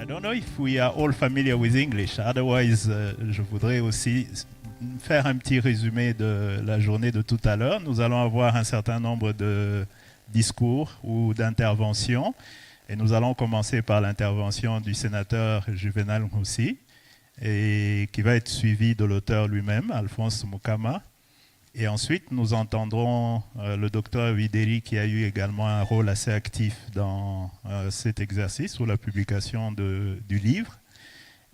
I don't know if we are all familiar with English. Otherwise, je voudrais aussi faire un petit résumé de la journée de tout à l'heure. Nous allons avoir un certain nombre de discours ou d'interventions. Et nous allons commencer par l'intervention du sénateur Juvenal Moussi, et qui va être suivi de l'auteur lui-même, Alphonse Mukama. Et ensuite, nous entendrons le docteur Videri, qui a eu également un rôle assez actif dans cet exercice ou la publication du livre.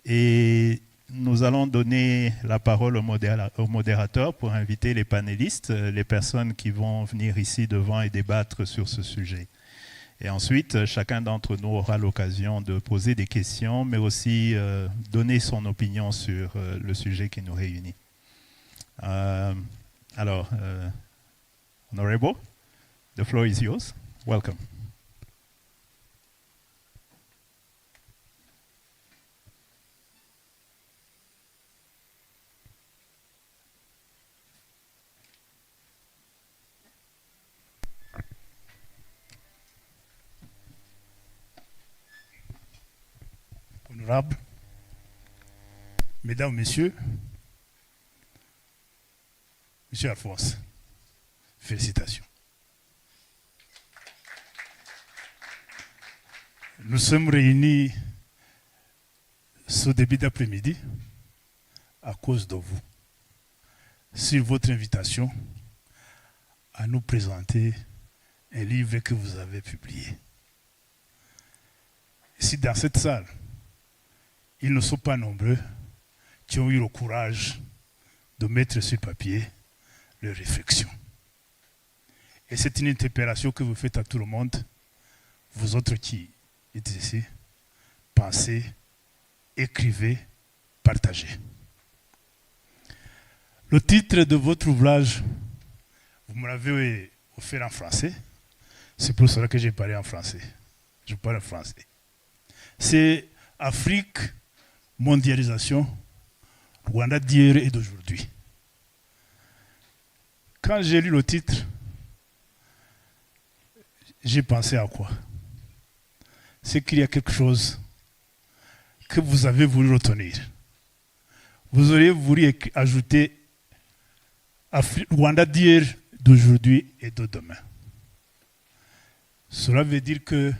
Et nous allons donner la parole au modérateur pour inviter les panélistes, les personnes qui vont venir ici devant et débattre sur ce sujet. Et ensuite, chacun d'entre nous aura l'occasion de poser des questions, mais aussi donner son opinion sur le sujet qui nous réunit. Alors, Honorable, the floor is yours. Welcome. Honorables, Mesdames, Messieurs, Monsieur Alphonse, félicitations. Nous sommes réunis ce début d'après-midi à cause de vous, sur votre invitation à nous présenter un livre que vous avez publié. Ici, dans cette salle, ils ne sont pas nombreux qui ont eu le courage de mettre sur papier leurs réflexions. Et c'est une interpellation que vous faites à tout le monde, vous autres qui êtes ici, pensez, écrivez, partagez. Le titre de votre ouvrage, vous me l'avez offert en français, c'est pour cela que j'ai parlé en français. Je parle en français. C'est Afrique, mondialisation, Rwanda d'hier et d'aujourd'hui. Quand j'ai lu le titre, j'ai pensé à quoi? C'est qu'il y a quelque chose que vous avez voulu retenir. Vous auriez voulu ajouter Rwanda d'hier, d'aujourd'hui et de demain. Cela veut dire que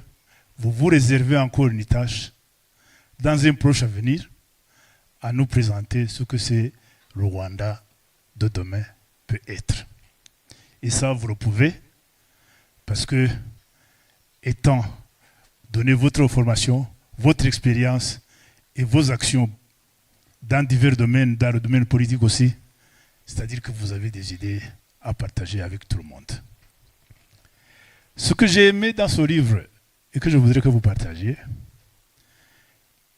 vous vous réservez encore une tâche dans un proche avenir à nous présenter ce que c'est le Rwanda de demain peut être. Et ça, vous le pouvez, parce que, étant donné votre formation, votre expérience et vos actions dans divers domaines, dans le domaine politique aussi, c'est-à-dire que vous avez des idées à partager avec tout le monde. Ce que j'ai aimé dans ce livre et que je voudrais que vous partagiez,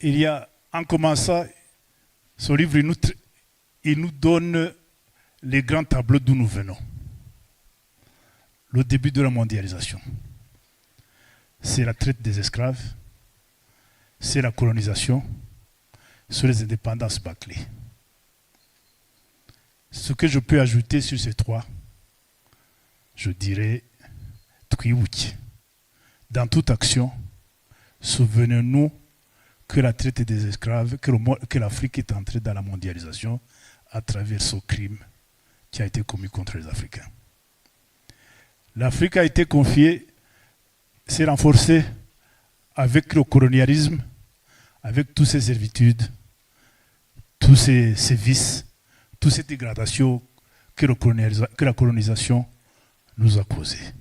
il y a, en commençant, ce livre, il nous donne les grands tableaux d'où nous venons. Le début de la mondialisation. C'est la traite des esclaves, c'est la colonisation, c'est les indépendances bâclées. Ce que je peux ajouter sur ces trois, je dirais, Twiwuki. Dans toute action, souvenez-nous que la traite des esclaves, que l'Afrique est entrée dans la mondialisation à travers ce crime qui a été commis contre les Africains. L'Afrique a été confiée, s'est renforcée avec le colonialisme, avec toutes ces servitudes, tous ces vices, toutes ces dégradations que la colonisation nous a causées.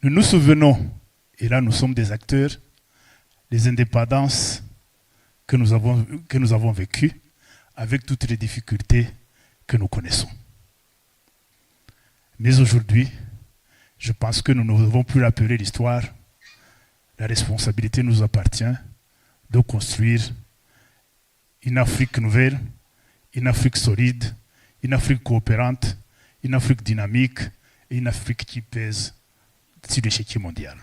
Nous nous souvenons, et là nous sommes des acteurs, des indépendances que nous avons vécues avec toutes les difficultés que nous connaissons. Mais aujourd'hui, je pense que nous ne devons plus rappeler l'histoire. La responsabilité nous appartient de construire une Afrique nouvelle, une Afrique solide, une Afrique coopérante, une Afrique dynamique et une Afrique qui pèse sur l'échiquier mondial.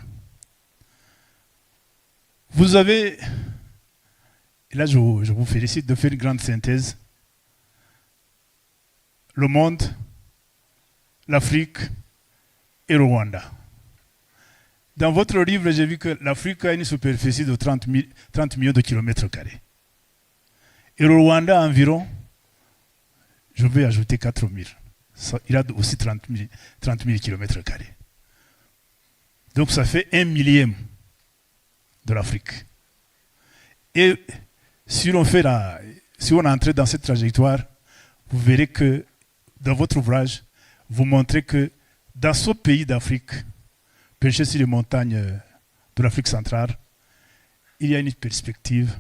Vous avez, et là je vous félicite de faire une grande synthèse, le monde, l'Afrique et le Rwanda. Dans votre livre, j'ai vu que l'Afrique a une superficie de 30 millions de kilomètres carrés. Et le Rwanda, environ, je vais ajouter 4 000. Il a aussi 30 000 kilomètres carrés. Donc ça fait 1 millième de l'Afrique. Et si on entre dans cette trajectoire, vous verrez que dans votre ouvrage, vous montrez que dans ce pays d'Afrique, perché sur les montagnes de l'Afrique centrale, il y a une perspective,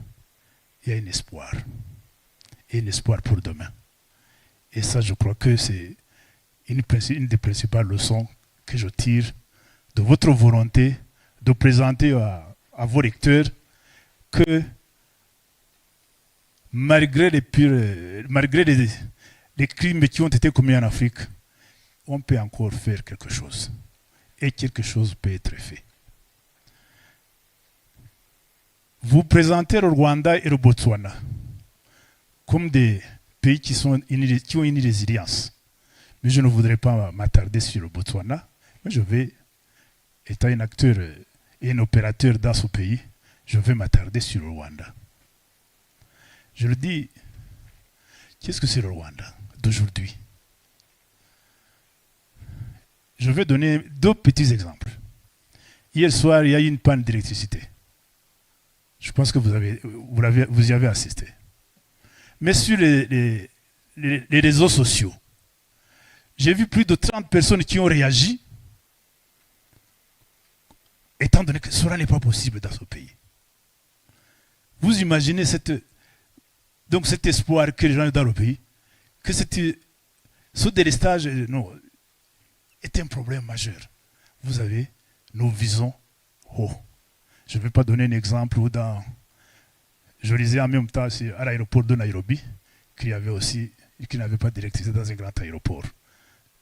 il y a un espoir. Et un espoir pour demain. Et ça, je crois que c'est une des principales leçons que je tire de votre volonté de présenter à vos lecteurs que malgré les crimes qui ont été commis en Afrique, on peut encore faire quelque chose. Et quelque chose peut être fait. Vous présentez le Rwanda et le Botswana comme des pays qui ont une résilience. Mais je ne voudrais pas m'attarder sur le Botswana. Mais je vais, étant un acteur et un opérateur dans ce pays, je vais m'attarder sur le Rwanda. Je le dis, qu'est-ce que c'est le Rwanda d'aujourd'hui? Je vais donner 2 petits exemples. Hier soir, il y a eu une panne d'électricité. Je pense que vous y avez assisté. Mais sur les réseaux sociaux, j'ai vu plus de 30 personnes qui ont réagi, étant donné que cela n'est pas possible dans ce pays. Vous imaginez cet espoir que les gens ont dans le pays, que ce délestage est un problème majeur. Vous savez, nous visons haut. Je ne vais pas donner un exemple où je lisais en même temps à l'aéroport de Nairobi qu'il n'avait pas d'électricité dans un grand aéroport.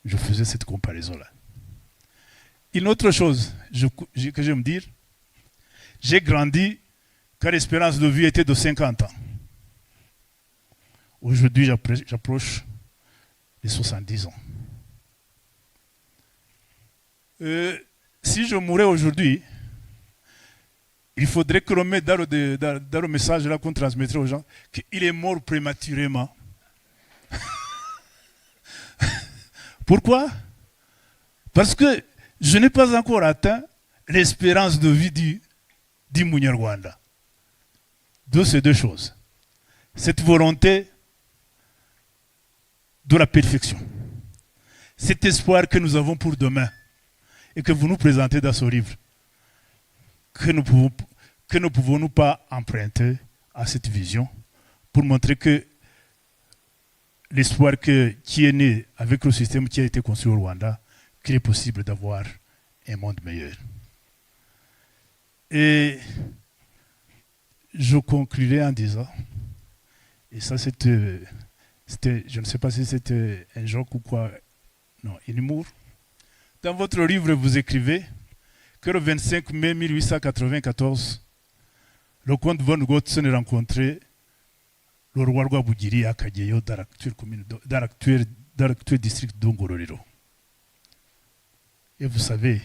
Je faisais cette comparaison-là. Une autre chose que je vais me dire, j'ai grandi quand l'espérance de vie était de 50 ans. Aujourd'hui, j'approche les 70 ans. Si je mourais aujourd'hui, il faudrait que l'on mette dans le message là qu'on transmettrait aux gens qu'il est mort prématurément. Pourquoi? Parce que je n'ai pas encore atteint l'espérance de vie du Munyarwanda. De ces 2 choses. Cette volonté de la perfection. Cet espoir que nous avons pour demain et que vous nous présentez dans ce livre. Que ne pouvons-nous pas emprunter à cette vision pour montrer que l'espoir qui est né avec le système qui a été construit au Rwanda, qu'il est possible d'avoir un monde meilleur. Et je conclurai en disant, et ça c'était, je ne sais pas si c'était un joke ou quoi, non, un humour. Dans votre livre, vous écrivez que le 25 mai 1894, le comte von Gotzen rencontrait le roi Rwabugiri à Kageyo dans l'actuel district d'Ongororero. Et vous savez,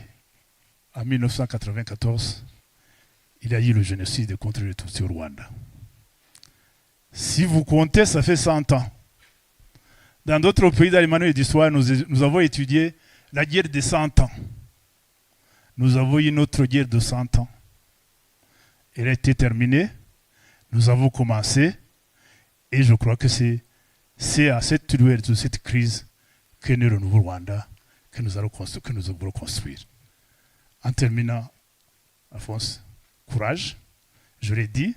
en 1994, il y a eu le génocide contre les Tutsis au Rwanda. Si vous comptez, ça fait 100 ans. Dans d'autres pays dans les manuels d'histoire, nous avons étudié la guerre des 100 ans. Nous avons eu une autre guerre de 100 ans. Elle a été terminée. Nous avons commencé. Et je crois que c'est à cette lueur de cette crise qu'est né le nouveau Rwanda que nous allons construire. En terminant, Alphonse, courage. Je l'ai dit,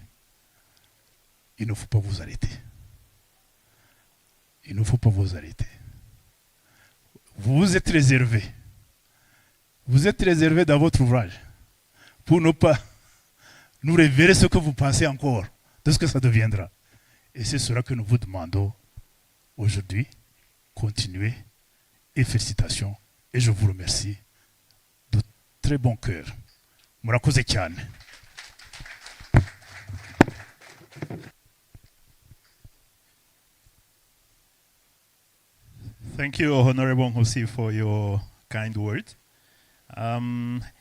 il ne faut pas vous arrêter. Il ne faut pas vous arrêter. Vous êtes réservé. Vous êtes réservé dans votre ouvrage pour ne pas nous révéler ce que vous pensez encore de ce que ça deviendra. Et c'est cela que nous vous demandons aujourd'hui. Continuez et félicitations. Et je vous remercie de très bon cœur. Murakoze cyane. Thank you, Honorable Hosi, for your kind words.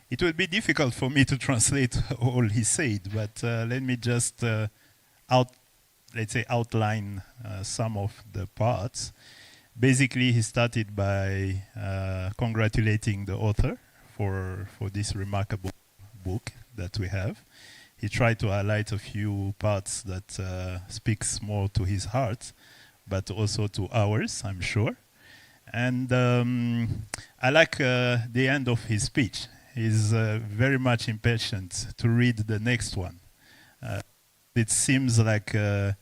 It will be difficult for me to translate all he said, but let me just outline some of the parts. Basically, he started by congratulating the author for this remarkable book that we have. He tried to highlight a few parts that speaks more to his heart, but also to ours, I'm sure. And I like the end of his speech. He's very much impatient to read the next one. It seems like the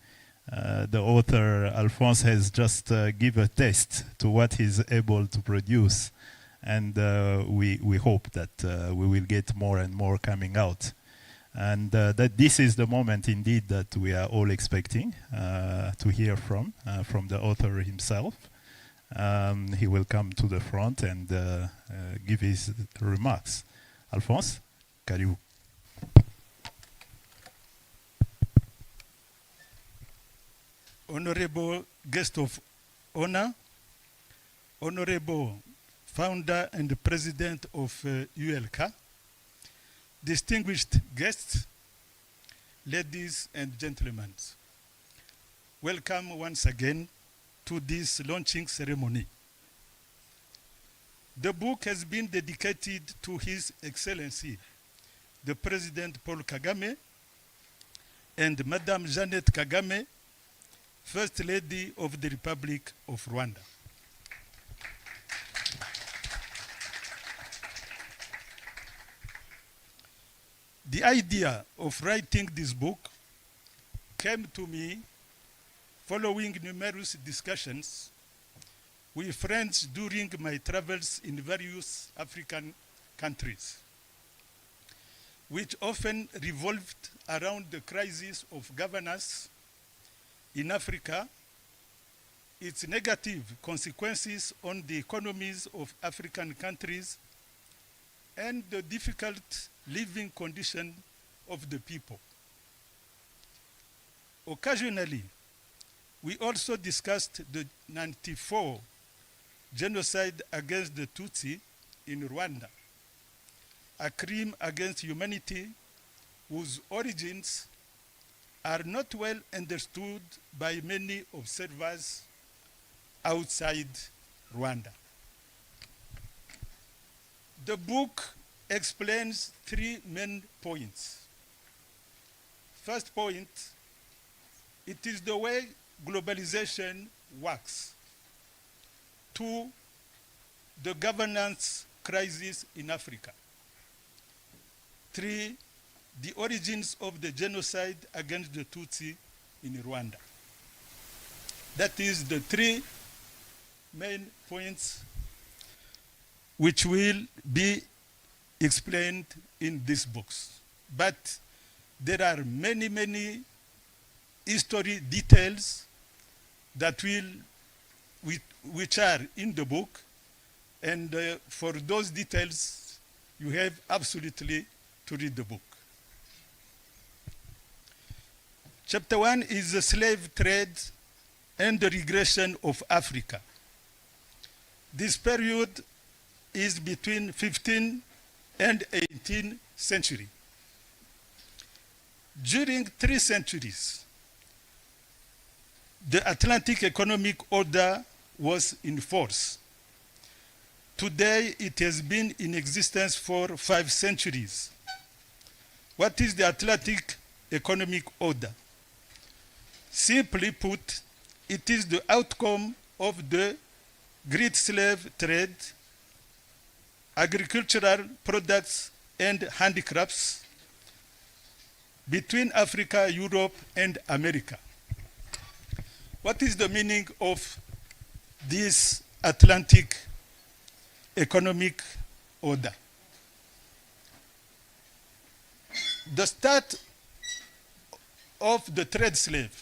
author, Alphonse, has just give a test to what he's able to produce. And we hope that we will get more and more coming out. And that this is the moment indeed that we are all expecting to hear from the author himself. He will come to the front and give his remarks. Alphonse, karibu. Honorable guest of honor, honorable founder and president of ULK, distinguished guests, ladies and gentlemen, welcome once again to this launching ceremony. The book has been dedicated to His Excellency, the President Paul Kagame, and Madame Jeannette Kagame, First Lady of the Republic of Rwanda. The idea of writing this book came to me following numerous discussions with friends during my travels in various African countries, which often revolved around the crisis of governance in Africa, its negative consequences on the economies of African countries, and the difficult living condition of the people. Occasionally, we also discussed the 94 genocide against the Tutsi in Rwanda, a crime against humanity whose origins are not well understood by many observers outside Rwanda. The book explains three main points. First point, it is the way globalization works. Two, the governance crisis in Africa. Three, the origins of the genocide against the Tutsi in Rwanda. That is the three main points which will be explained in these books. But there are many, many history details that which are in the book, and for those details, you have absolutely to read the book. Chapter 1 is the slave trade and the regression of Africa. This period is between 15th and 18th century. During 3 centuries, the Atlantic Economic Order was in force. Today, it has been in existence for 5 centuries. What is the Atlantic Economic Order? Simply put, it is the outcome of the great slave trade, agricultural products, and handicrafts between Africa, Europe, and America. What is the meaning of this Atlantic Economic Order? The start of the trade slave.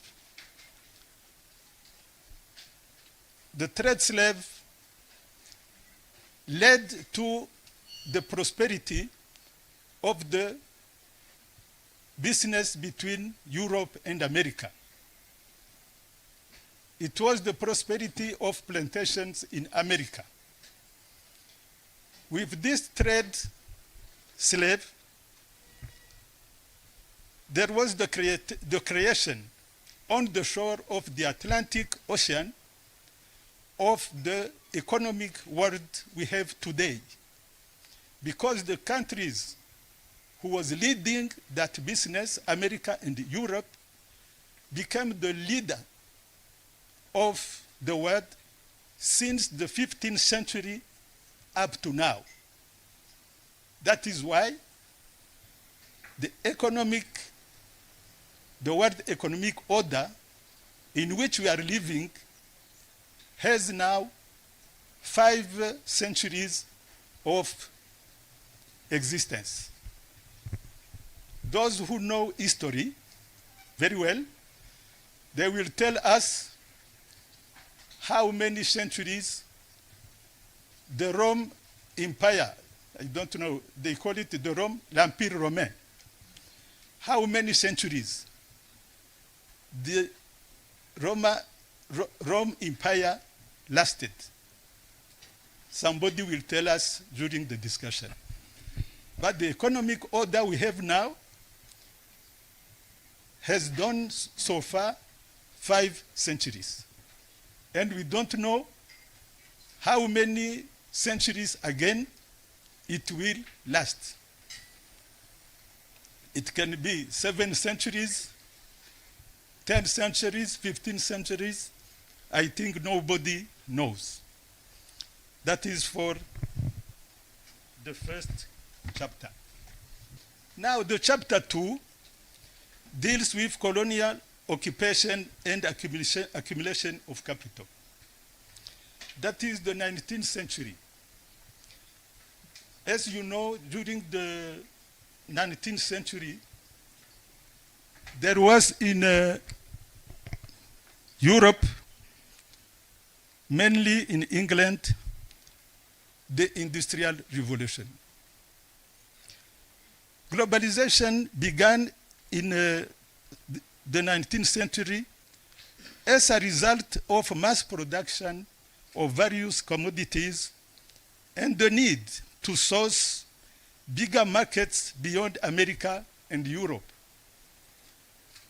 The trade slave led to the prosperity of the business between Europe and America. It was the prosperity of plantations in America. With this trade slave, there was the creation on the shore of the Atlantic Ocean of the economic world we have today. Because the countries who was leading that business, America and Europe, became the leader of the world since the 15th century up to now. That is why the World Economic Order in which we are living has now 5 centuries of existence. Those who know history very well, they will tell us how many centuries the Rome Empire, I don't know, they call it the l'Empire Romain. How many centuries the Rome Empire lasted? Somebody will tell us during the discussion. But the economic order we have now has done so far 5 centuries. And we don't know how many centuries again it will last. It can be 7 centuries, 10 centuries, 15 centuries. I think nobody knows. That is for the first chapter. Now the chapter 2 deals with colonial occupation and accumulation of capital. That is the 19th century. As you know, during the 19th century, there was in Europe, mainly in England, the Industrial Revolution. Globalization began in the 19th century as a result of mass production of various commodities and the need to source bigger markets beyond America and Europe.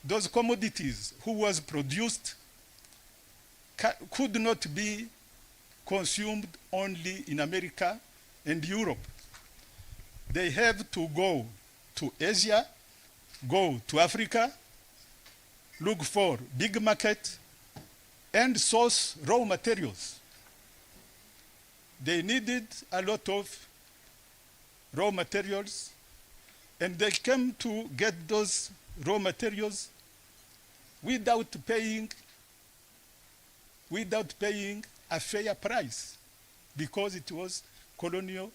Those commodities who was produced could not be consumed only in America and Europe. They have to go to Asia, go to Africa, look for big market, and source raw materials. They needed a lot of raw materials, and they came to get those raw materials without paying a fair price, because it was colonial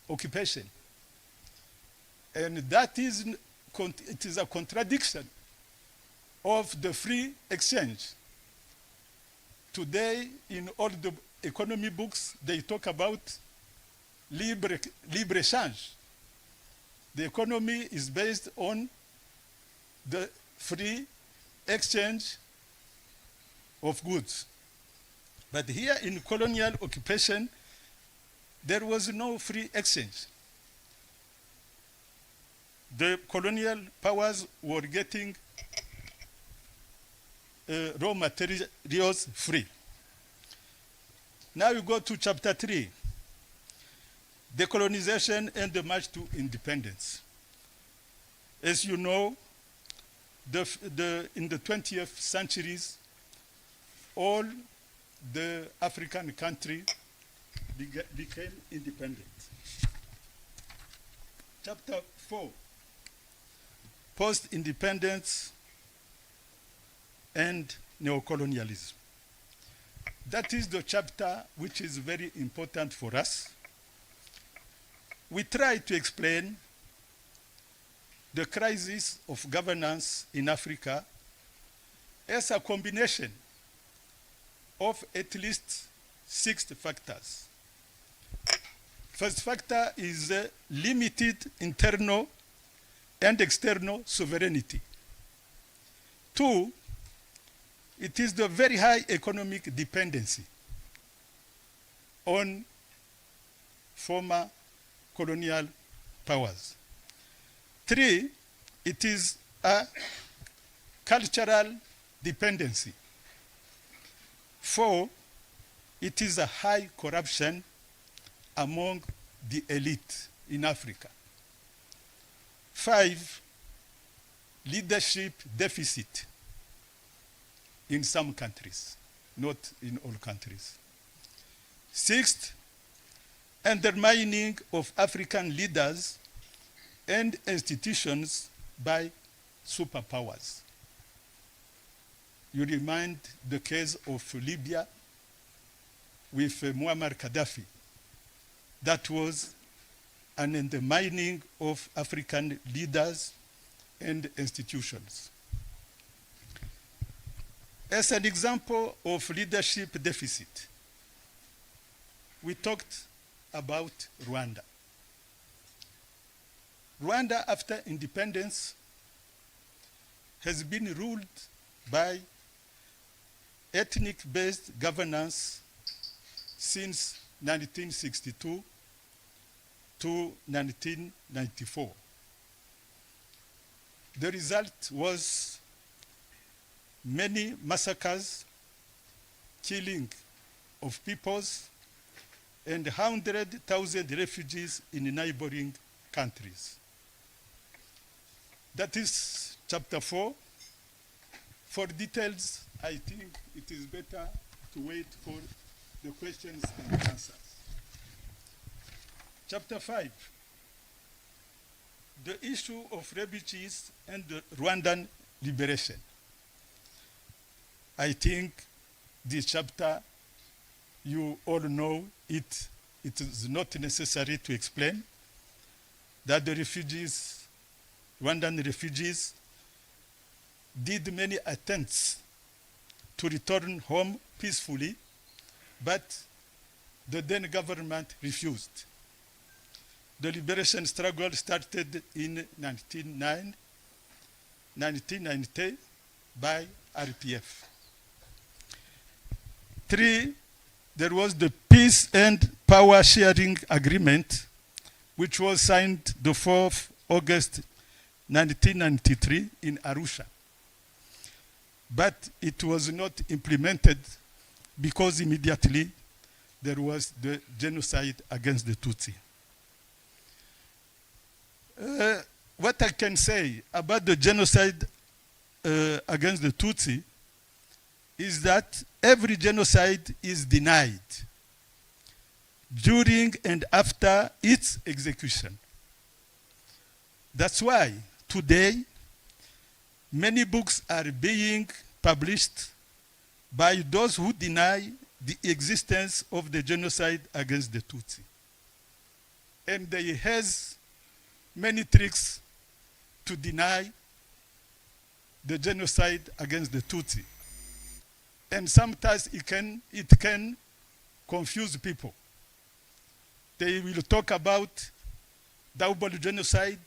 occupation. And that is, it is a contradiction of the free exchange. Today, in all the economy books, they talk about libre échange. The economy is based on the free exchange of goods. But here in colonial occupation, there was no free exchange. The colonial powers were getting raw materials free. Now we go to chapter 3, decolonization and the march to independence. As you know, in the 20th centuries, all the African countries became independent. Chapter 4, post-independence and neocolonialism. That is the chapter which is very important for us. We try to explain the crisis of governance in Africa as a combination of at least 6 factors. First factor is limited internal and external sovereignty. 2, it is the very high economic dependency on former colonial powers. 3, it is a cultural dependency. 4, it is a high corruption among the elite in Africa. 5, leadership deficit in some countries, not in all countries. 6, undermining of African leaders and institutions by superpowers. You remind the case of Libya with Muammar Gaddafi. That was an undermining of African leaders and institutions. As an example of leadership deficit, we talked about Rwanda. Rwanda, after independence, has been ruled by ethnic-based governance since 1962 to 1994. The result was many massacres, killing of peoples, and 100,000 refugees in neighboring countries. That is chapter 4. For details, I think it is better to wait for the questions and answers. Chapter 5, the issue of refugees and the Rwandan liberation. I think this chapter, you all know it. It is not necessary to explain that the refugees, Rwandan refugees, did many attempts to return home peacefully, but the then government refused. The liberation struggle started in 1990 by RPF. 3, there was the Peace and Power Sharing Agreement, which was signed the 4th August 1993 in Arusha. But it was not implemented because immediately there was the genocide against the Tutsi. What I can say about the genocide against the Tutsi is that every genocide is denied during and after its execution. That's why today many books are being published by those who deny the existence of the genocide against the Tutsi. And they has many tricks to deny the genocide against the Tutsi. And sometimes it can confuse people. They will talk about double genocide.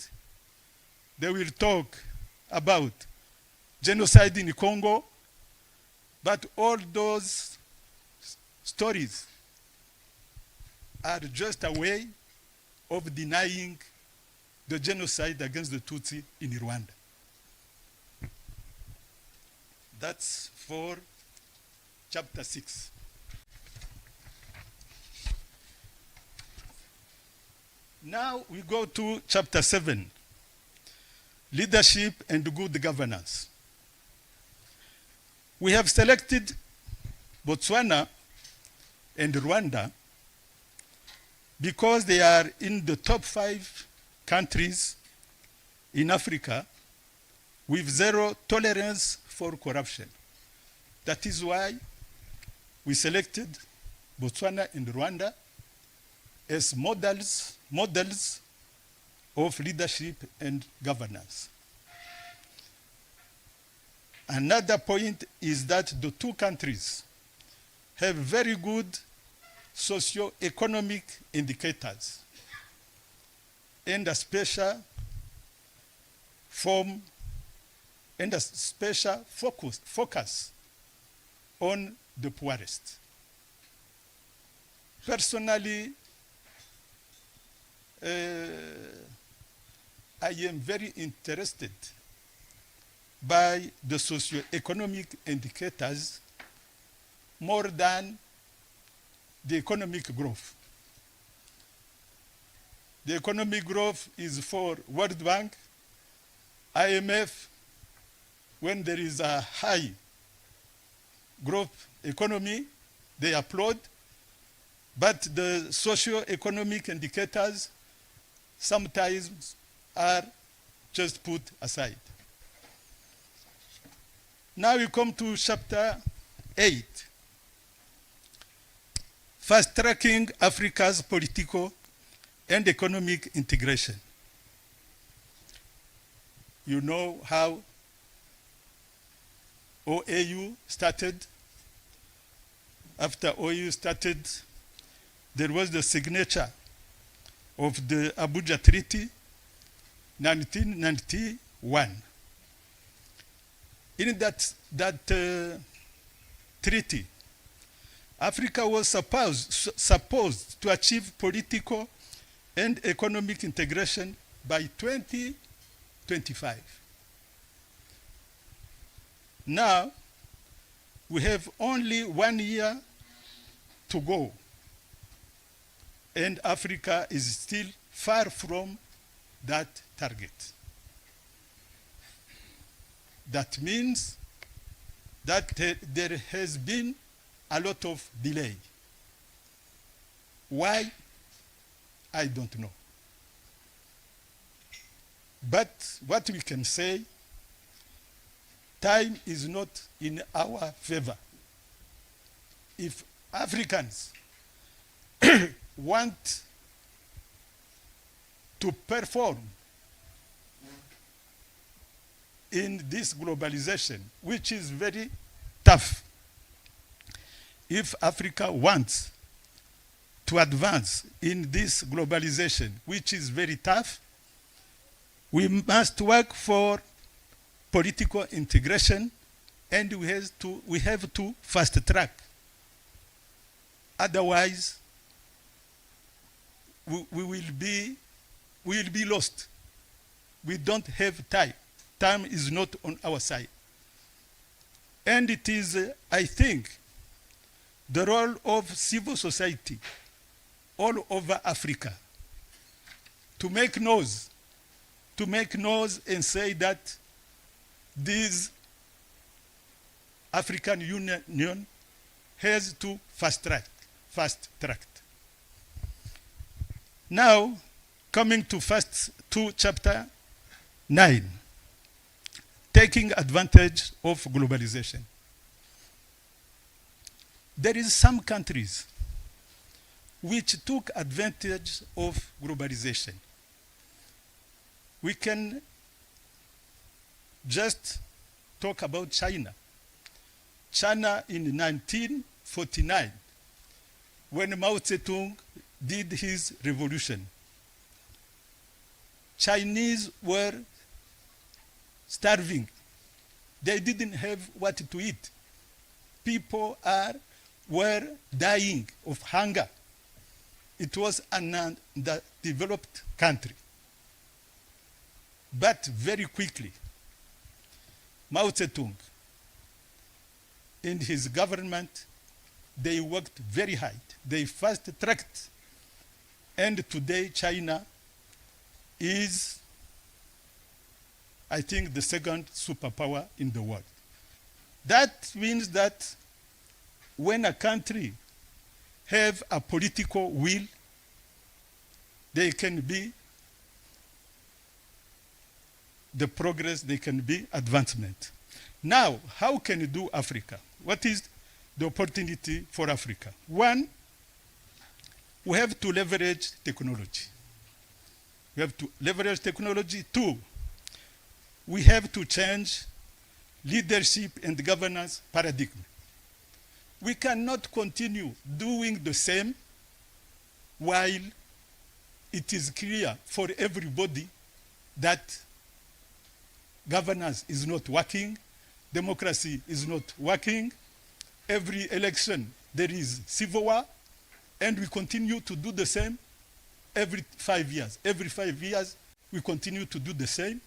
They will talk about genocide in Congo. But all those stories are just a way of denying the genocide against the Tutsi in Rwanda. That's for chapter 6. Now we go to chapter 7, leadership and good governance. We have selected Botswana and Rwanda because they are in the top 5 countries in Africa with zero tolerance for corruption. That is why we selected Botswana and Rwanda as models of leadership and governance. Another point is that the two countries have very good socio-economic indicators and a special focus on the poorest. Personally, I am very interested by the socio-economic indicators more than the economic growth. The economic growth is for World Bank, IMF. When there is a high growth economy, they applaud. But the socio-economic indicators sometimes are just put aside. Now we come to chapter 8. Fast-tracking Africa's political and economic integration. You know how OAU started. After OAU started, there was the signature of the Abuja Treaty, 1991. In that treaty, Africa was supposed to achieve political and economic integration by 2025. Now, we have only 1 year to go, and Africa is still far from that target. That means that there has been a lot of delay. Why? I don't know. But what we can say, time is not in our favor. If Africans want to perform in this globalization, which is very tough, if Africa wants to advance in this globalization, which is very tough, we must work for political integration, and we have to fast track. Otherwise, we will be lost. We don't have time. Time is not on our side. And it is, I think, the role of civil society all over Africa to make noise and say that this African Union has to fast track. Now, coming to chapter 9, taking advantage of globalization. There is some countries which took advantage of globalization. We can just talk about China. China in 1949, when Mao Zedong did his revolution, Chinese were starving. They didn't have what to eat. People were dying of hunger. It was an underdeveloped country. But very quickly, Mao Zedong and his government, they worked very hard. They fast-tracked. And today, China is, I think, the second superpower in the world. That means that when a country have a political will, they can be the progress, they can be advancement. Now, how can you do Africa? What is the opportunity for Africa? One, we have to leverage technology. We have to leverage technology. Two, we have to change leadership and governance paradigm. We cannot continue doing the same while it is clear for everybody that governance is not working, democracy is not working. Every election there is civil war, and we continue to do the same every 5 years. Every 5 years we continue to do the same,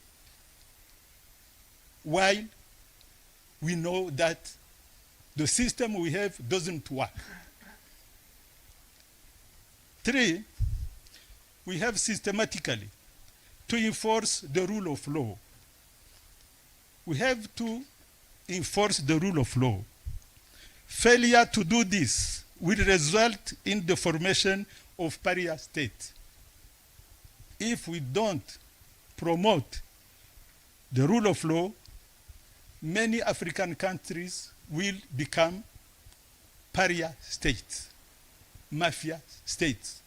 while we know that the system we have doesn't work. 3, we have systematically to enforce the rule of law. We have to enforce the rule of law. Failure to do this will result in the formation of pariah state. If we don't promote the rule of law, many African countries will become pariah states, mafia states,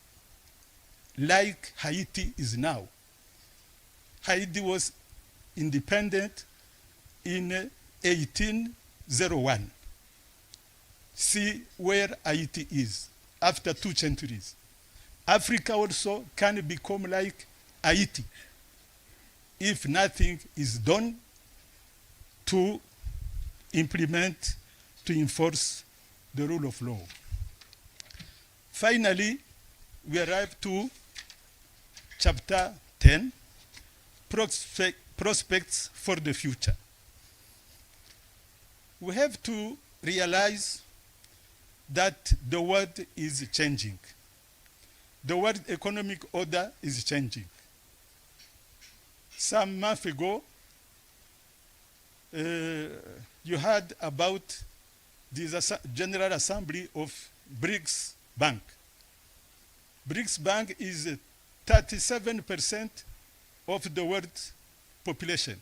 like Haiti is now. Haiti was independent in 1801. See where Haiti is after 2 centuries. Africa also can become like Haiti if nothing is done to implement, to enforce the rule of law. Finally, we arrive to chapter 10, prospects for the future. We have to realize that the world is changing. The world economic order is changing. Some months ago, you heard about this General Assembly of BRICS Bank. BRICS Bank is 37% of the world's population.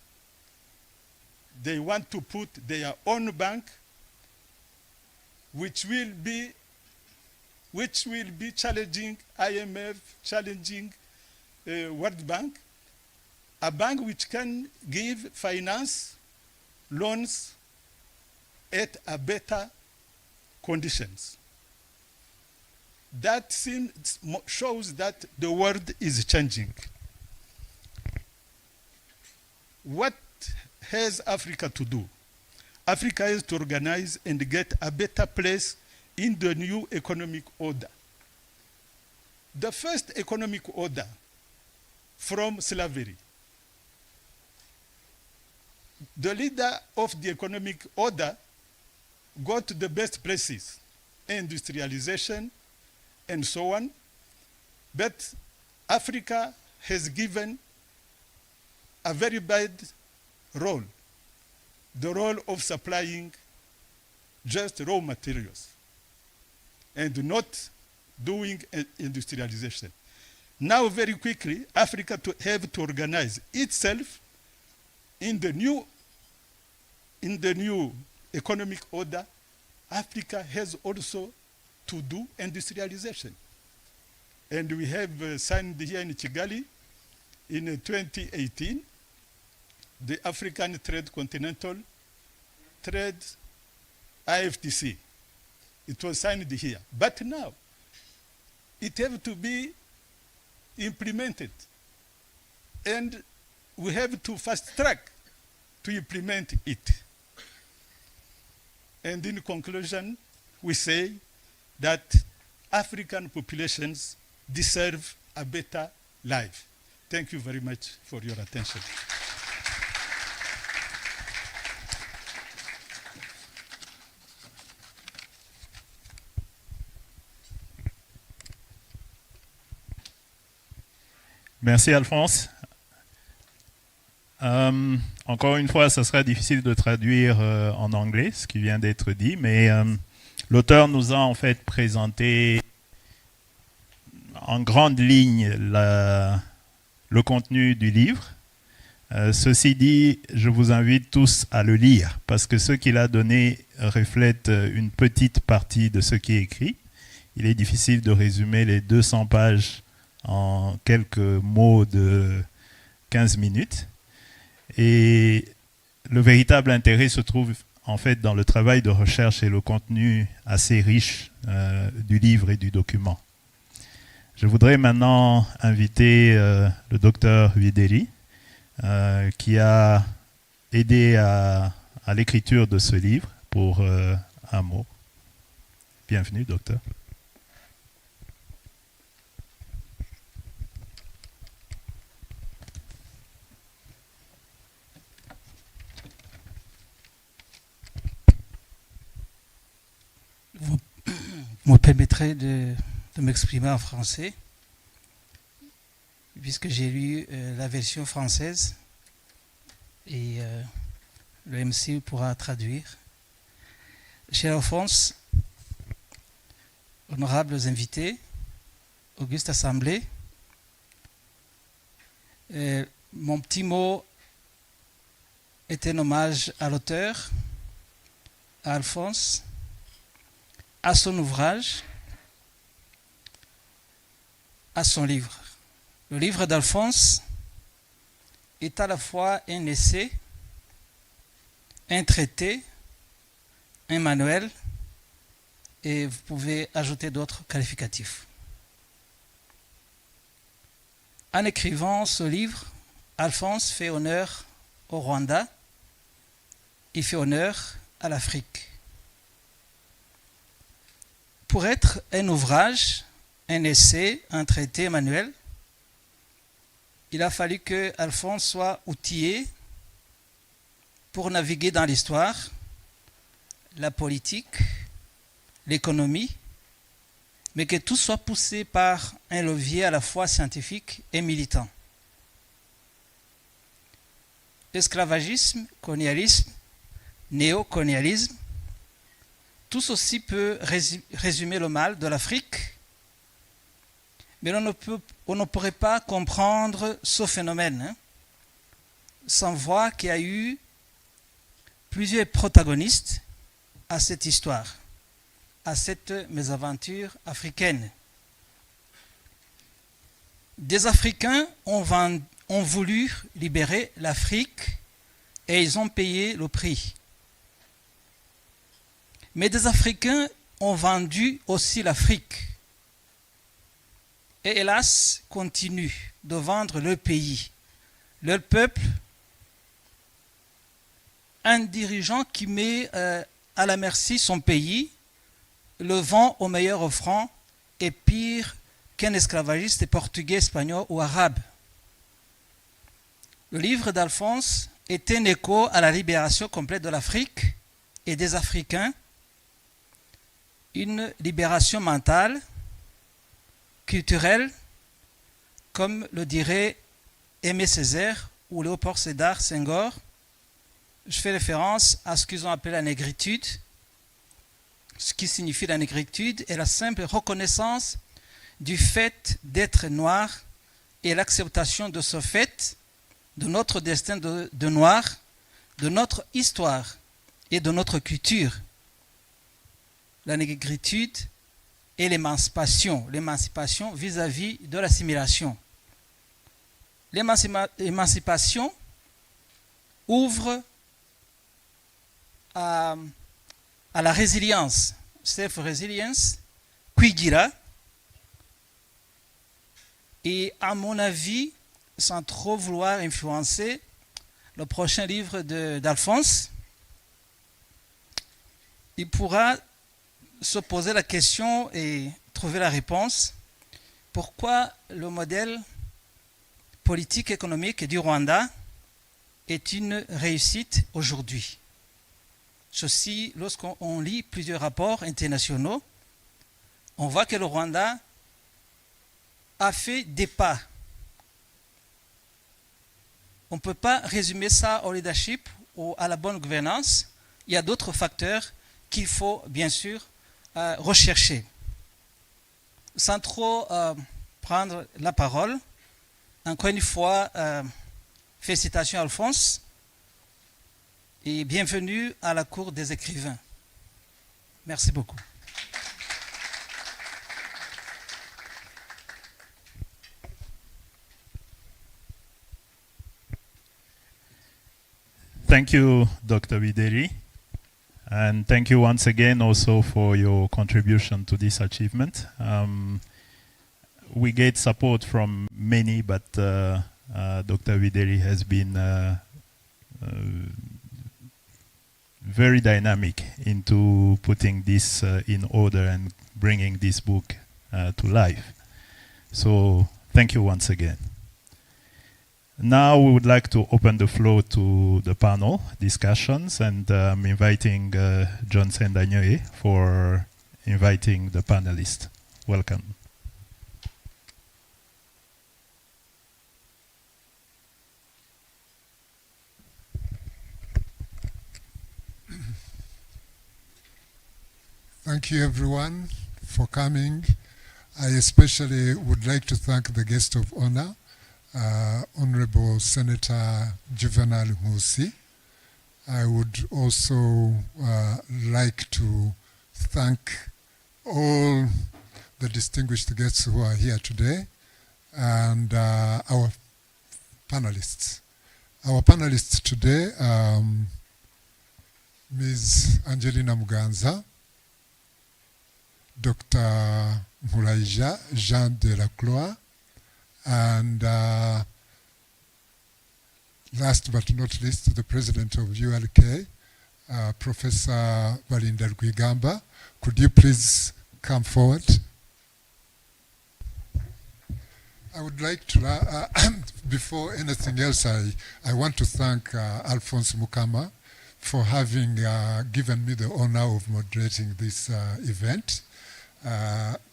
They want to put their own bank, which will be challenging IMF, challenging World Bank, a bank which can give finance, loans at a better conditions. That shows that the world is changing. What has Africa to do? Africa has to organize and get a better place in the new economic order. The first economic order from slavery. The leader of the economic order got to the best places, industrialization and so on, but Africa has given a very bad role, the role of supplying just raw materials and not doing industrialization. Now, very quickly, Africa have to organize itself in the new economic order. Africa has also to do industrialization. And we have signed here in Kigali in 2018 the African Continental Trade AFTC. It was signed here. But now, it has to be implemented. And we have to fast track to implement it. And in conclusion, we say that African populations deserve a better life. Thank you very much for your attention. Merci Alphonse. Encore une fois, ça sera difficile de traduire en anglais ce qui vient d'être dit, mais l'auteur nous a en fait présenté en grande ligne le contenu du livre. Ceci dit, je vous invite tous à le lire parce que ce qu'il a donné reflète une petite partie de ce qui est écrit. Il est difficile de résumer les 200 pages en quelques mots de 15 minutes. Et le véritable intérêt se trouve en fait dans le travail de recherche et le contenu assez riche du livre et du document. Je voudrais maintenant inviter le docteur Videli qui a aidé à l'écriture de ce livre pour un mot. Bienvenue, docteur. me permettrait de m'exprimer en français, puisque j'ai lu la version française et le MC pourra traduire. Cher Alphonse, honorables invités, auguste assemblée, mon petit mot est un hommage à l'auteur, à Alphonse, à son ouvrage, à son livre. Le livre d'Alphonse est à la fois un essai, un traité, un manuel, et vous pouvez ajouter d'autres qualificatifs. En écrivant ce livre, Alphonse fait honneur au Rwanda, il fait honneur à l'Afrique. Pour être un ouvrage, un essai, un traité, un manuel, il a fallu que Alphonse soit outillé pour naviguer dans l'histoire, la politique, l'économie, mais que tout soit poussé par un levier à la fois scientifique et militant. Esclavagisme, colonialisme, néocolonialisme, tout ceci peut résumer le mal de l'Afrique, mais on ne pourrait pas comprendre ce phénomène sans voir qu'il y a eu plusieurs protagonistes à cette histoire, à cette mésaventure africaine. Des Africains ont voulu libérer l'Afrique et ils ont payé le prix. Mais des Africains ont vendu aussi l'Afrique et hélas continuent de vendre leur pays, leur peuple. Un dirigeant qui met à la merci son pays, le vend au meilleur offrant est pire qu'un esclavagiste portugais, espagnol ou arabe. Le livre d'Alphonse est un écho à la libération complète de l'Afrique et des Africains, une libération mentale, culturelle, comme le dirait Aimé Césaire ou Léopold Sédar Senghor. Je fais référence à ce qu'ils ont appelé la négritude. Ce qui signifie la négritude est la simple reconnaissance du fait d'être noir et l'acceptation de ce fait, de notre destin de noir, de notre histoire et de notre culture. La négritude et l'émancipation vis-à-vis de l'assimilation. L'émancipation ouvre à la résilience, self-resilience, Kwigira, et à mon avis, sans trop vouloir influencer le prochain livre d'Alphonse, il pourra se poser la question et trouver la réponse. Pourquoi le modèle politique et économique du Rwanda est une réussite aujourd'hui? Ceci, lorsqu'on lit plusieurs rapports internationaux, on voit que le Rwanda a fait des pas. On ne peut pas résumer ça au leadership ou à la bonne gouvernance. Il y a d'autres facteurs qu'il faut bien sûr rechercher. Sans trop prendre la parole, encore une fois, félicitations Alphonse et bienvenue à la cour des écrivains. Merci beaucoup. Thank you, Dr. Bideri. And thank you once again also for your contribution to this achievement. We get support from many, but Dr. Bideri has been very dynamic into putting this in order and bringing this book to life. So thank you once again. Now we would like to open the floor to the panel discussions, and I'm inviting John Sendanyoe for inviting the panelists. Welcome. Thank you everyone for coming. I especially would like to thank the guest of honor, Honorable Senator Juvenal Musi. I would also like to thank all the distinguished guests who are here today and our panelists. Our panelists today, Ms. Angelina Muganza, Dr. Muraija Jean de la Croix, and last but not least, the president of ULK, Professor Balinda Rwigamba. Could you please come forward? I would like to, before anything else, I want to thank Alphonse Mukama for having given me the honor of moderating this event.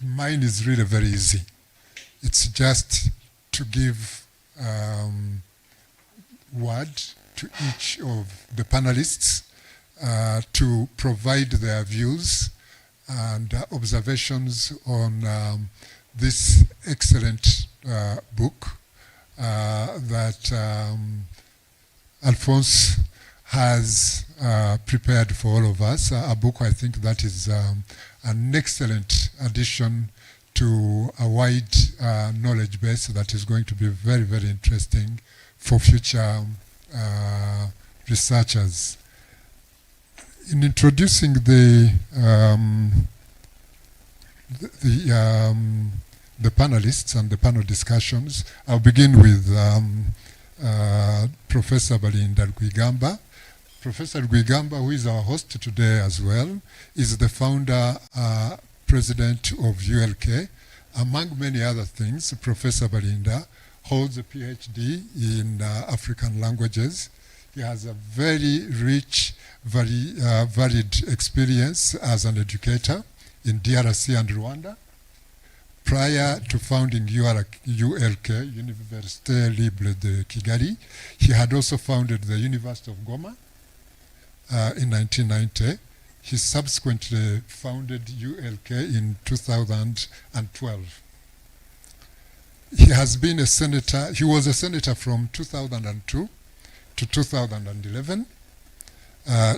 Mine is really very easy. It's just to give word to each of the panelists to provide their views and observations on this excellent book that Alphonse has prepared for all of us. A book I think that is an excellent addition to a wide knowledge base that is going to be very, very interesting for future researchers. In introducing the panelists and the panel discussions, I'll begin with Professor Balinda Rwigamba. Professor Rwigamba, who is our host today as well, is the founder, president of ULK. Among many other things, Professor Balinda holds a PhD in African languages. He has a very rich, very varied experience as an educator in DRC and Rwanda. Prior to founding ULK, Université Libre de Kigali, he had also founded the University of Goma in 1990. He subsequently founded ULK in 2012. He has been a senator. He was a senator from 2002 to 2011.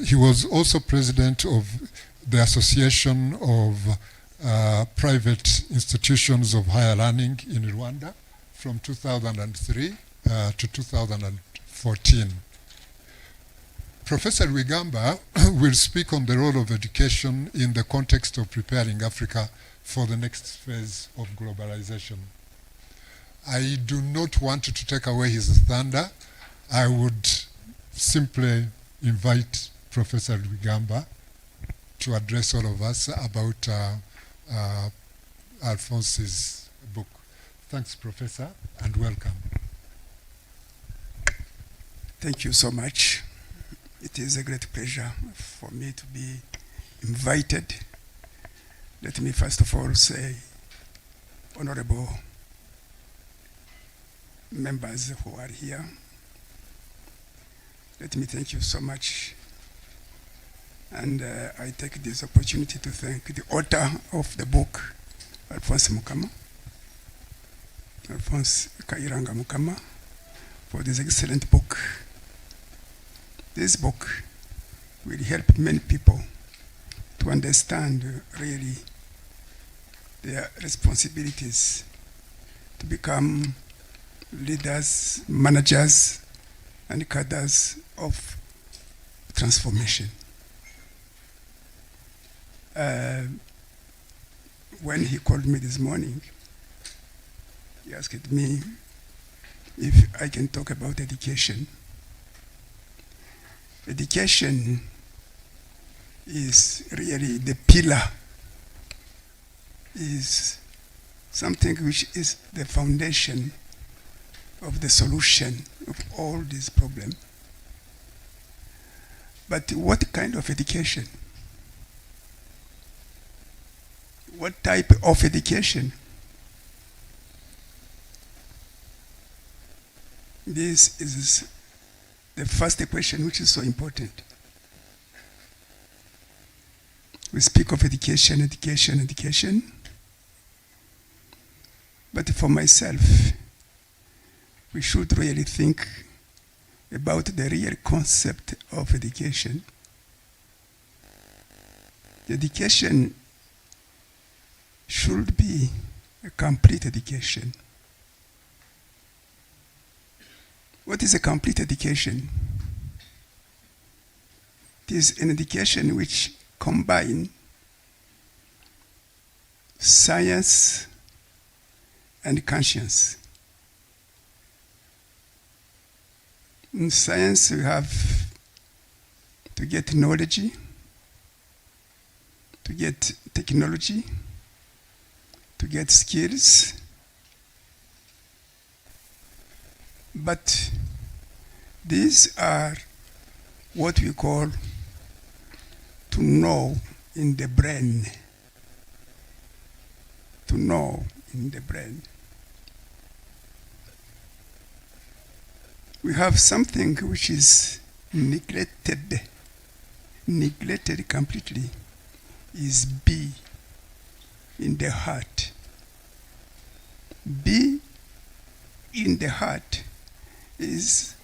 He was also president of the Association of Private Institutions of Higher Learning in Rwanda from 2003 to 2014. Professor Rwigamba will speak on the role of education in the context of preparing Africa for the next phase of globalization. I do not want to take away his thunder. I would simply invite Professor Rwigamba to address all of us about Alphonse's book. Thanks, Professor, and welcome. Thank you so much. It is a great pleasure for me to be invited. Let me first of all say, honorable members who are here, let me thank you so much. And I take this opportunity to thank the author of the book, Alphonse Mukama, Alphonse Kayiranga Mukama, for this excellent book. This book will help many people to understand really their responsibilities to become leaders, managers, and cadres of transformation. When he called me this morning, he asked me if I can talk about education. Education is really the pillar, is something which is the foundation of the solution of all these problems. But what kind of education? What type of education? This is the first question, which is so important. We speak of education, education, education. But for myself, we should really think about the real concept of education. The education should be a complete education. What is a complete education? It is an education which combines science and conscience. In science, we have to get knowledge, to get technology, to get skills. But these are what we call to know in the brain. To know in the brain. We have something which is neglected completely, is B in the heart. B in the heart is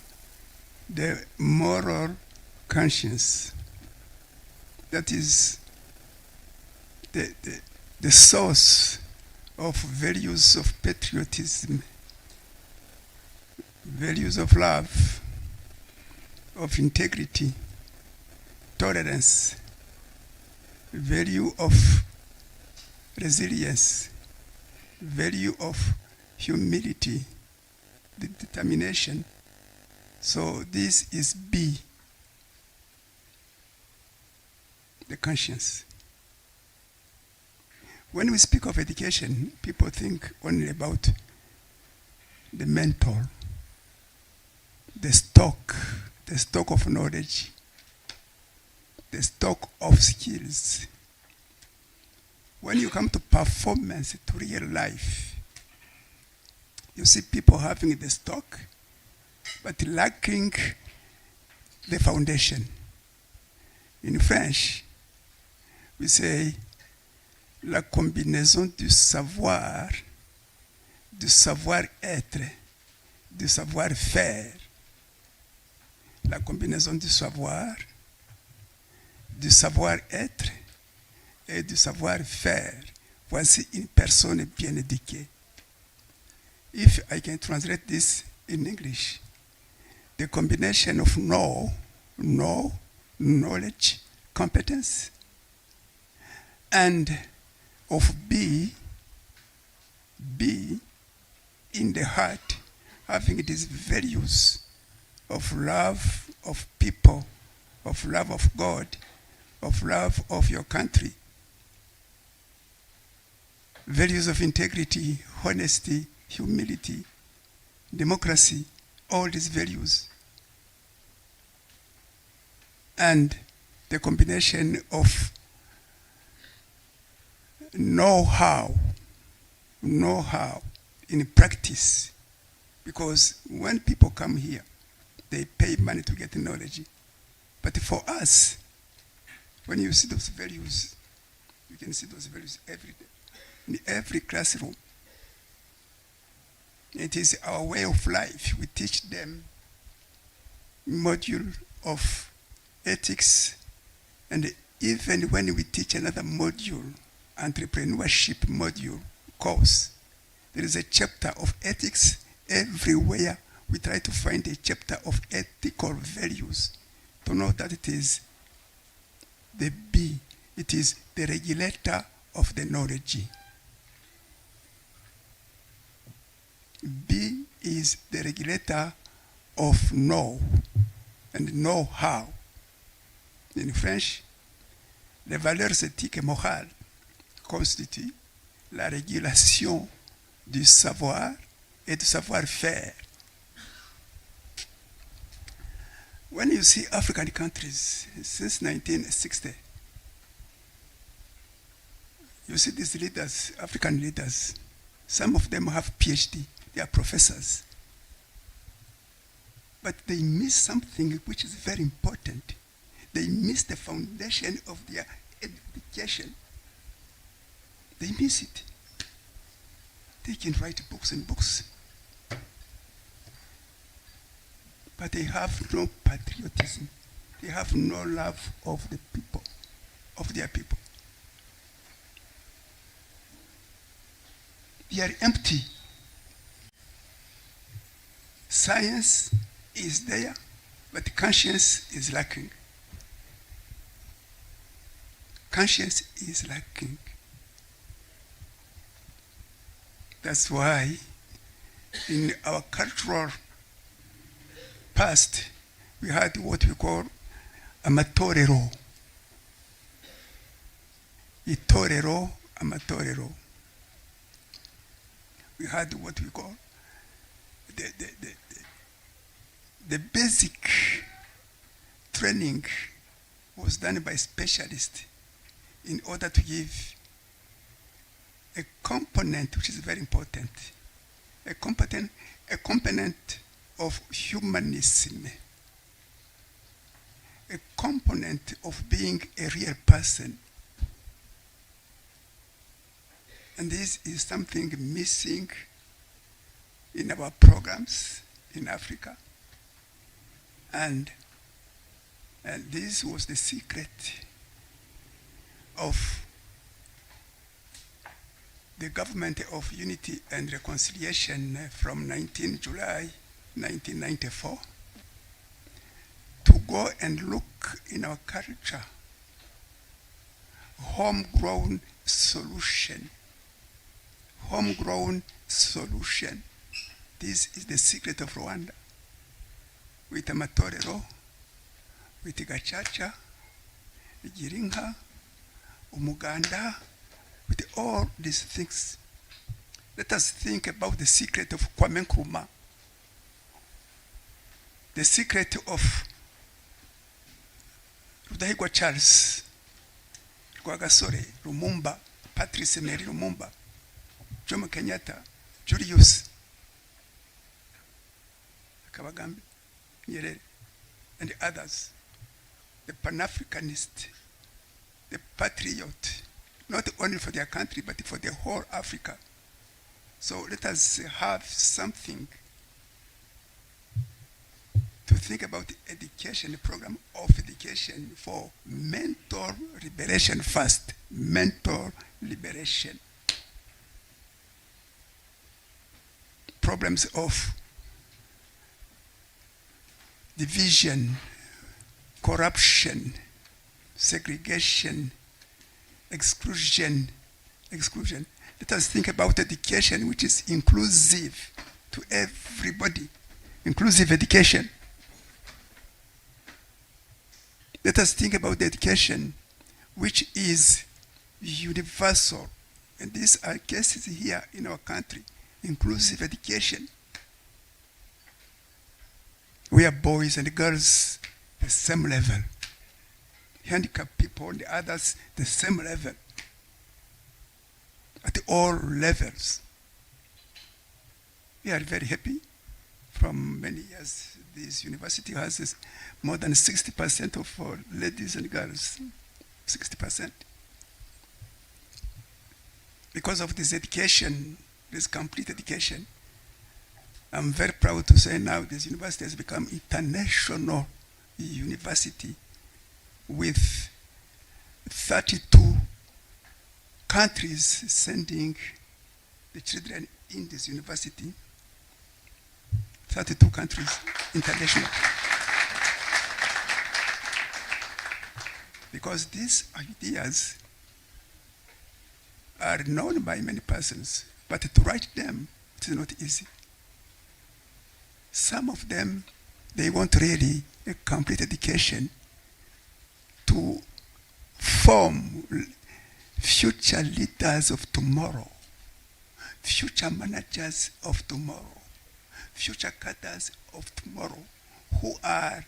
the moral conscience. That is the source of values of patriotism, values of love, of integrity, tolerance, value of resilience, value of humility, the determination. So this is B, the conscience. When we speak of education, people think only about the mental, the stock of knowledge, the stock of skills. When you come to performance, to real life, you see people having the stock, but lacking the foundation. In French, we say, la combinaison du savoir-être, du savoir-faire. La combinaison du savoir-être et du savoir-faire. Voici une personne bien éduquée. If I can translate this in English, the combination of knowledge, competence, and of B in the heart, having these values of love of people, of love of God, of love of your country, values of integrity, honesty, humility, democracy, all these values. And the combination of know-how in practice. Because when people come here, they pay money to get knowledge. But for us, when you see those values, you can see those values every day, in every classroom. It is our way of life. We teach them module of ethics, and even when we teach another module, entrepreneurship module course, there is a chapter of ethics. Everywhere we try to find a chapter of ethical values to know that it is the B, it is the regulator of the knowledge. B is the regulator of know and know-how. In French, les valeurs éthiques et morales constituent la régulation du savoir et du savoir-faire. When you see African countries since 1960, You see these leaders, African leaders, some of them have PhD, they are professors. But they miss something which is very important. They miss the foundation of their education. They miss it. They can write books and books. But they have no patriotism. They have no love of the people, of their people. They are empty. Science is there, but conscience is lacking. Conscience is lacking. That's why in our cultural past, we had what we call amatorero. Itorero, amatorero. We had what we call the basic training was done by specialists in order to give a component which is very important, a component of humanism, a component of being a real person. And this is something missing in our programs in Africa. And this was the secret of the Government of Unity and Reconciliation from 19 July 1994 to go and look in our culture, homegrown solution. Homegrown solution. This is the secret of Rwanda. With amatorero, with gacaca, girinka, umuganda, with all these things. Let us think about the secret of Kwame Nkrumah, the secret of Rudahigwa Charles, Rwagasore, Lumumba, Patrice Emery Lumumba, Jomo Kenyatta, Julius Kabagambe, Nyerere, and the others, the Pan-Africanist, the patriot, not only for their country, but for the whole Africa. So let us have something to think about education, the program of education for mental liberation first, mental liberation. Problems of division, corruption, segregation, exclusion. Let us think about education which is inclusive to everybody, inclusive education. Let us think about the education which is universal. And these are cases here in our country. Inclusive education, where boys and girls the same level, handicapped people and the others the same level, at all levels. We are very happy. From many years, this university has more than 60% of ladies and girls, 60%. Because of this education, this complete education, I'm very proud to say now this university has become international university with 32 countries sending the children in this university. 32 countries, international. Because these ideas are known by many persons, but to write them, it is not easy. Some of them, they want really a complete education to form future leaders of tomorrow, future managers of tomorrow, future cadres of tomorrow who are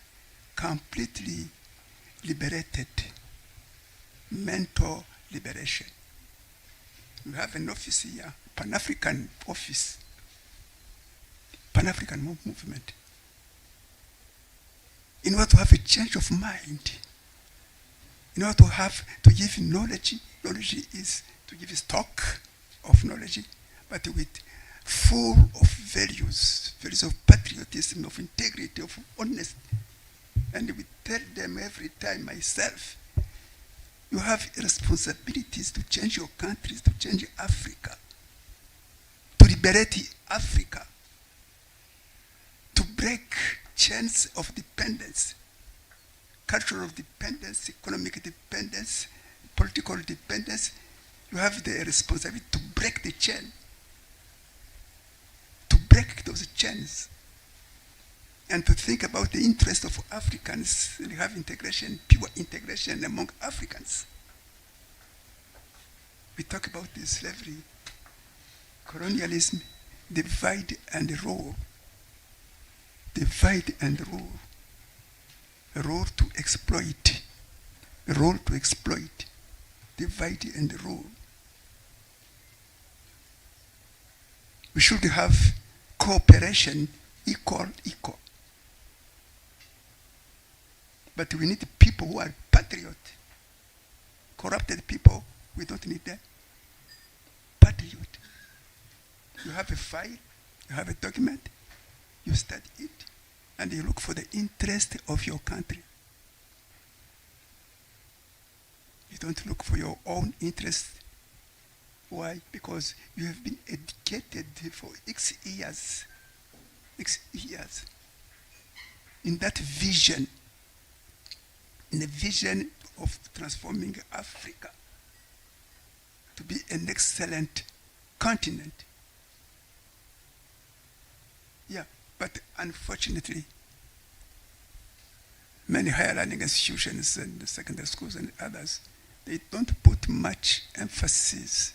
completely liberated, mental liberation. We have an office here, Pan-African office, Pan-African movement. In order to have a change of mind, in order to give knowledge, knowledge is to give stock of knowledge, but with full of values, values of patriotism, of integrity, of honesty. And we tell them every time myself, you have responsibilities to change your countries, to change Africa, to liberate Africa, to break chains of dependence, cultural dependence, economic dependence, political dependence. You have the responsibility to break the chain, to break those chains, and to think about the interest of Africans and have integration, pure integration among Africans. We talk about this slavery, colonialism, divide and rule. Divide and rule. A rule to exploit. A rule to exploit. Divide and rule. We should have cooperation equal. But we need people who are patriot. Corrupted people, we don't need them. Patriot. You have a file, you have a document, you study it, and you look for the interest of your country. You don't look for your own interest. Why? Because you have been educated for X years. X years. In that vision, in the vision of transforming Africa to be an excellent continent. Yeah, but unfortunately, many higher learning institutions and secondary schools and others, they don't put much emphasis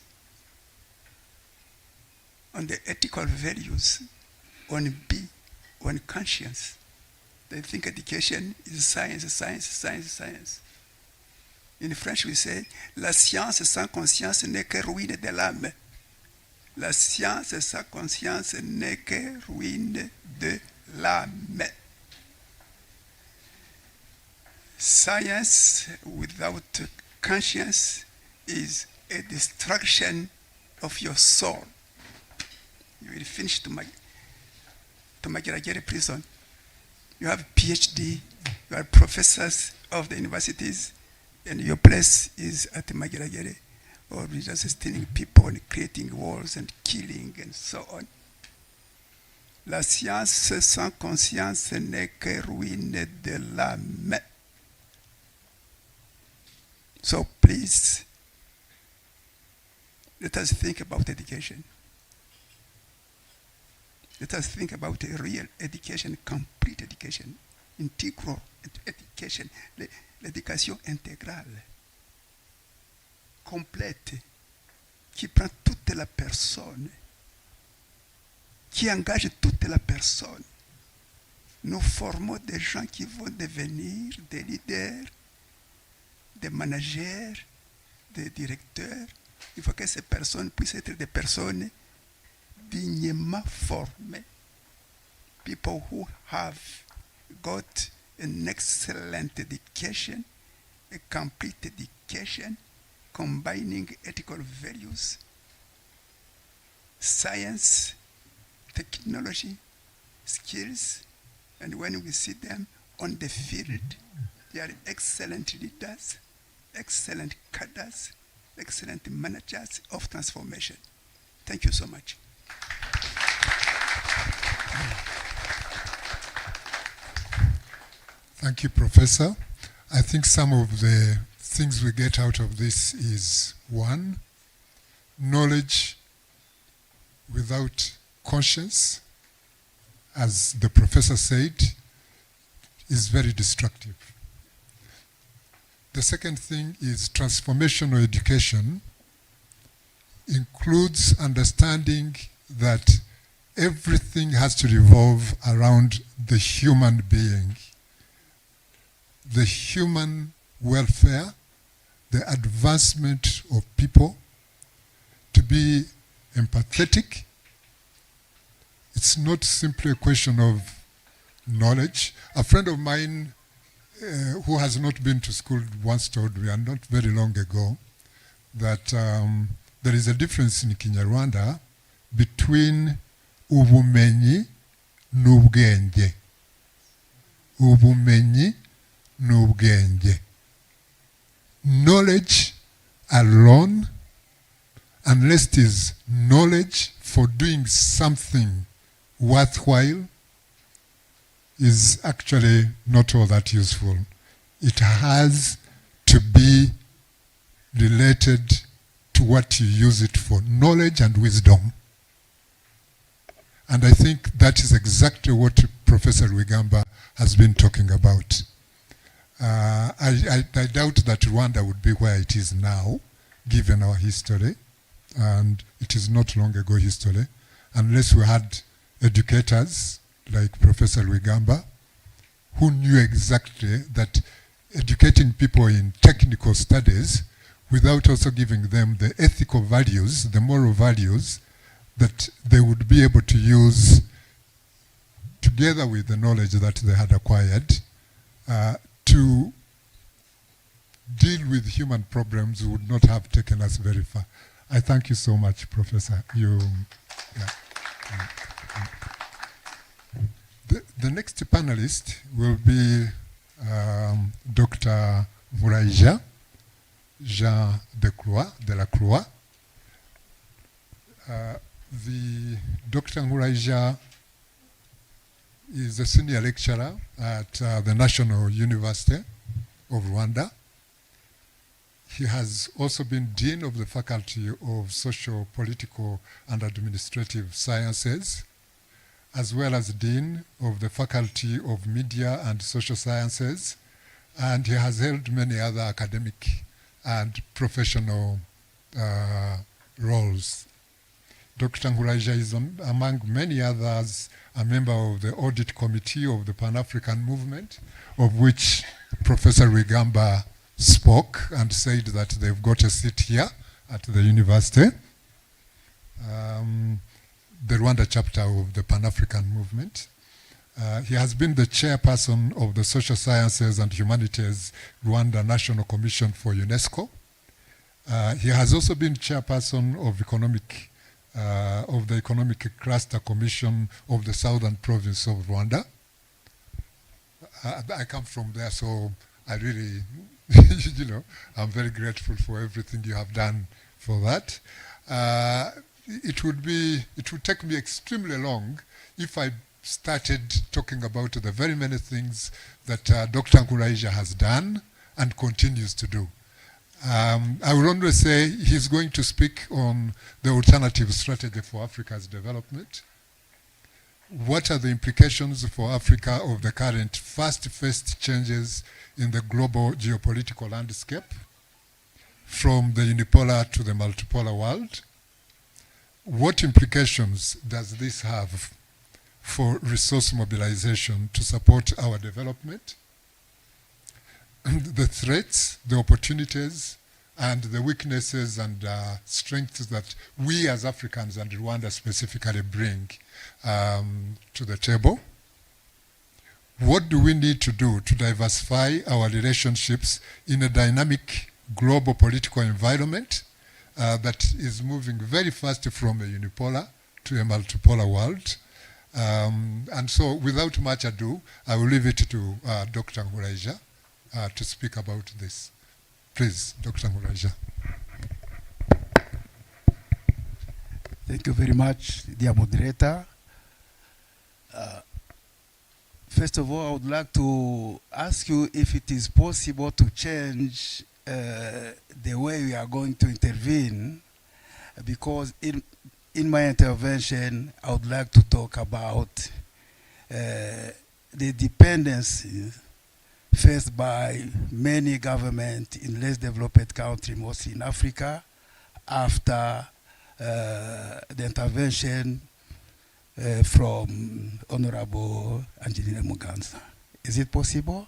on the ethical values, on conscience. They think education is science. In French, we say, la science sans conscience n'est que ruine de l'âme. La science sans conscience n'est que ruine de l'âme. Science without conscience is a destruction of your soul. You will finish to Mageragere prison. You have PhD, you are professors of the universities, and your place is at Mageragere, or just stealing people and creating wars and killing and so on. La science sans conscience n'est que ruine de l'âme. So please, let us think about education. Let us think about a real education, complete education, integral education, l'éducation intégrale, complète, qui prend toute la personne, qui engage toute la personne. Nous formons des gens qui vont devenir des leaders, des managers, des directeurs. Il faut que ces personnes puissent être des personnes dignement formés, people who have got an excellent education, a complete education, combining ethical values, science, technology, skills, and when we see them on the field, they are excellent leaders, excellent cadres, excellent managers of transformation. Thank you so much. Thank you, Professor. I think some of the things we get out of this is, one, knowledge without conscience, as the professor said, is very destructive. The second thing is transformational education includes understanding that everything has to revolve around the human being. The human welfare, the advancement of people, to should be empathetic. It's not simply a question of knowledge. A friend of mine who has not been to school once told me, and not very long ago, that there is a difference in Kinyarwanda between ubumenyi n'ubwenge. Ubumenyi n'ubwenge. Knowledge alone, unless it is knowledge for doing something worthwhile, is actually not all that useful. It has to be related to what you use it for, knowledge and wisdom. And I think that is exactly what Professor Rwigamba has been talking about. I doubt that Rwanda would be where it is now, given our history, and it is not long ago history, unless we had educators like Professor Rwigamba, who knew exactly that educating people in technical studies without also giving them the ethical values, the moral values that they would be able to use together with the knowledge that they had acquired to deal with human problems would not have taken us very far. I thank you so much, Professor. The next panelist will be Dr. Muraija Jean de la Croix. The Dr. Muraija is a senior lecturer at the National University of Rwanda. He has also been Dean of the Faculty of Social, Political and Administrative Sciences, as well as Dean of the Faculty of Media and Social Sciences, and he has held many other academic and professional roles. Dr. Muraija is, among many others, a member of the Audit Committee of the Pan-African Movement, of which Professor Rwigamba spoke and said that they've got a seat here at the university. The Rwanda chapter of the Pan-African Movement. He has been the chairperson of the Social Sciences and Humanities Rwanda National Commission for UNESCO. He has also been chairperson of the Economic Cluster Commission of the Southern Province of Rwanda. I come from there, so I really, I'm very grateful for everything you have done for that. It would take me extremely long if I started talking about the very many things that Dr. Muraija has done and continues to do. I will only say he's going to speak on the alternative strategy for Africa's development. What are the implications for Africa of the current fast-paced changes in the global geopolitical landscape, from the unipolar to the multipolar world? What implications does this have for resource mobilization to support our development? The threats, the opportunities, and the weaknesses and strengths that we as Africans and Rwanda specifically bring to the table. What do we need to do to diversify our relationships in a dynamic global political environment that is moving very fast from a unipolar to a multipolar world? And so without much ado, I will leave it to Dr. Muraija to speak about this. Please, Dr. Muraija. Thank you very much, dear moderator. First of all, I would like to ask you if it is possible to change the way we are going to intervene, because in my intervention, I would like to talk about the dependency faced by many governments in less developed countries, mostly in Africa, after the intervention from Honorable Angelina Muganza. Is it possible?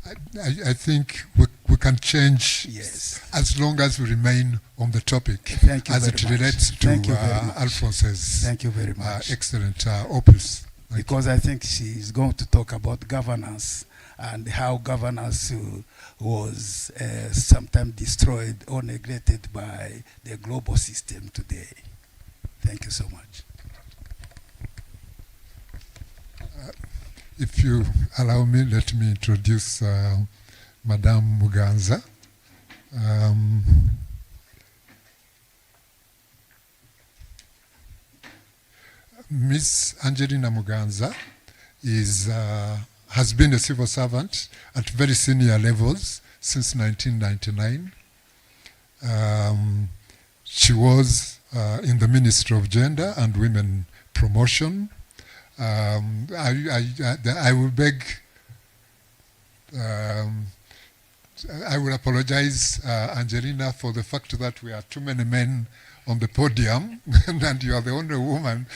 I think we we can change Yes. as long as we remain on the topic Thank you as very it much. relates to Thank you very much. Alphonse's Thank you very much. excellent opus. Thank you. Because I think she is going to talk about governance and how governance was sometimes destroyed or neglected by the global system today. Thank you so much. If you allow me, let me introduce Madame Muganza. Miss Angelina Muganza has been a civil servant at very senior levels since 1999. She was in the Ministry of Gender and Women Promotion. I will beg, I will apologize, Angelina, for the fact that we are too many men on the podium and you are the only woman,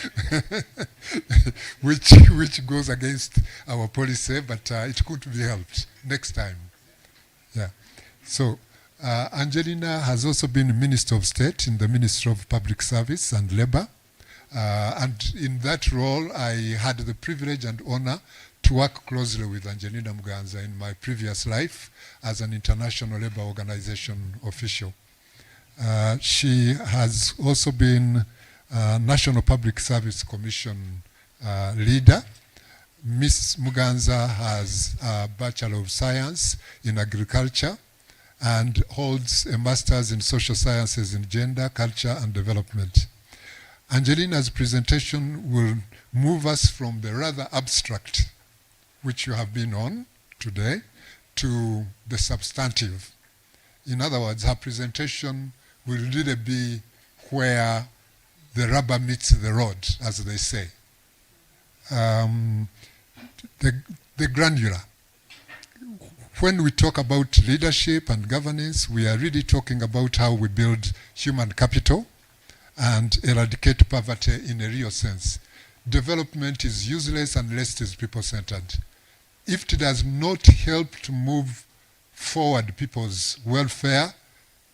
which goes against our policy, but it could be helped next time. Yeah. So Angelina has also been Minister of State in the Ministry of Public Service and Labor. And in that role, I had the privilege and honor to work closely with Angelina Muganza in my previous life as an International Labour Organization official. She has also been National Public Service Commission leader. Ms. Muganza has a Bachelor of Science in Agriculture and holds a Master's in Social Sciences in Gender, Culture and Development. Angelina's presentation will move us from the rather abstract, which you have been on today, to the substantive. In other words, her presentation will really be where the rubber meets the road, as they say. The granular. When we talk about leadership and governance, we are really talking about how we build human capital and eradicate poverty in a real sense. Development is useless unless it is people-centered. If it does not help to move forward people's welfare,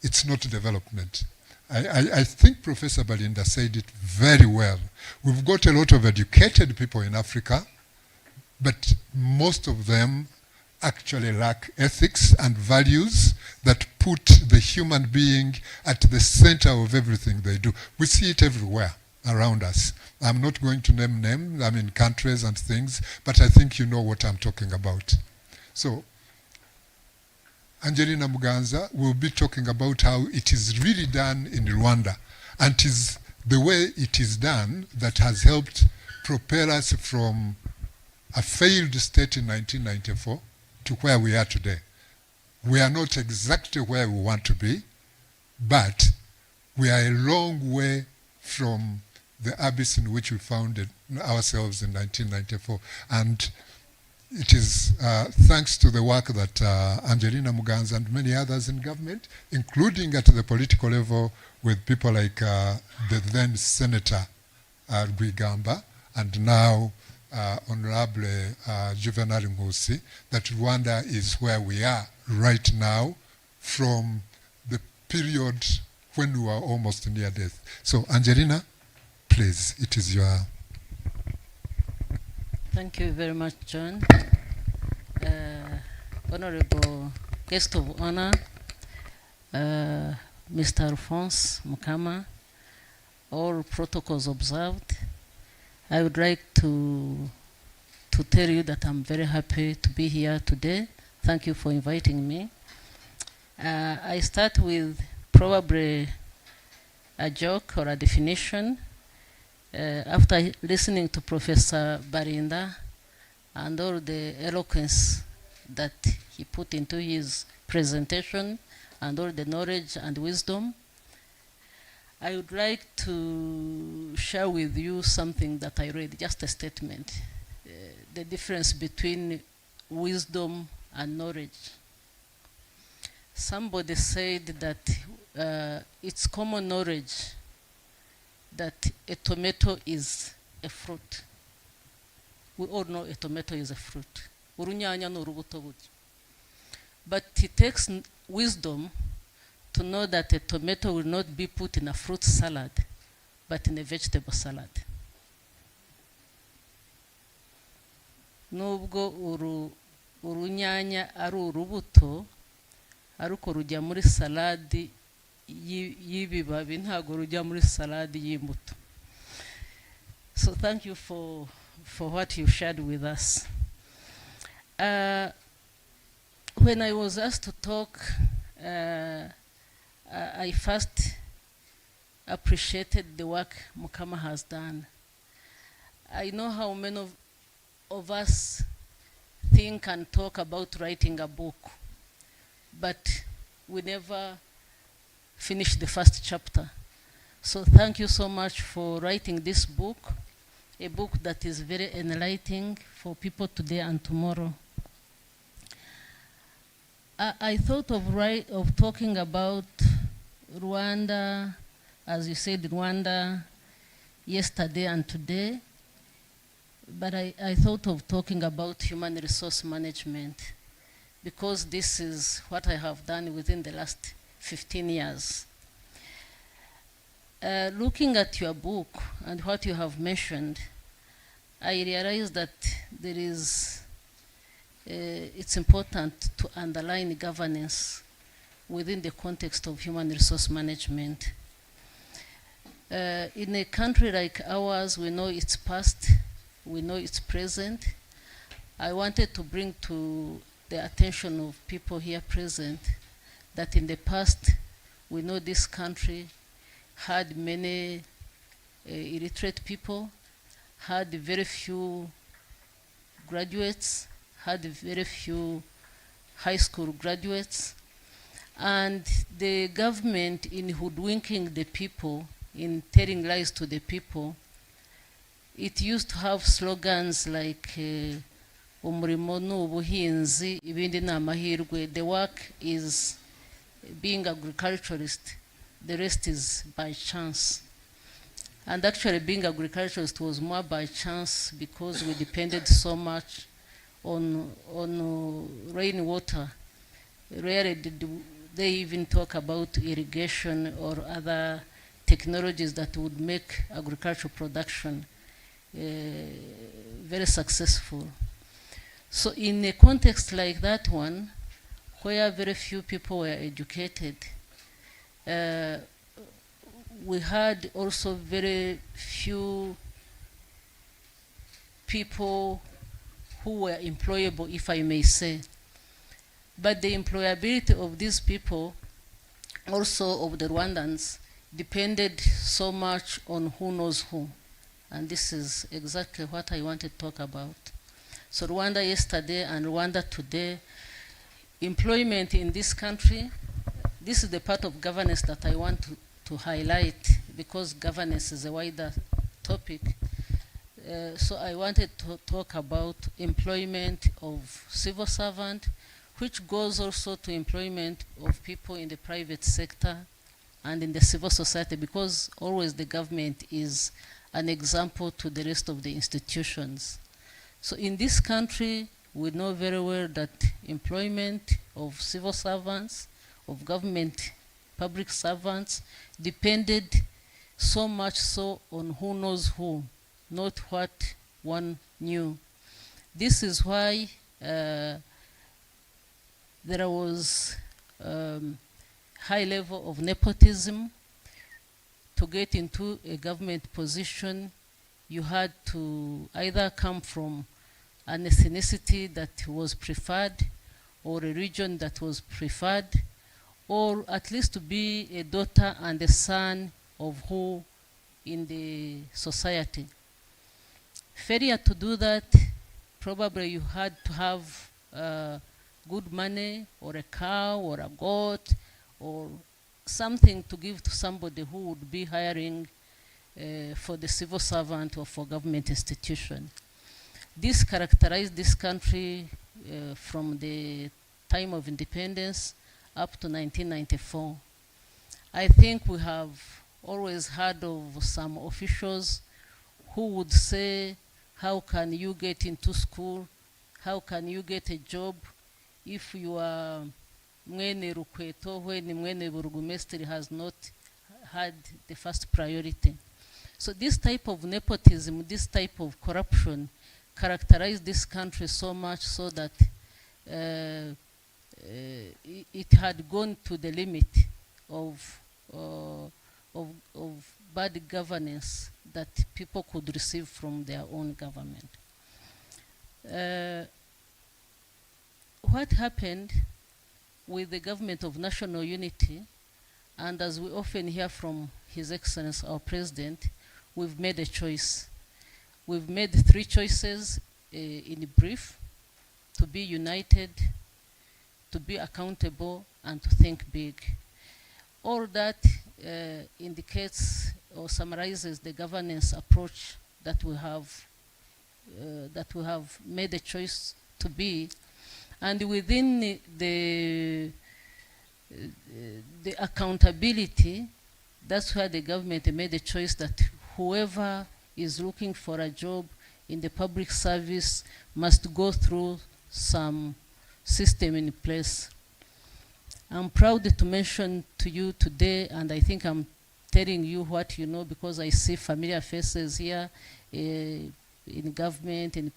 it's not development. I think Professor Balinda said it very well. We've got a lot of educated people in Africa, but most of them actually lack ethics and values that put the human being at the center of everything they do. We see it everywhere around us. I'm not going to name names, I mean countries and things, but I think you know what I'm talking about. So, Angelina Muganza will be talking about how it is really done in Rwanda, and it is the way it is done that has helped propel us from a failed state in 1994 to where we are today. We are not exactly where we want to be, but we are a long way from the abyss in which we found ourselves in 1994. And it is thanks to the work that Angelina Muganza and many others in government, including at the political level with people like the then Senator Rwigamba and now Honorable Juvenal Nkusi, that Rwanda is where we are right now from the period when we were almost near death. So Angelina, please, it is your... Thank you very much, John. Honorable guest of honor, Mr. Alphonse Mukama, all protocols observed. I would like to tell you that I'm very happy to be here today. Thank you for inviting me. I start with probably a joke or a definition. After listening to Professor Barinda and all the eloquence that he put into his presentation and all the knowledge and wisdom, I would like to share with you something that I read, just a statement, the difference between wisdom and knowledge. Somebody said that it's common knowledge that a tomato is a fruit. We all know a tomato is a fruit. Urunyanya n'urubuto burya. But it takes wisdom to know that a tomato will not be put in a fruit salad, but in a vegetable salad. Nubwo urunyanya ari urubuto, ariko rujya muri saladi y'ibibabi, ntago rujya muri saladi y'imbuto. So thank you for what you shared with us. When I was asked to talk, I first appreciated the work Mukama has done. I know how many of us think and talk about writing a book, but we never finish the first chapter. So thank you so much for writing this book, a book that is very enlightening for people today and tomorrow. I thought of talking about Rwanda, as you said, Rwanda, yesterday and today, but I thought of talking about human resource management, because this is what I have done within the last 15 years. Looking at your book and what you have mentioned, I realized that there is it's important to underline governance within the context of human resource management. In a country like ours, we know its past, we know its present. I wanted to bring to the attention of people here present that in the past, we know this country had many illiterate people, had very few graduates, had very few high school graduates, and the government, in hoodwinking the people, in telling lies to the people, it used to have slogans like umurimo ni ubuhinzi, ibindi ni amahirwe. The work is being agriculturist, the rest is by chance. And actually being agriculturist was more by chance because we depended so much on rainwater. Rarely did they even talk about irrigation or other technologies that would make agricultural production very successful. So in a context like that one, where very few people were educated, we had also very few people who were employable, if I may say. But the employability of these people, also of the Rwandans, depended so much on who knows who. And this is exactly what I wanted to talk about. So Rwanda yesterday and Rwanda today, employment in this country, this is the part of governance that I want to highlight, because governance is a wider topic. So I wanted to talk about employment of civil servant, which goes also to employment of people in the private sector and in the civil society, because always the government is an example to the rest of the institutions. So in this country, we know very well that employment of civil servants, of government public servants, depended so much so on who knows who, not what one knew. This is why there was high level of nepotism. To get into a government position, you had to either come from an ethnicity that was preferred, or a region that was preferred, or at least to be a daughter and a son of who in the society. Failure to do that, probably you had to have good money, or a cow, or a goat, or something to give to somebody who would be hiring for the civil servant or for government institution. This characterized this country from the time of independence up to 1994. I think we have always heard of some officials who would say, how can you get into school? How can you get a job if your Mwene Rukweto, when Mwene Burugumestri has not had the first priority. So this type of nepotism, this type of corruption characterized this country so much so that it had gone to the limit of bad governance that people could receive from their own government. What happened with the government of national unity, and as we often hear from His Excellency, our President, we've made a choice. We've made 3 choices in brief: to be united, to be accountable, and to think big. All that indicates or summarizes the governance approach that we have made a choice to be. And within the accountability, that's where the government made a choice that whoever is looking for a job in the public service must go through some system in place. I'm proud to mention to you today, and I think I'm telling you what you know because I see familiar faces here in government, in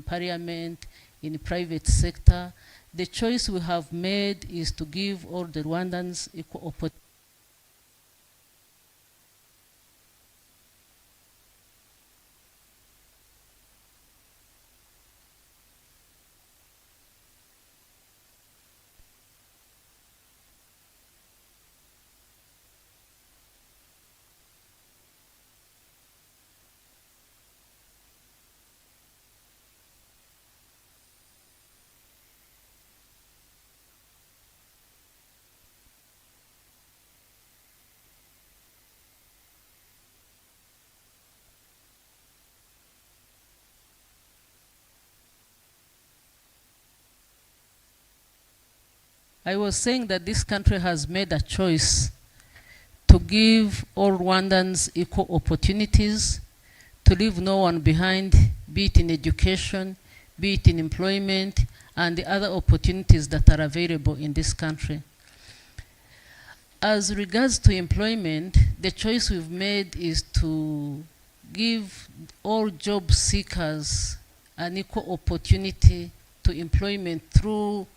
parliament, in the private sector. The choice we have made is to give all the Rwandans equal opportunity. I was saying that this country has made a choice to give all Rwandans equal opportunities, to leave no one behind, be it in education, be it in employment, and the other opportunities that are available in this country. As regards to employment, the choice we've made is to give all job seekers an equal opportunity to employment through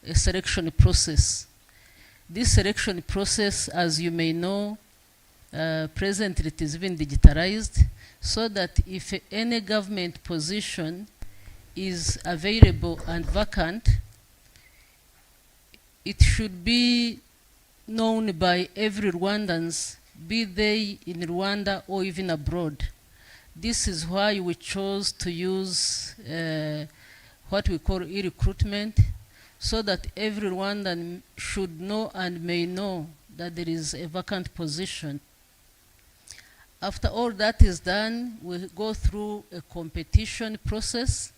a selection process. This selection process, as you may know, presently it is even digitalized, so that if any government position is available and vacant, it should be known by every Rwandans, be they in Rwanda or even abroad. This is why we chose to use what we call e-recruitment, so that every Rwandan should know and may know that there is a vacant position. After all that is done, we go through a competition process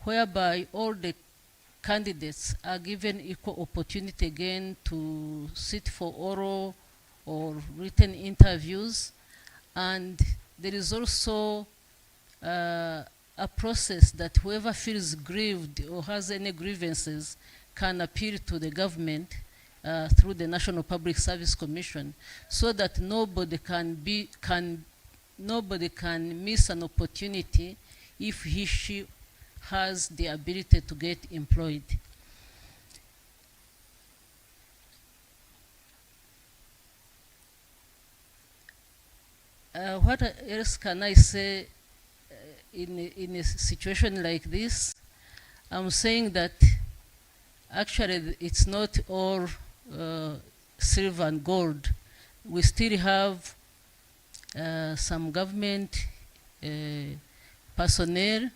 whereby all the candidates are given equal opportunity again to sit for oral or written interviews. And there is also a process that whoever feels grieved or has any grievances can appeal to the government through the National Public Service Commission, so that nobody can miss an opportunity if she has the ability to get employed. What else can I say in a situation like this? I'm saying that actually it's not all silver and gold. We still have some government personnel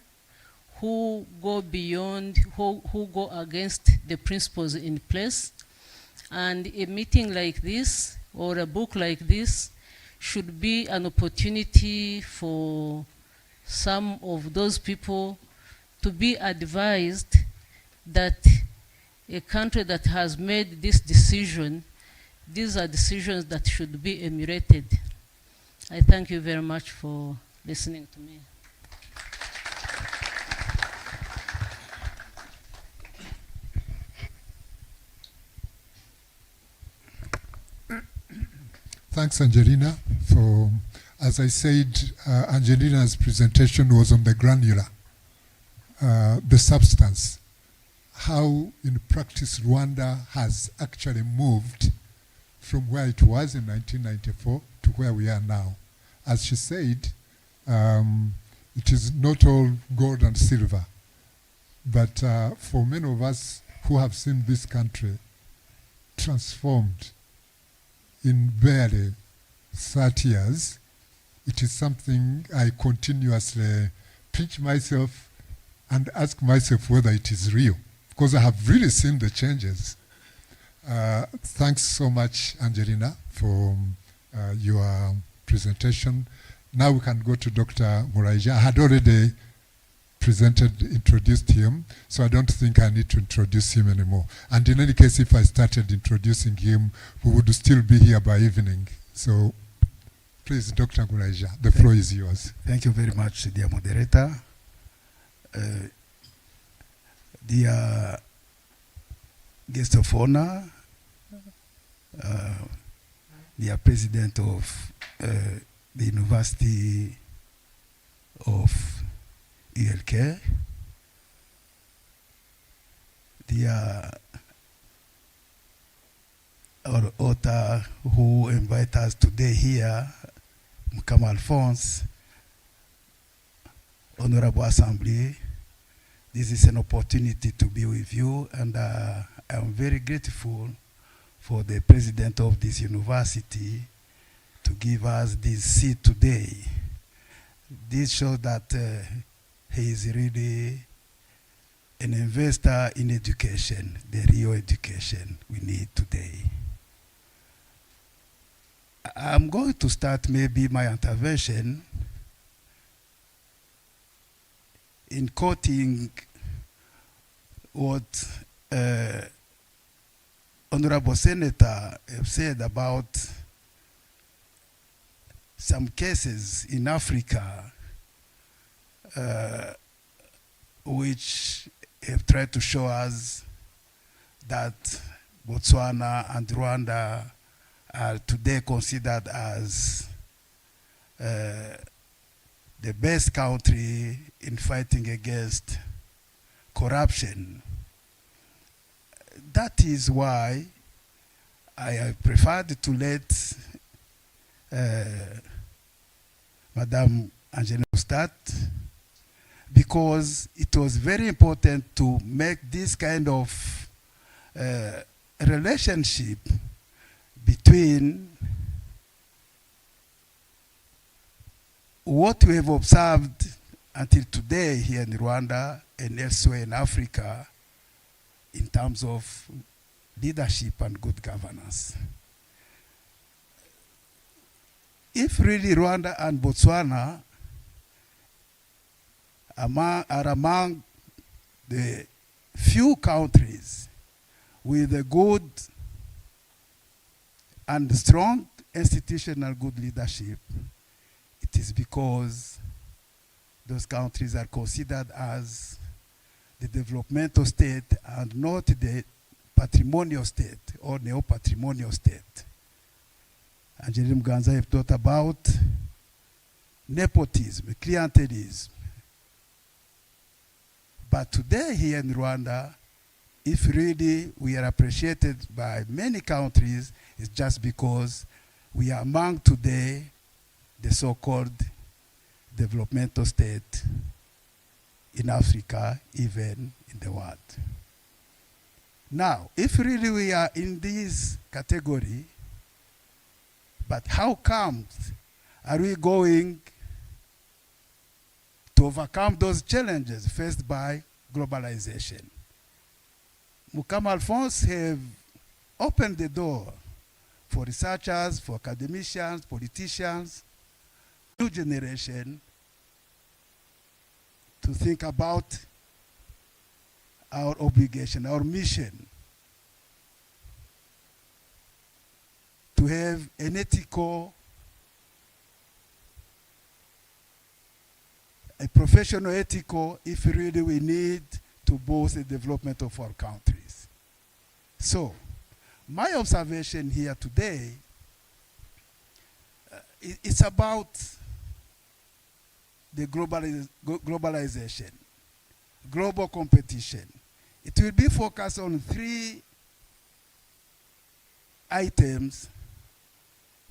who go beyond, who go against the principles in place. And a meeting like this or a book like this should be an opportunity for some of those people to be advised that a country that has made this decision, these are decisions that should be emulated. I thank you very much for listening to me. Thanks, Angelina, for, as I said, Angelina's presentation was on the granular, the substance, how in practice Rwanda has actually moved from where it was in 1994 to where we are now. As she said, it is not all gold and silver, but for many of us who have seen this country transformed in barely 30 years, it is something I continuously pinch myself and ask myself whether it is real, because I have really seen the changes. Thanks so much, Angelina, for your presentation. Now we can go to Dr. Muraija. I had already introduced him, so I don't think I need to introduce him anymore. And in any case, if I started introducing him, we would still be here by evening. So please, Dr. Muraija, the floor is yours. Thank you very much, dear moderator. Dear guest of honor, dear president of the University of ULK, dear our author who invite us today here, Mukama Alphonse, Honorable Assembly, this is an opportunity to be with you, and I'm very grateful for the president of this university to give us this seat today. This shows that he is really an investor in education, the real education we need today. I'm going to start maybe my intervention in quoting what Honorable Senator have said about some cases in Africa which have tried to show us that Botswana and Rwanda are today considered as the best country in fighting against corruption. That is why I preferred to let Madame Angelina start, because it was very important to make this kind of relationship between what we have observed until today here in Rwanda and elsewhere in Africa in terms of leadership and good governance. If really Rwanda and Botswana are among the few countries with a good and strong institutional good leadership, it is because those countries are considered as the developmental state and not the patrimonial state or neo-patrimonial state. Angelina Muganza have thought about nepotism, clientelism. But today here in Rwanda, if really we are appreciated by many countries, it's just because we are among today the so-called developmental state in Africa, even in the world. Now, if really we are in this category, but how come are we going to overcome those challenges faced by globalization? Mukama Alphonse have opened the door for researchers, for academicians, politicians, new generation to think about our obligation, our mission to have an ethical, a professional ethical, if really we need to boost the development of our countries. So, my observation here today It's about the globalization, global competition. It will be focused on 3 items.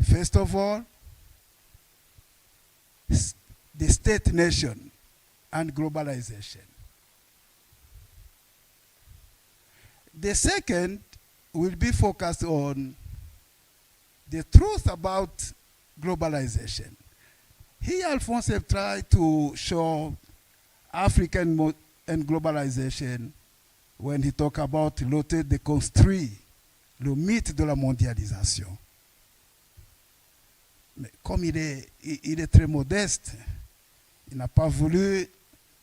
First of all, the state nation and globalization. The second will be focused on the truth about globalization. Here, Alphonse have tried to show African and globalization when he talk about l'auteur de construire le mythe de la mondialisation. Mais comme il est très modeste, il n'a pas voulu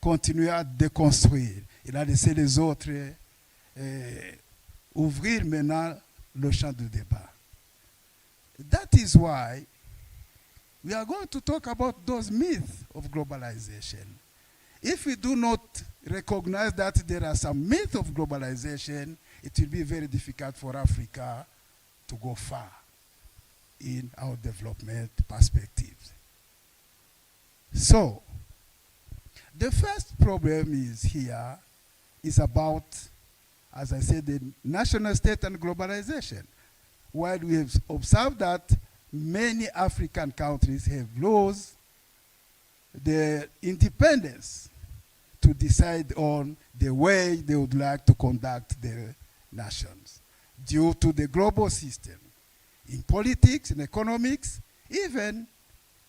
continuer à déconstruire. Il a laissé les autres ouvrir maintenant le champ de débat. That is why we are going to talk about those myths of globalization. If we do not recognize that there are some myths of globalization, it will be very difficult for Africa to go far in our development perspectives. So, the first problem is about, as I said, the national state and globalization. While we have observed that many African countries have lost their independence to decide on the way they would like to conduct their nations due to the global system in politics, in economics, even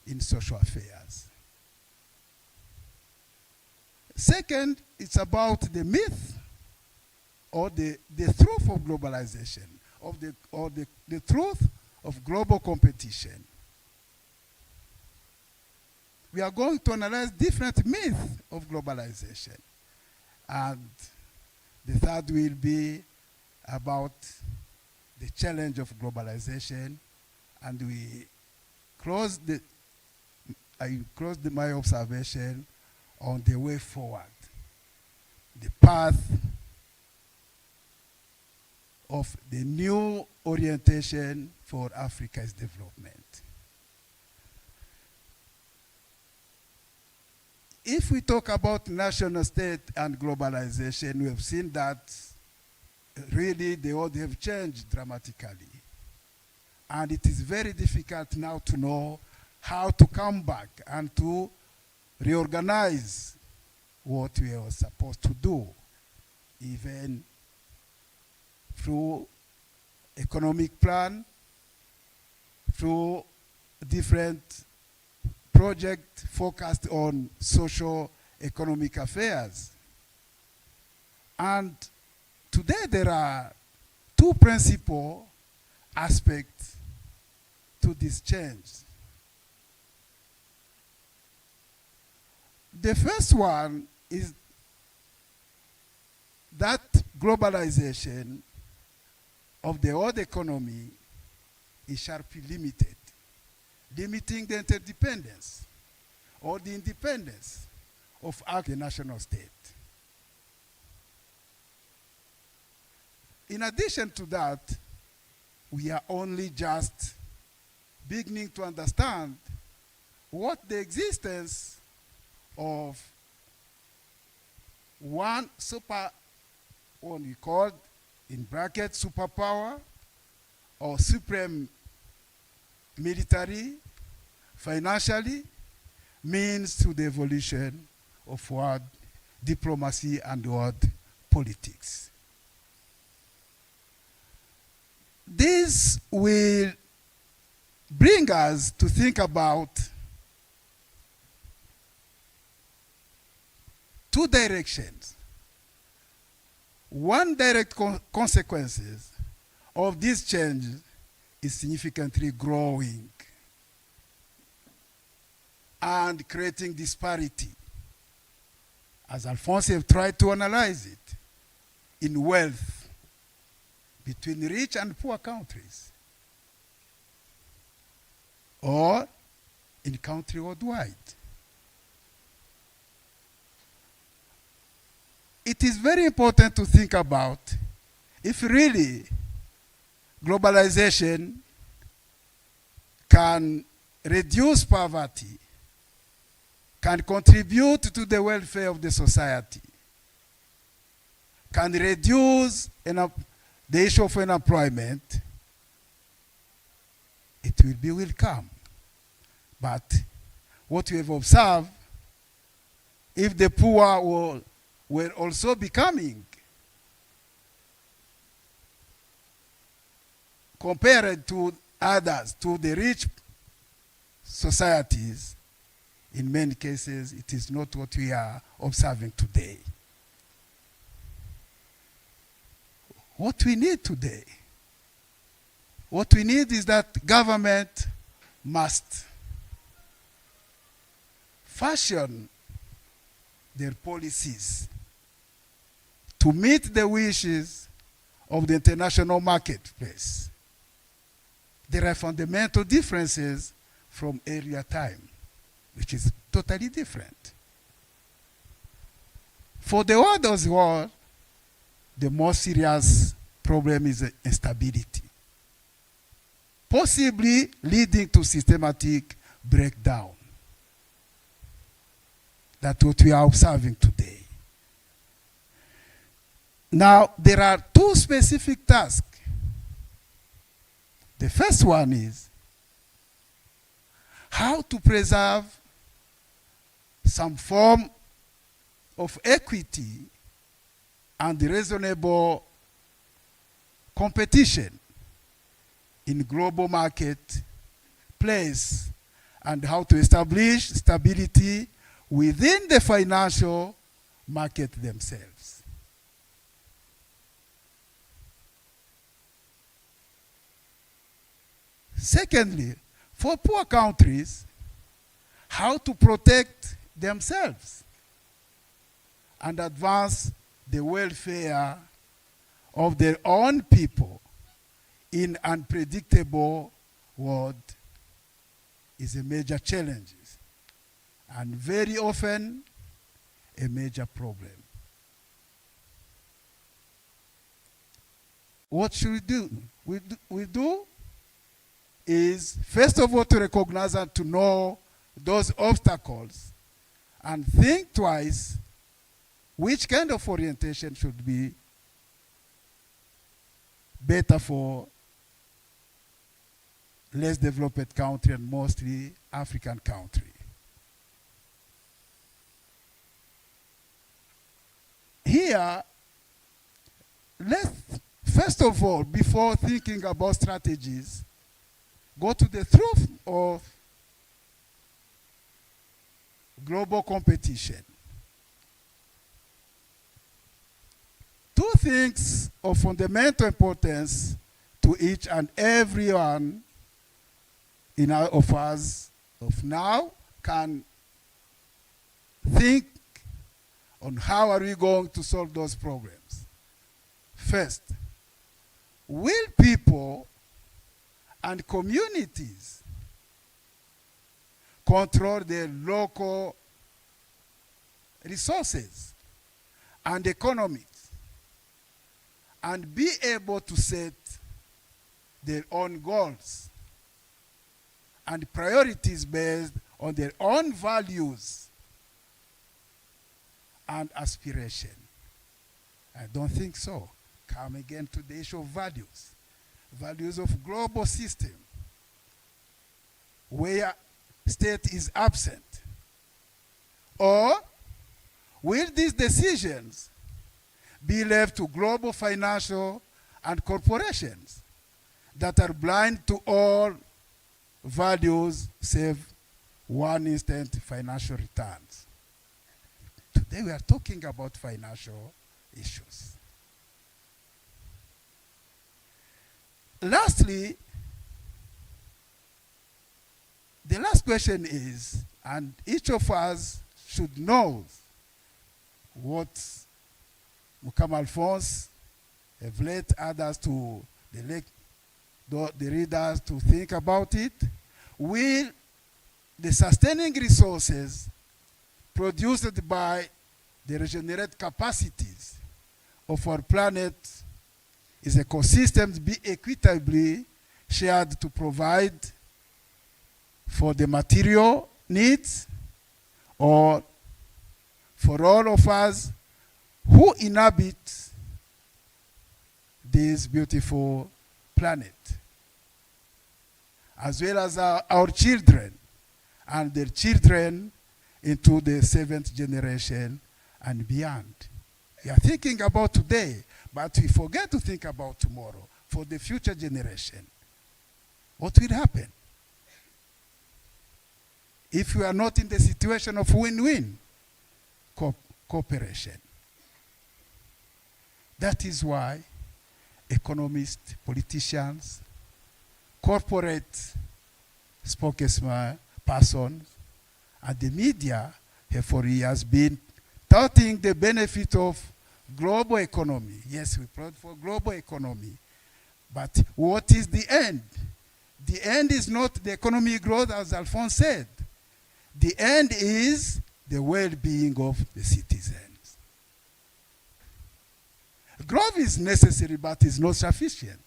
in social affairs. Second, it's about the myth or the truth of globalization, or the truth of global competition. We are going to analyze different myths of globalization. And the third will be about the challenge of globalization. And I closed my observation on the way forward, the path of the new orientation for Africa's development. If we talk about national state and globalization, we have seen that really they all have changed dramatically. And it is very difficult now to know how to come back and to reorganize what we are supposed to do, even through economic plan, through different projects focused on social economic affairs. And today there are 2 principal aspects to this change. The first one is that globalization of the world economy is sharply limited, limiting the interdependence or the independence of our national state. In addition to that, we are only just beginning to understand what the existence of one what we call in brackets superpower or supreme military, financially, means to the evolution of world diplomacy and world politics. This will bring us to think about 2 directions. One direct consequences of this change is significantly growing and creating disparity, as Alphonse have tried to analyze it, in wealth between rich and poor countries, or in countries worldwide. It is very important to think about if really globalization can reduce poverty, can contribute to the welfare of the society, can reduce the issue of unemployment, it will be welcome. But what we have observed, if the poor were also becoming, compared to others, to the rich societies, in many cases, it is not what we are observing today. What we need today, what we need is that government must fashion their policies to meet the wishes of the international marketplace. There are fundamental differences from earlier time, which is totally different. For the others world, the most serious problem is instability, possibly leading to systematic breakdown. That's what we are observing today. Now, there are two specific tasks. The first one is how to preserve some form of equity and reasonable competition in global marketplace, and how to establish stability within the financial market themselves. Secondly, for poor countries, how to protect themselves and advance the welfare of their own people in unpredictable world is a major challenge, and very often a major problem. What should we do? We do is, first of all, to recognize and to know those obstacles and think twice which kind of orientation should be better for less developed country and mostly African country. Here, let's first of all, before thinking about strategies, go to the truth of global competition. Two things of fundamental importance to each and everyone of us of now can think on how are we going to solve those problems. First, will people and communities control their local resources and economies and be able to set their own goals and priorities based on their own values and aspiration? I don't think so. Come again to the issue of values. Values of global system where state is absent. Or will these decisions be left to global financial and corporations that are blind to all values save one instant financial returns? Today we are talking about financial issues. Lastly, the last question is, and each of us should know what Mukama Alphonse have led others to, the readers to think about it. Will the sustaining resources produced by the regenerate capacities of our planet is ecosystems be equitably shared to provide for the material needs or for all of us who inhabit this beautiful planet, as well as our children and their children into the 7th generation and beyond. We are thinking about today, but we forget to think about tomorrow for the future generation. What will happen if we are not in the situation of win-win cooperation? That is why economists, politicians, corporate spokespersons, and the media have for years been touting the benefit of global economy. Yes, we pray for global economy. But what is the end? The end is not the economic growth, as Alphonse said. The end is the well-being of the citizens. Growth is necessary, but is not sufficient.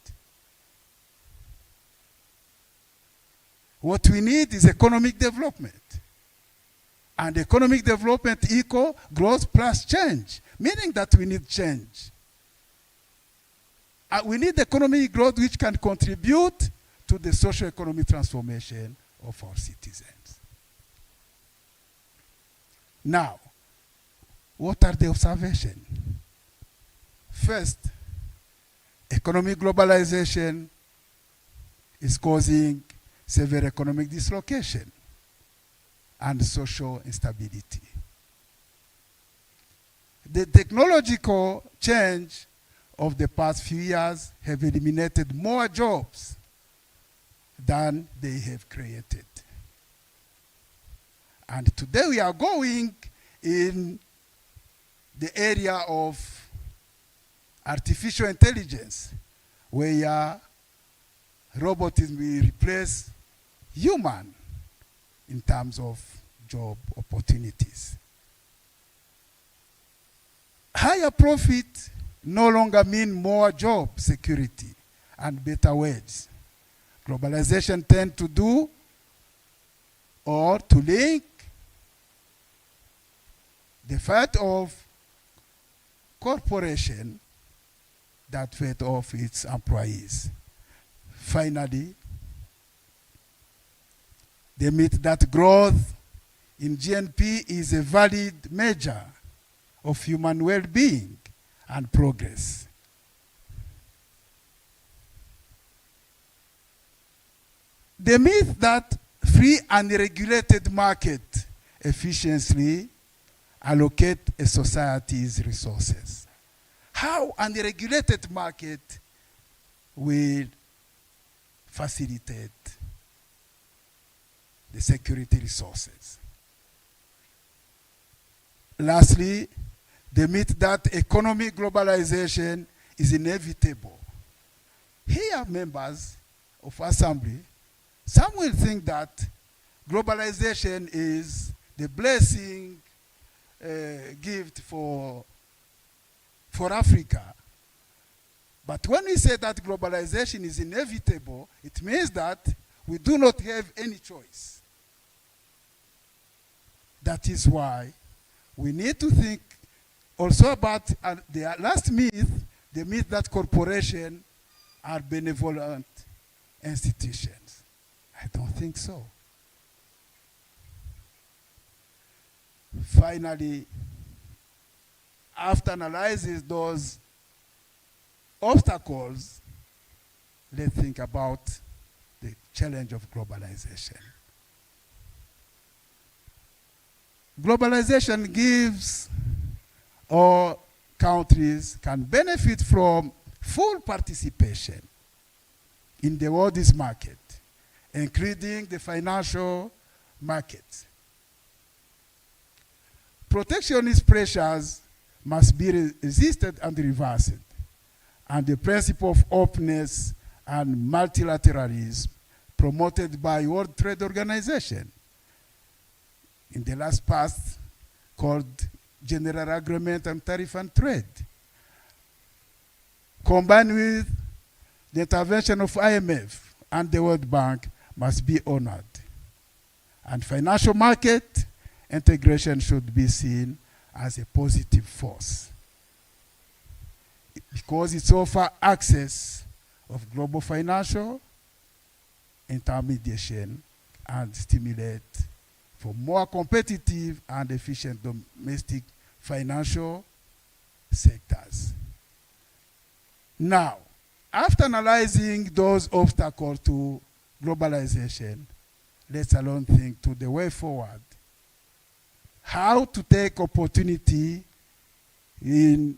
What we need is economic development. And economic development equals growth plus change, meaning that we need change. We need economic growth which can contribute to the socio-economic transformation of our citizens. Now, what are the observations? First, economic globalization is causing severe economic dislocation and social instability. The technological change of the past few years have eliminated more jobs than they have created. And today we are going in the area of artificial intelligence, where robotism will replace human in terms of job opportunities. Higher profit no longer mean more job security and better wage. Globalization tends to do or to link the fate of corporation that fate of its employees. Finally, they admit that growth in GNP is a valid measure of human well-being and progress. The myth that free and regulated market efficiently allocate a society's resources. How an regulated market will facilitate the security resources. Lastly, the myth that economic globalization is inevitable. Here, members of Assembly, some will think that globalization is the blessing gift for Africa. But when we say that globalization is inevitable, it means that we do not have any choice. That is why we need to think also about the last myth, the myth that corporations are benevolent institutions. I don't think so. Finally, after analyzing those obstacles, let's think about the challenge of globalization. Globalization gives all countries can benefit from full participation in the world's market, including the financial market. Protectionist pressures must be resisted and reversed, and the principle of openness and multilateralism promoted by World Trade Organization in the last past called General Agreement on Tariff and Trade, combined with the intervention of IMF and the World Bank, must be honored. And financial market integration should be seen as a positive force because it offers access of global financial intermediation and stimulate for more competitive and efficient domestic financial sectors. Now, after analyzing those obstacles to globalization, let's alone think to the way forward. How to take opportunity in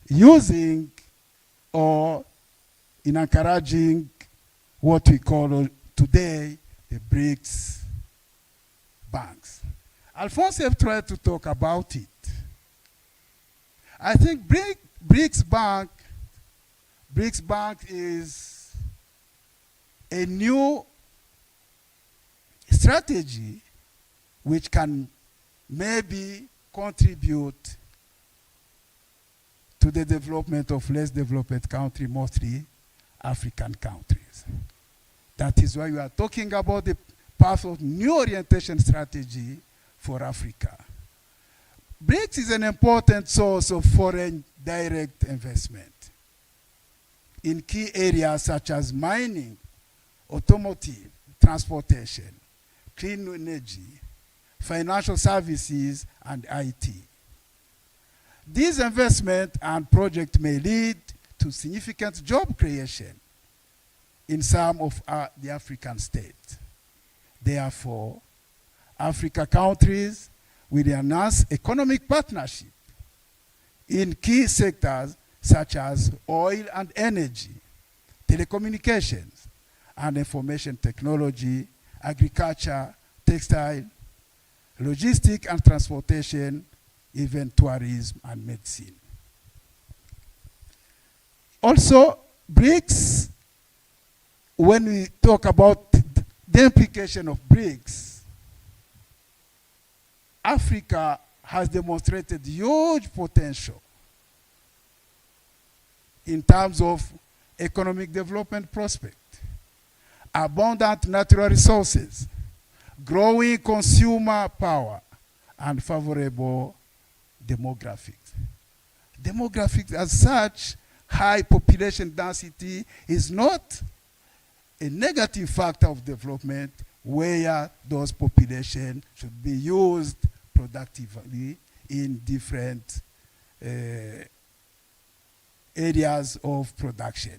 using or in encouraging what we call today the BRICS banks. Alphonse have tried to talk about it. I think BRICS Bank is a new strategy which can maybe contribute to the development of less developed countries, mostly African countries. That is why we are talking about the path of new orientation strategy for Africa. BRICS is an important source of foreign direct investment in key areas such as mining, automotive, transportation, clean energy, financial services, and IT. These investments and projects may lead to significant job creation in some of the African states. Therefore, Africa countries will enhance economic partnership in key sectors such as oil and energy, telecommunications, and information technology, agriculture, textile, logistics and transportation, even tourism and medicine. Also, BRICS, when we talk about the implication of BRICS, Africa has demonstrated huge potential in terms of economic development prospect, abundant natural resources, growing consumer power, and favorable demographics. Demographics as such, high population density is not a negative factor of development where those populations should be used productively in different areas of production.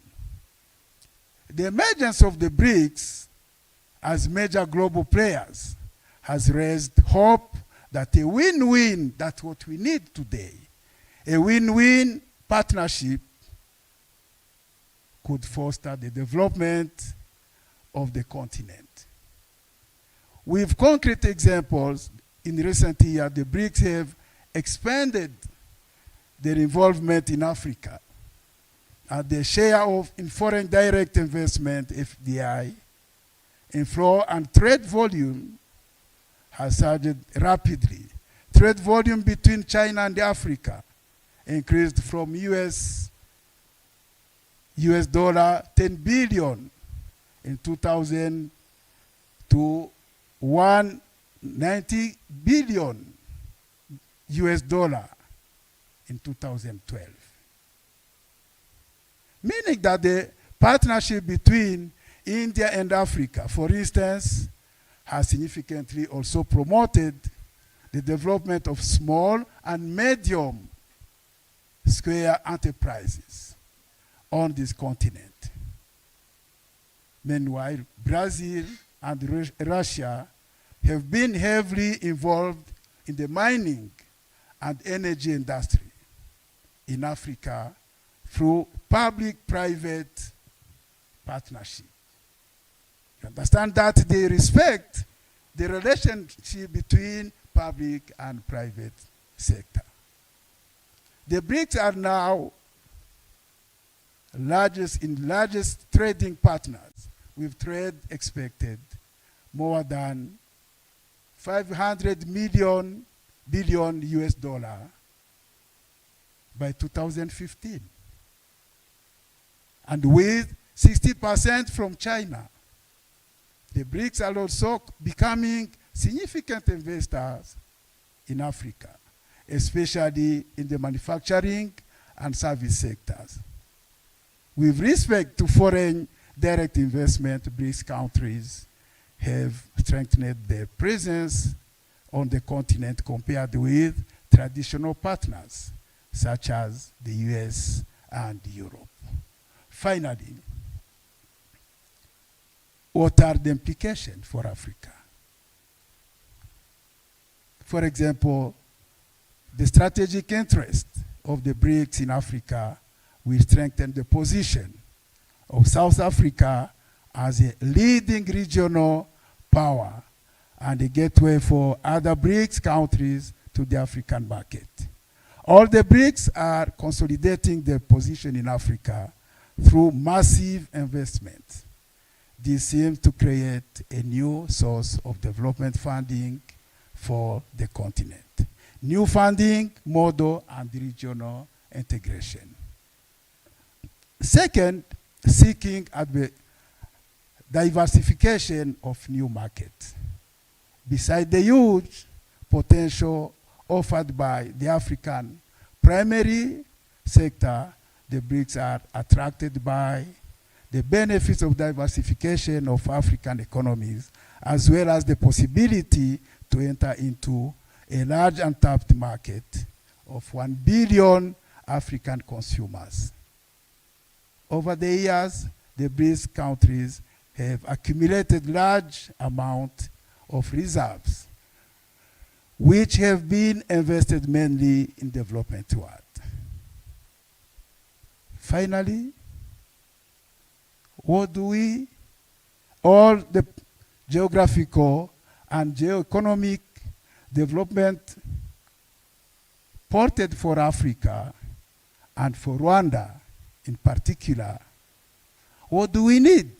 The emergence of the BRICS as major global players has raised hope that a win-win, that's what we need today, a win-win partnership could foster the development of the continent. With concrete examples, in recent years, the BRICS have expanded their involvement in Africa. The share of in foreign direct investment, FDI, inflow and trade volume has surged rapidly. Trade volume between China and Africa increased from US dollar 10 billion in 2000 to 190 billion US dollar in 2012. Meaning that the partnership between India and Africa, for instance, has significantly also promoted the development of small and medium scale enterprises on this continent. Meanwhile, Brazil and Russia have been heavily involved in the mining and energy industry in Africa through public-private partnership. You understand that they respect the relationship between public and private sector. The BRICS are now largest trading partners, with trade expected more than 500 billion US dollar by 2015. And with 60% from China The BRICS are also becoming significant investors in Africa, especially in the manufacturing and service sectors. With respect to foreign direct investment, BRICS countries have strengthened their presence on the continent compared with traditional partners such as the US and Europe. Finally, what are the implications for Africa? For example, the strategic interest of the BRICS in Africa will strengthen the position of South Africa as a leading regional power and a gateway for other BRICS countries to the African market. All the BRICS are consolidating their position in Africa through massive investment. This seems to create a new source of development funding for the continent. New funding model and regional integration. Second, seeking at the diversification of new markets. Besides the huge potential offered by the African primary sector, the BRICS are attracted by the benefits of diversification of African economies, as well as the possibility to enter into a large untapped market of 1 billion African consumers. Over the years, the BRICS countries have accumulated large amount of reserves, which have been invested mainly in development work. Finally, what do we, all the geographical and geo-economic development ported for Africa and for Rwanda in particular, what do we need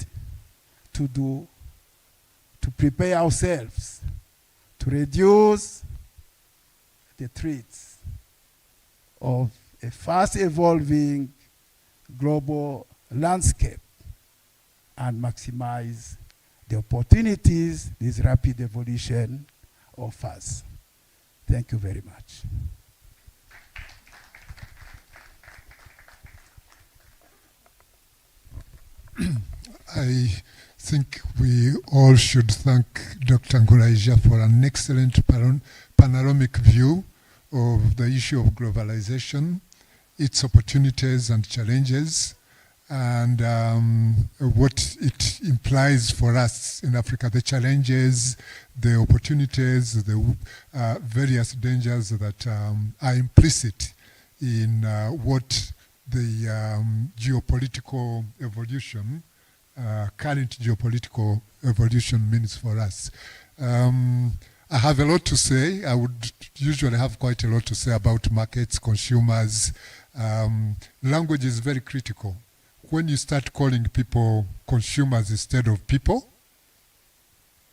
to do to prepare ourselves to reduce the threats of a fast evolving global landscape and maximize the opportunities this rapid evolution offers? Thank you very much. I think we all should thank Dr. Ngulaija for an excellent panoramic view of the issue of globalization, its opportunities and challenges, and what it implies for us in Africa, the challenges, the opportunities, the various dangers that are implicit in what the geopolitical evolution, current geopolitical evolution means for us. I have a lot to say. I would usually have quite a lot to say about markets, consumers. Language is very critical. When you start calling people consumers instead of people,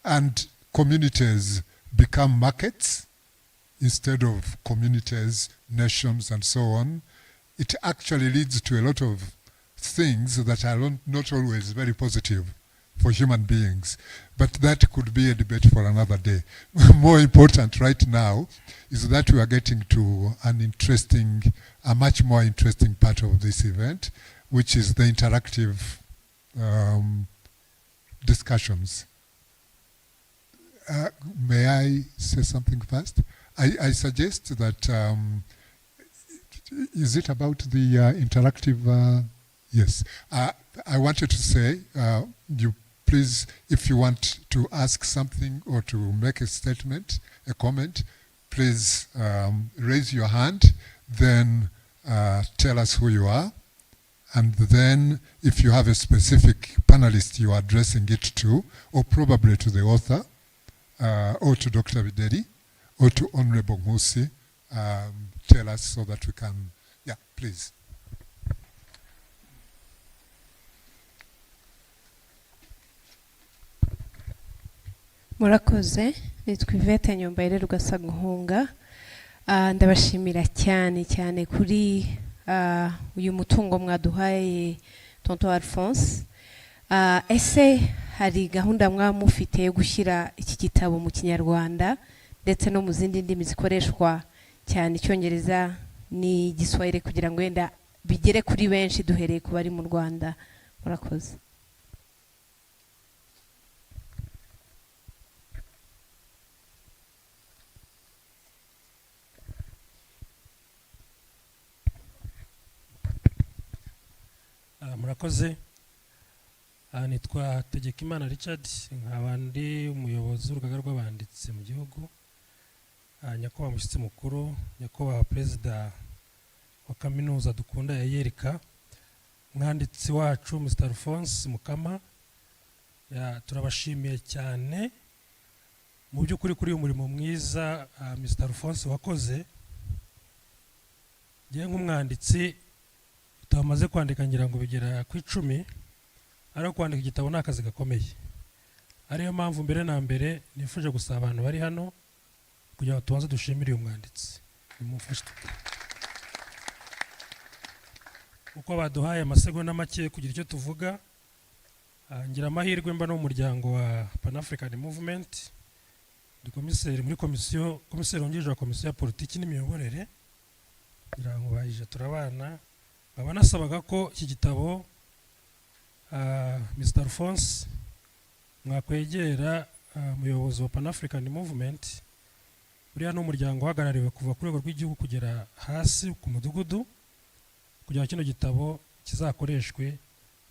and communities become markets instead of communities, nations, and so on, it actually leads to a lot of things that are not always very positive for human beings. But that could be a debate for another day. More important right now is that we are getting to a much more interesting part of this event, which is the interactive discussions. May I say something first? I suggest that, is it about the interactive? Yes. I wanted to say, you please, if you want to ask something or to make a statement, a comment, please raise your hand, then tell us who you are. And then if you have a specific panelist you are addressing it to, or probably to the author, or to Dr. Bideri, or to Honorable Musi, tell us so that we can, yeah, please. Murakoze, nitwa Yvette Nyombayire Rugasaguhunga. Ndabashimira cyane kuri uyu mutungo mwaduhaye Tonton Alphonse. ese hari gahunda mwaba mufite yo gushyira iki gitabo mu kinyarwanda ndetse no mu zindi ndimi zikoreshwa cyane icyongereza n'igiswahili kugira ngo wenda bigere kuri benshi duhereye ku bari mu Rwanda? Murakoze. Murakoze. Nitwa Tegekimana Richard, nkaba ndi umuyobozi w'urugaga rw'abanditsi mu gihugu. Nyakubahwa mushyitsi mukuru, nyakubahwa perezida wa kaminuza dukunda ya Yerika, mwanditsi wacu Mr. Alphonse Mukama, turabashimiye cyane mu by'ukuri kuri uyu murimo mwiza Mr. Alphonse wakoze. Ngiye nk'umwanditsi tutamaze kwandika ngira ngo bigera ku 10, ariko kwandika igitabo ni akazi gakomeye. Ariyo mpamvu mbere na mbere nifuje gusaba abantu bari hano kugira ngo tubanze dushimire uyu mwanditsi. Nimumfashe uko baduhaye amasegonda make kugira icyo tuvuga. Ngira amahirwe mba no mu muryango wa Pan African Movement, ndi komiseri muri komiseri wungirije wa komisiyo ya politiki n'imiyoborere. Ngira ngo bayije turabana, banasabaga ko iki gitabo Mr. Alphonse mwakwegera umuyobozi wa Pan African Movement, uriya n'umuryango uhagarariwe kuva ku rwego rw'igihugu kugera hasi ku mudugudu, kugira ngo kino gitabo kizakoreshwe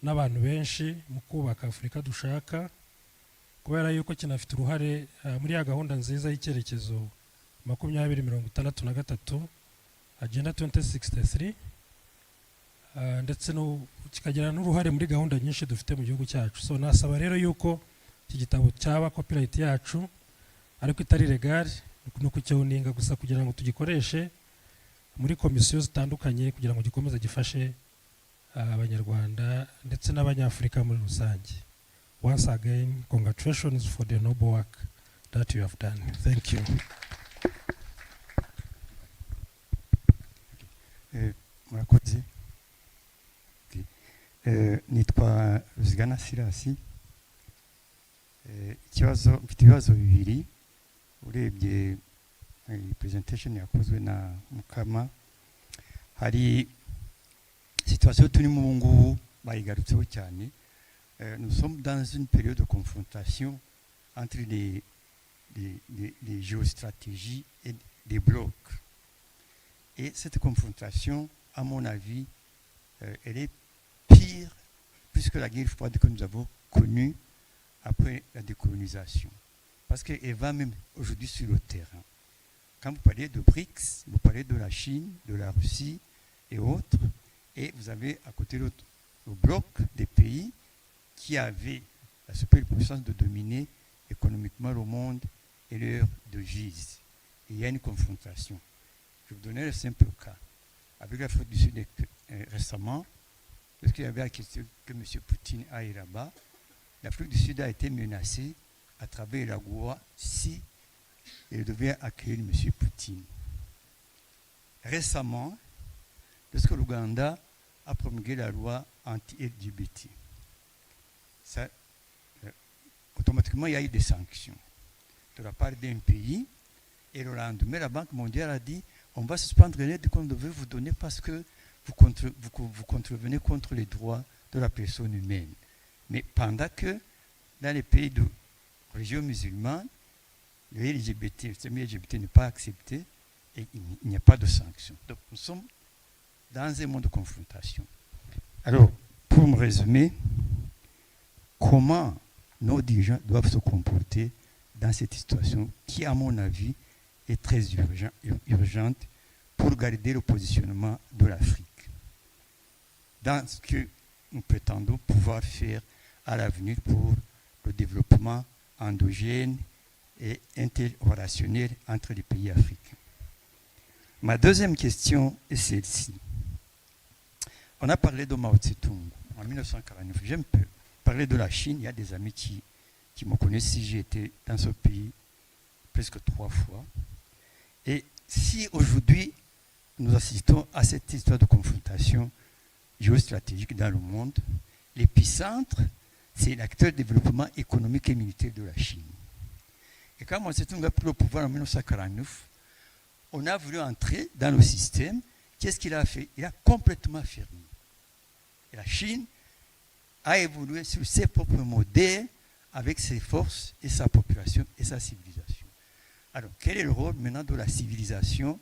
n'abantu benshi mu kubaka Afurika dushaka, kubera yuko kinafite uruhare muri ya gahunda nziza y'icyerekezo 2063 Agenda 2063, ndetse no kikagira n'uruhare muri gahunda nyinshi dufite mu gihugu cyacu. So nasaba rero yuko iki gitabo cyaba copyright yacu ariko itari legal, no kucyawuninga gusa kugira ngo tugikoreshe muri komisiyo zitandukanye kugira ngo gikomeze gifashe abanyarwanda ndetse n'abanyafurika muri rusange. Once again, congratulations for the noble work that you have done. Thank you. Murakoze. Nitwa Ruzigana Sirasi. Mfite ibibazo bibiri. Urebye presentation yakozwe na Mukama, hari situation turimo ubu ngubu bayigarutseho cyane. Nous sommes dans une période de confrontation entre les géostratégies et des blocs. Et cette confrontation, à mon avis, elle est pire plus que la guerre froide que nous avons connue après la décolonisation. Parce qu'elle va même aujourd'hui sur le terrain. Quand vous parlez de BRICS, vous parlez de la Chine, de la Russie et autres, et vous avez à côté le bloc des pays qui avaient la superpuissance de dominer économiquement le monde et leur devise. Et il y a une confrontation. Je vais vous donner le simple cas. Avec l'Afrique du Sud récemment, lorsqu'il y avait la question que M. Poutine aille là-bas, l'Afrique du Sud a été menacée à travers la loi si elle devait accueillir M. Poutine. Récemment, lorsque l'Ouganda a promulgué la loi anti-LGBT, automatiquement il y a eu des sanctions de la part d'un pays, et le lendemain la Banque mondiale a dit on va suspendre l'aide qu'on devait vous donner parce que vous contrevenez contre les droits de la personne humaine. Mais pendant que dans les pays de religion musulmane, le LGBT n'est pas accepté et il n'y a pas de sanctions. Donc nous sommes dans un monde de confrontation. Alors, pour me résumer, comment nos dirigeants doivent se comporter dans cette situation qui, à mon avis, est très urgente pour garder le positionnement de l'Afrique dans ce que nous prétendons pouvoir faire à l'avenir pour le développement endogène et interrelationnel entre les pays africains. Ma deuxième question est celle-ci. On a parlé de Mao Tse-tung en 1949. J'aime peu parler de la Chine. Il y a des amis qui me connaissent si j'ai été dans ce pays presque 3 fois. Et si aujourd'hui nous assistons à cette histoire de confrontation géostratégique dans le monde, l'épicentre, c'est l'acteur de développement économique et militaire de la Chine. Et quand Mao Tse-tung a pris le pouvoir en 1949, on a voulu entrer dans le système. Qu'est-ce qu'il a fait? Il a complètement fermé. Et la Chine a évolué sur ses propres modèles avec ses forces et sa population et sa civilisation. Alors, quel est le rôle maintenant de la civilisation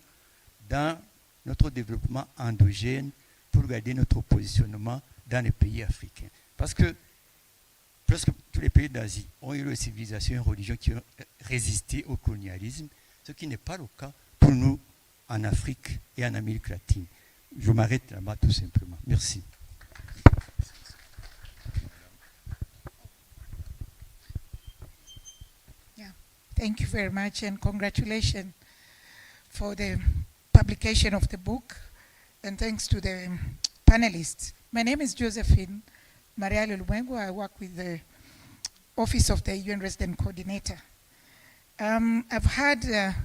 dans notre développement endogène pour garder notre positionnement dans les pays africains? Parce que presque tous les pays d'Asie ont eu une civilisation et une religion qui ont résisté au colonialisme, ce qui n'est pas le cas pour nous en Afrique et en Amérique latine. Je m'arrête là-bas tout simplement. Merci. Thank you very much, and congratulations for the publication of the book, and thanks to the panelists. My name is Josephine Maria Lulwengo. I work with the Office of the UN Resident Coordinator. I've had,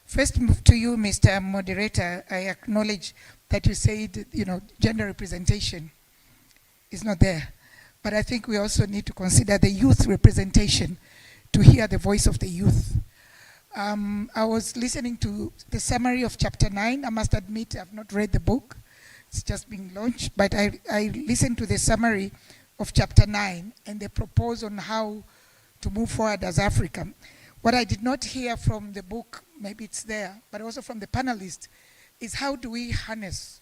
first move to you, Mr. Moderator. I acknowledge that you said, gender representation is not there. But I think we also need to consider the youth representation to hear the voice of the youth. I was listening to the summary of chapter 9. I must admit I've not read the book. It's just being launched. But I listened to the summary of chapter 9 and the proposal on how to move forward as Africa. What I did not hear from the book, maybe it's there, but also from the panelists, is how do we harness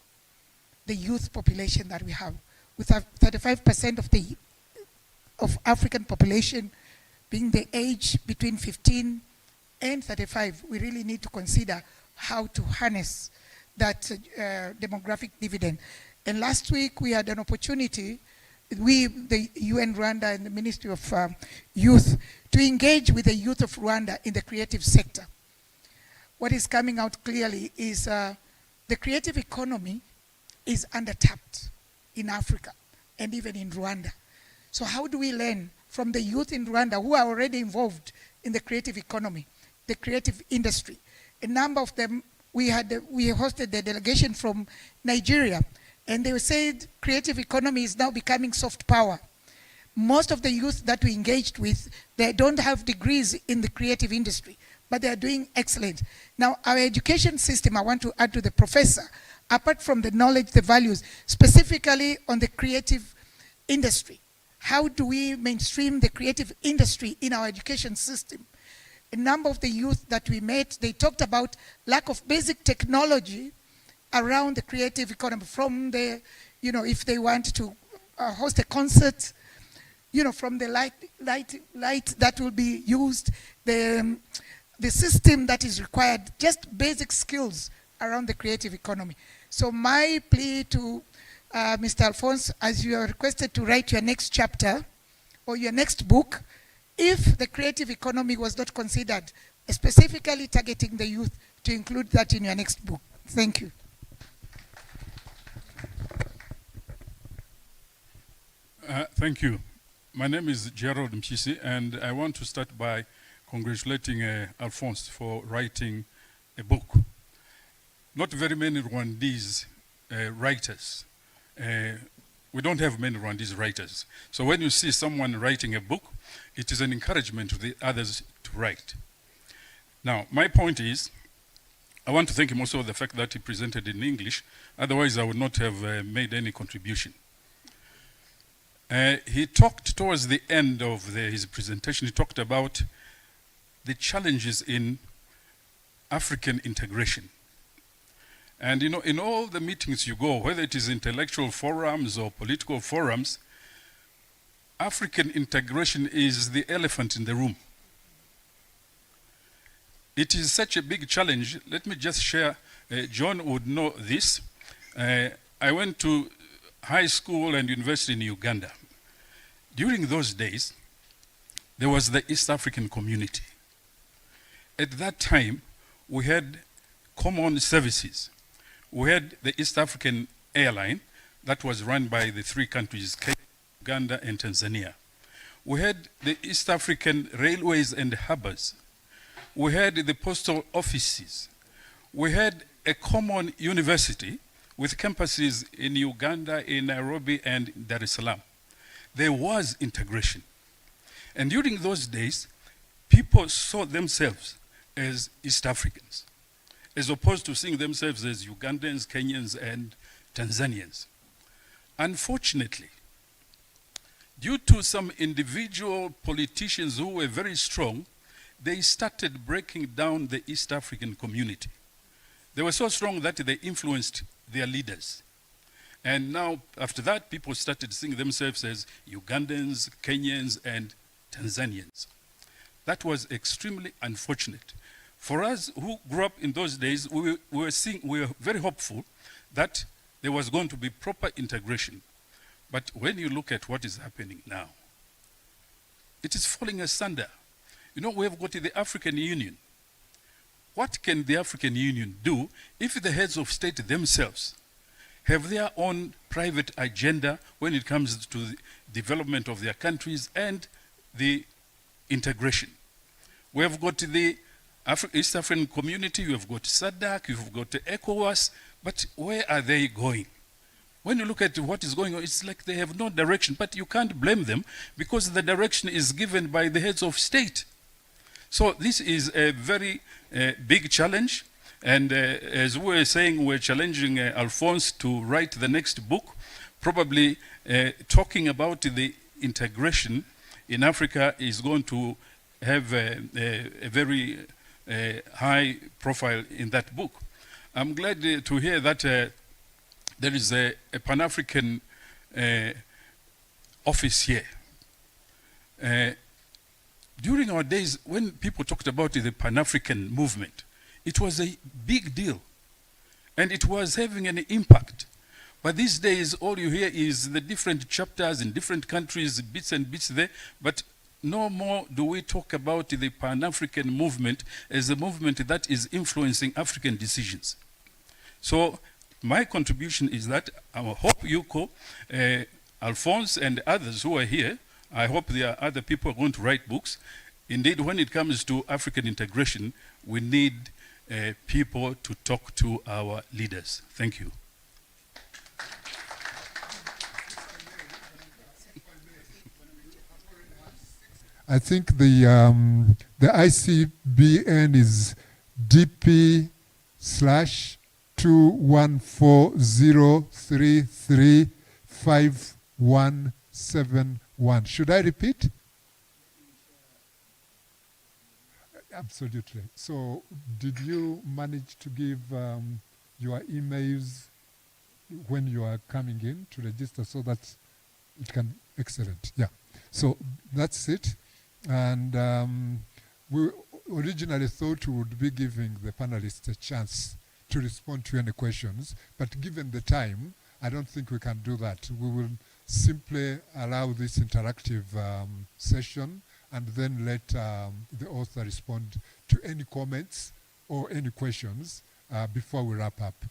the youth population that we have? With 35% of African population being the age between 15 and 35, we really need to consider how to harness that demographic dividend. And last week we had an opportunity, the UN Rwanda and the Ministry of Youth, to engage with the youth of Rwanda in the creative sector. What is coming out clearly is the creative economy is undertapped in Africa and even in Rwanda. So how do we learn from the youth in Rwanda who are already involved in the creative economy, the creative industry? A number of them, we hosted the delegation from Nigeria, and they said creative economy is now becoming soft power. Most of the youth that we engaged with, they don't have degrees in the creative industry, but they are doing excellent. Now, our education system, I want to add to the professor, apart from the knowledge, the values, specifically on the creative industry. How do we mainstream the creative industry in our education system? A number of the youth that we met, they talked about lack of basic technology around the creative economy, from the, if they want to host a concert, from the light that will be used, the system that is required, just basic skills around the creative economy. So my plea to Mr. Alphonse, as you are requested to write your next chapter or your next book, if the creative economy was not considered, specifically targeting the youth, to include that in your next book. Thank you. Thank you. My name is Gerald Mchisi, and I want to start by congratulating Alphonse for writing a book. Not very many Rwandese writers. We don't have many Rwandese writers. So when you see someone writing a book, it is an encouragement to the others to write. Now, my point is, I want to thank him also for the fact that he presented in English. Otherwise, I would not have made any contribution. He talked towards the end of his presentation, he talked about the challenges in African integration. And in all the meetings you go, whether it is intellectual forums or political forums, African integration is the elephant in the room. It is such a big challenge. Let me just share, John would know this. I went to high school and university in Uganda. During those days, there was the East African community. At that time, we had common services. We had the East African airline that was run by the three countries, Kenya, Uganda, and Tanzania. We had the East African railways and harbors. We had the postal offices. We had a common university with campuses in Uganda, in Nairobi, and Dar es Salaam. there was integration. And during those days, people saw themselves as East Africans, as opposed to seeing themselves as Ugandans, Kenyans, and Tanzanians. Unfortunately, due to some individual politicians who were very strong, they started breaking down the East African community. They were so strong that they influenced their leaders. And now, after that, people started seeing themselves as Ugandans, Kenyans, and Tanzanians. That was extremely unfortunate. For us who grew up in those days, we were very hopeful that there was going to be proper integration. But when you look at what is happening now, it is falling asunder. You know, we have got the African Union. What can the African Union do if the heads of state themselves have their own private agenda when it comes to the development of their countries and the integration? We have got the East African community, you have got SADC, you've got ECOWAS, but where are they going? When you look at what is going on, it's like they have no direction, but you can't blame them because the direction is given by the heads of state. So this is a very big challenge, and as we were saying, we're challenging Alphonse to write the next book, probably talking about the integration in Africa is going to have a very high profile in that book. I'm glad to hear that there is a Pan-African office here. During our days, when people talked about the Pan-African movement, it was a big deal, and it was having an impact. But these days, all you hear is the different chapters in different countries, bits and bits there, but no more do we talk about the Pan-African movement as a movement that is influencing African decisions. So my contribution is that I hope Yuko, Alphonse, and others who are here, I hope there are other people who are going to write books. Indeed, when it comes to African integration, we need people to talk to our leaders. Thank you. I think the ICBN is DP/2140335171. Should I repeat? Absolutely. So did you manage to give your emails when you are coming in to register so that it can, excellent, yeah. So that's it. And we originally thought we would be giving the panelists a chance to respond to any questions, but given the time, I don't think we can do that. We will simply allow this interactive session and then let the author respond to any comments or any questions before we wrap up.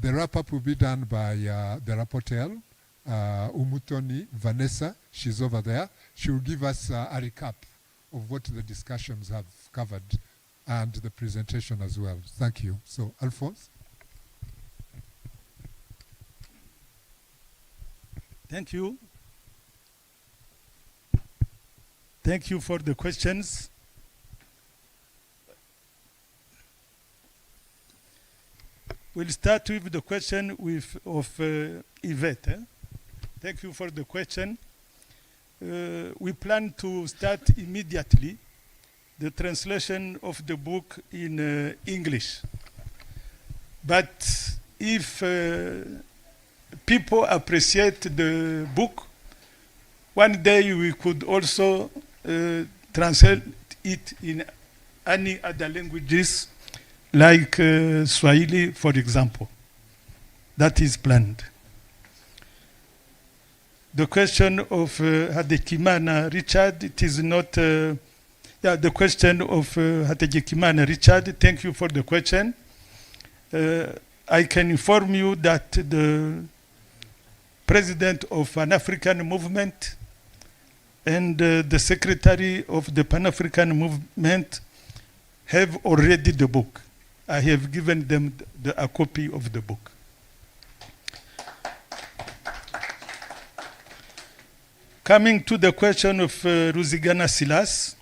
The wrap-up will be done by the rapporteur, Umutoni Vanessa. She's over there. She will give us a recap of what the discussions have covered and the presentation as well. Thank you. So, Alphonse. Thank you. Thank you for the questions. We'll start with the question of Yvette. Thank you for the question. We plan to start immediately the translation of the book in English. But if people appreciate the book, one day we could also translate it in any other languages, like Swahili, for example. That is planned. The question of Hadekimana Richard, it is not, the question of Hadekimana Richard, thank you for the question. I can inform you that the president of an African movement and the secretary of the Pan-African movement have already the book. I have given them a copy of the book. Coming to the question of Ruzigana Silas,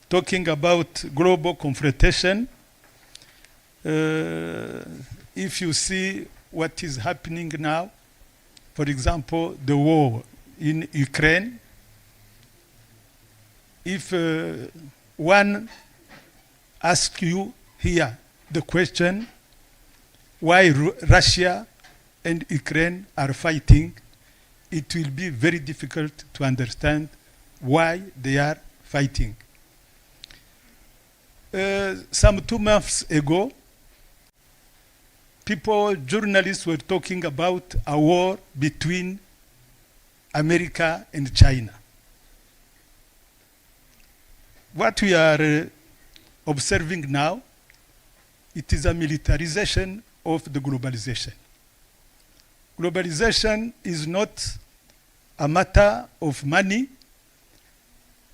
talking about global confrontation, if you see what is happening now, for example, the war in Ukraine, if one asks you here the question why Russia and Ukraine are fighting, it will be very difficult to understand why they are fighting. Some 2 months ago, journalists were talking about a war between America and China. What we are observing now, it is a militarization of the globalization. Globalization is not a matter of money,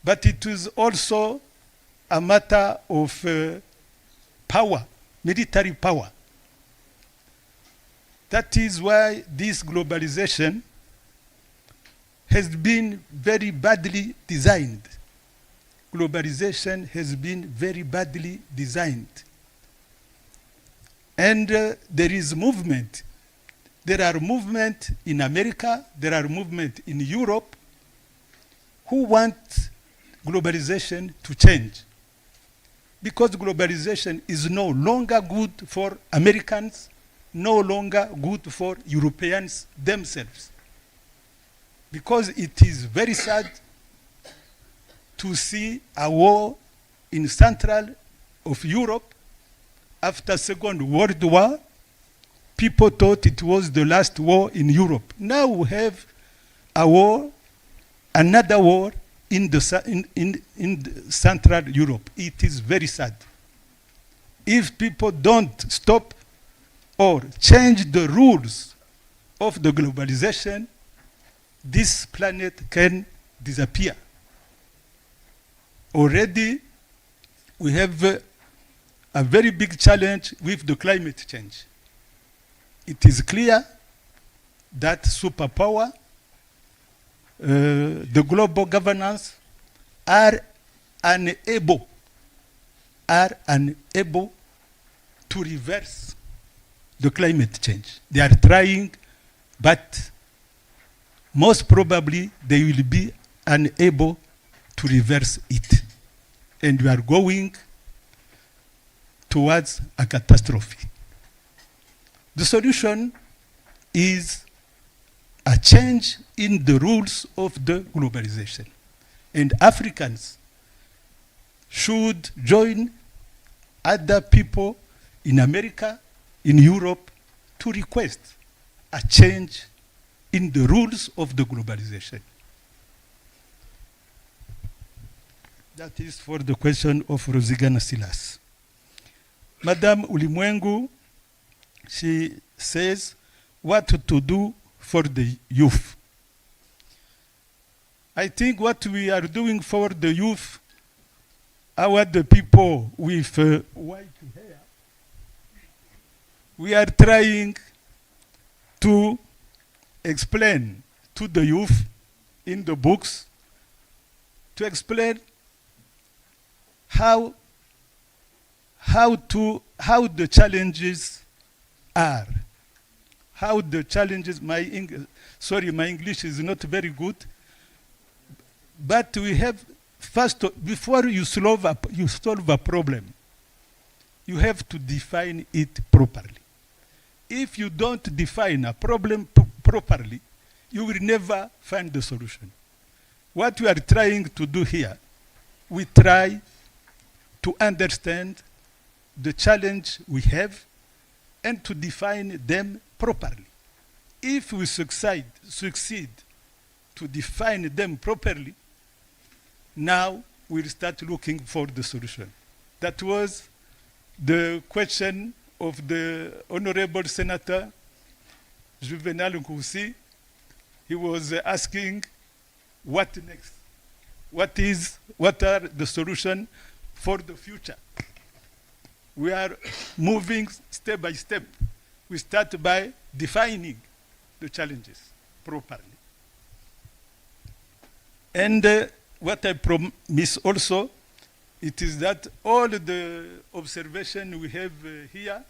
but it is also a matter of power, military power. That is why this globalization has been very badly designed. Globalization has been very badly designed. And there is movement. There are movements in America, there are movements in Europe who want globalization to change. Because globalization is no longer good for Americans, no longer good for Europeans themselves. Because it is very sad to see a war in Central of Europe after Second World War. People thought it was the last war in Europe. Now we have a war, another war in the Central Europe. It is very sad. If people don't stop or change the rules of the globalization, this planet can disappear. Already we have a very big challenge with the climate change. It is clear that superpower, the global governance are unable to reverse the climate change. They are trying, but most probably they will be unable to reverse it. And we are going towards a catastrophe. The solution is a change in the rules of the globalization. And Africans should join other people in America, in Europe, to request a change in the rules of the globalization. That is for the question of Ruzigana Silas. Madame Ulimwengu, she says, what to do for the youth. I think what we are doing for the youth, the people with white hair, we are trying to explain to the youth in the books, to explain how the challenges are. How the challenges, my English is not very good, but we have first, before you solve a problem, you have to define it properly. If you don't define a problem properly, you will never find the solution. What we are trying to do here, we try to understand the challenge we have and to define them properly. If we succeed to define them properly, now we'll start looking for the solution. That was the question of the Honorable Senator Juvenal Nkusi. He was asking what next? What are the solutions for the future? We are moving step by step. We start by defining the challenges properly. And what I promise also, it is that all the observation we have here,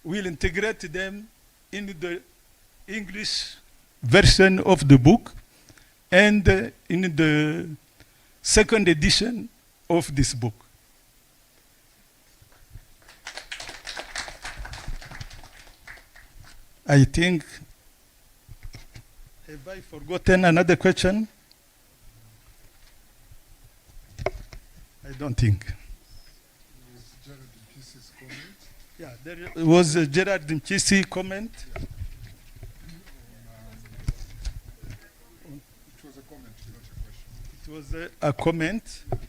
we'll integrate them in the English version of the book and in the second edition of this book. I think, have I forgotten another question? I don't think. Yeah, there was a Gerard Mkisi comment. It was a comment, not a question. It was a comment. And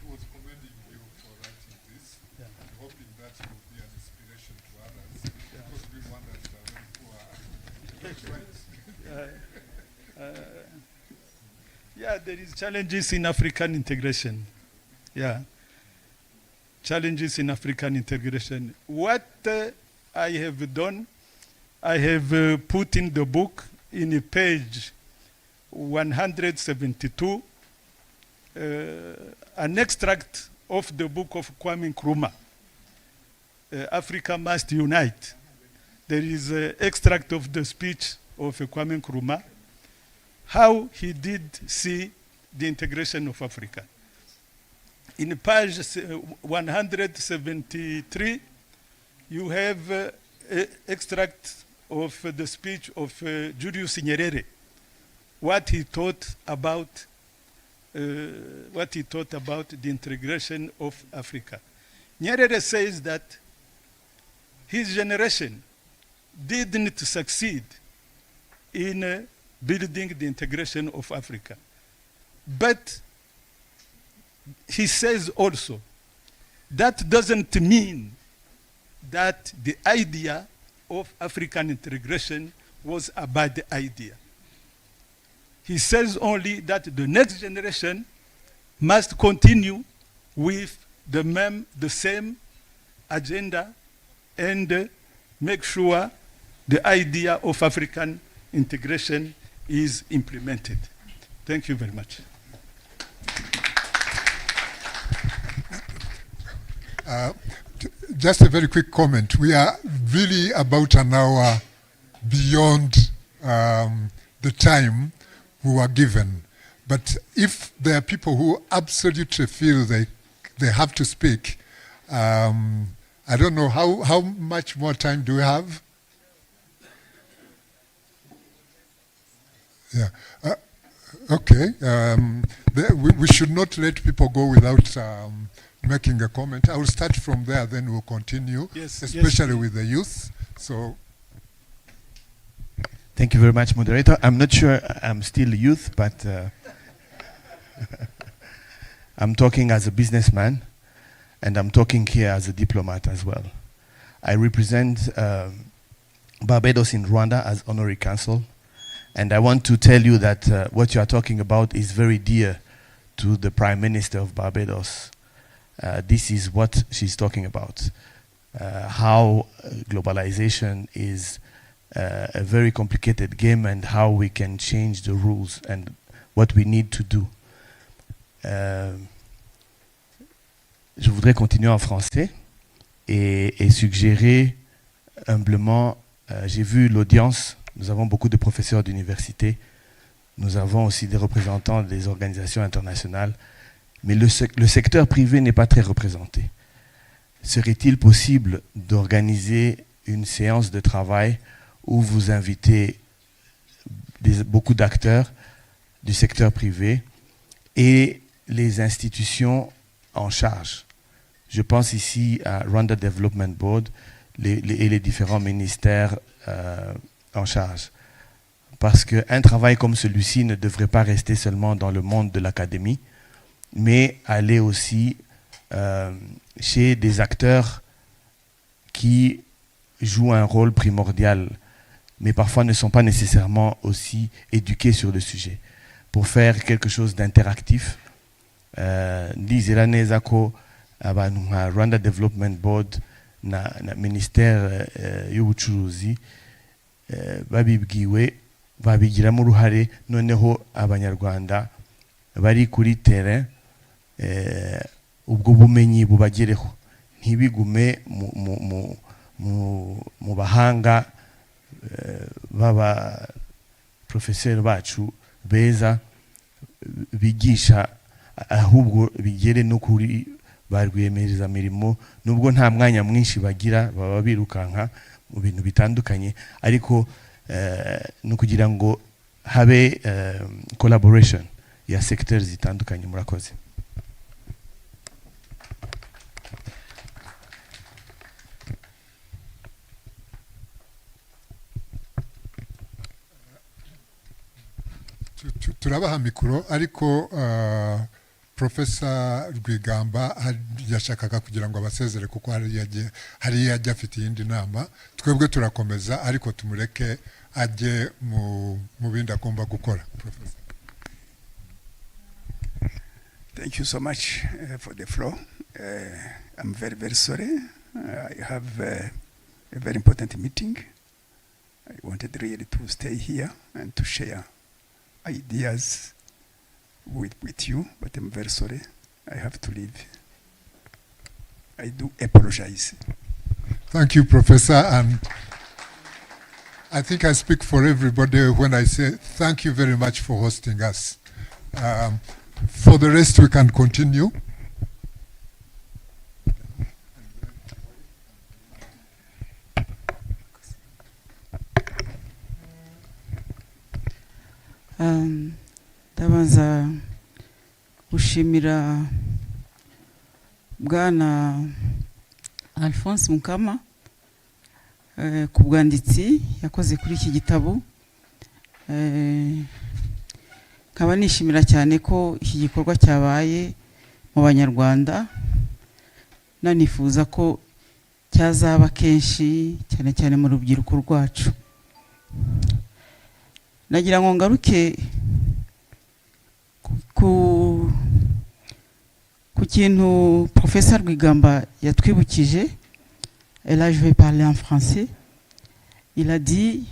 he was commending you for writing this, and hoping that it will be an inspiration to others, because we Rwandans are very poor. Yeah, there is challenges in African integration. Yeah, challenges in African integration. What I have done, I have put in the book in page 172 an extract of the book of Kwame Nkrumah, Africa Must Unite. There is an extract of the speech of Kwame Nkrumah, how he did see the integration of Africa. In page 173, you have an extract of the speech of Julius Nyerere, what he thought about the integration of Africa. Nyerere says that his generation didn't succeed in building the integration of Africa. But he says also that doesn't mean that the idea of African integration was a bad idea. He says only that the next generation must continue with the same agenda and make sure the idea of African integration is implemented. Thank you very much. Just a very quick comment. We are really about an hour beyond the time we were given. But if there are people who absolutely feel they have to speak, I don't know, how much more time do we have? Yeah. Okay. We should not let people go without making a comment. I will start from there, then we'll continue, Yes, especially yes. with the youth. So, thank you very much, moderator. I'm not sure I'm still youth, but I'm talking as a businessman, and I'm talking here as a diplomat as well. I represent Barbados in Rwanda as honorary consul, and I want to tell you that what you are talking about is very dear to the Prime Minister of Barbados. This is what she's talking about, how globalization is a very complicated game and how we can change the rules and what we need to do. Je voudrais continuer en français et suggérer humblement, j'ai vu l'audience, nous avons beaucoup de professeurs d'université, nous avons aussi des représentants des organisations internationales, mais le secteur privé n'est pas très représenté. Serait-il possible d'organiser une séance de travail où vous invitez beaucoup d'acteurs du secteur privé et les institutions en charge? Je pense ici à Rwanda Development Board et les différents ministères en charge. Parce qu'un travail comme celui-ci ne devrait pas rester seulement dans le monde de l'académie, mais aller aussi chez des acteurs qui jouent un rôle primordial, mais parfois ne sont pas nécessairement aussi éduqués sur le sujet. Pour faire quelque chose d'interactif, ndizera neza ko abantu nka Rwanda Development Board na ministère y'ubucuruzi babibwiwe babigiramo uruhare, noneho abanyarwanda bari kuri terrain ubwo bumenyi bubagereho, ntibigume mu bahanga baba professeur bacu beza bigisha, ahubwo bigere no kuri ba rwiyemezamirimo, nubwo nta mwanya mwinshi bagira, baba birukanka mu bintu bitandukanye, ariko no kugira ngo habe collaboration ya sectors zitandukanye. Murakoze. Turabaha mikoro, ariko Professor Rwigamba yashakaga kugira ngo abasezere kuko hari yajya afite iyindi nama. Twebwe turakomeza, ariko tumureke ajye mu bindi agomba gukora. Professor. Thank you so much for the floor. I'm very, very sorry. I have a very important meeting. I wanted really to stay here and to share ideas with you, but I'm very sorry. I have to leave. I do apologize. Thank you, Professor. And I think I speak for everybody when I say thank you very much for hosting us. For the rest, we can continue. Ndabanza gushimira Bwana Alphonse Mukama ku bwanditsi yakoze kuri iki gitabo. Nkaba nishimira cyane ko iki gikorwa cyabaye mu Banyarwanda, nanifuza ko cyazaba kenshi, cyane cyane mu rubyiruko rwacu. Nagira ngo ngaruke ku kintu Professeur Rwigamba yatwibukije. Et là je vais parler en français. Il a dit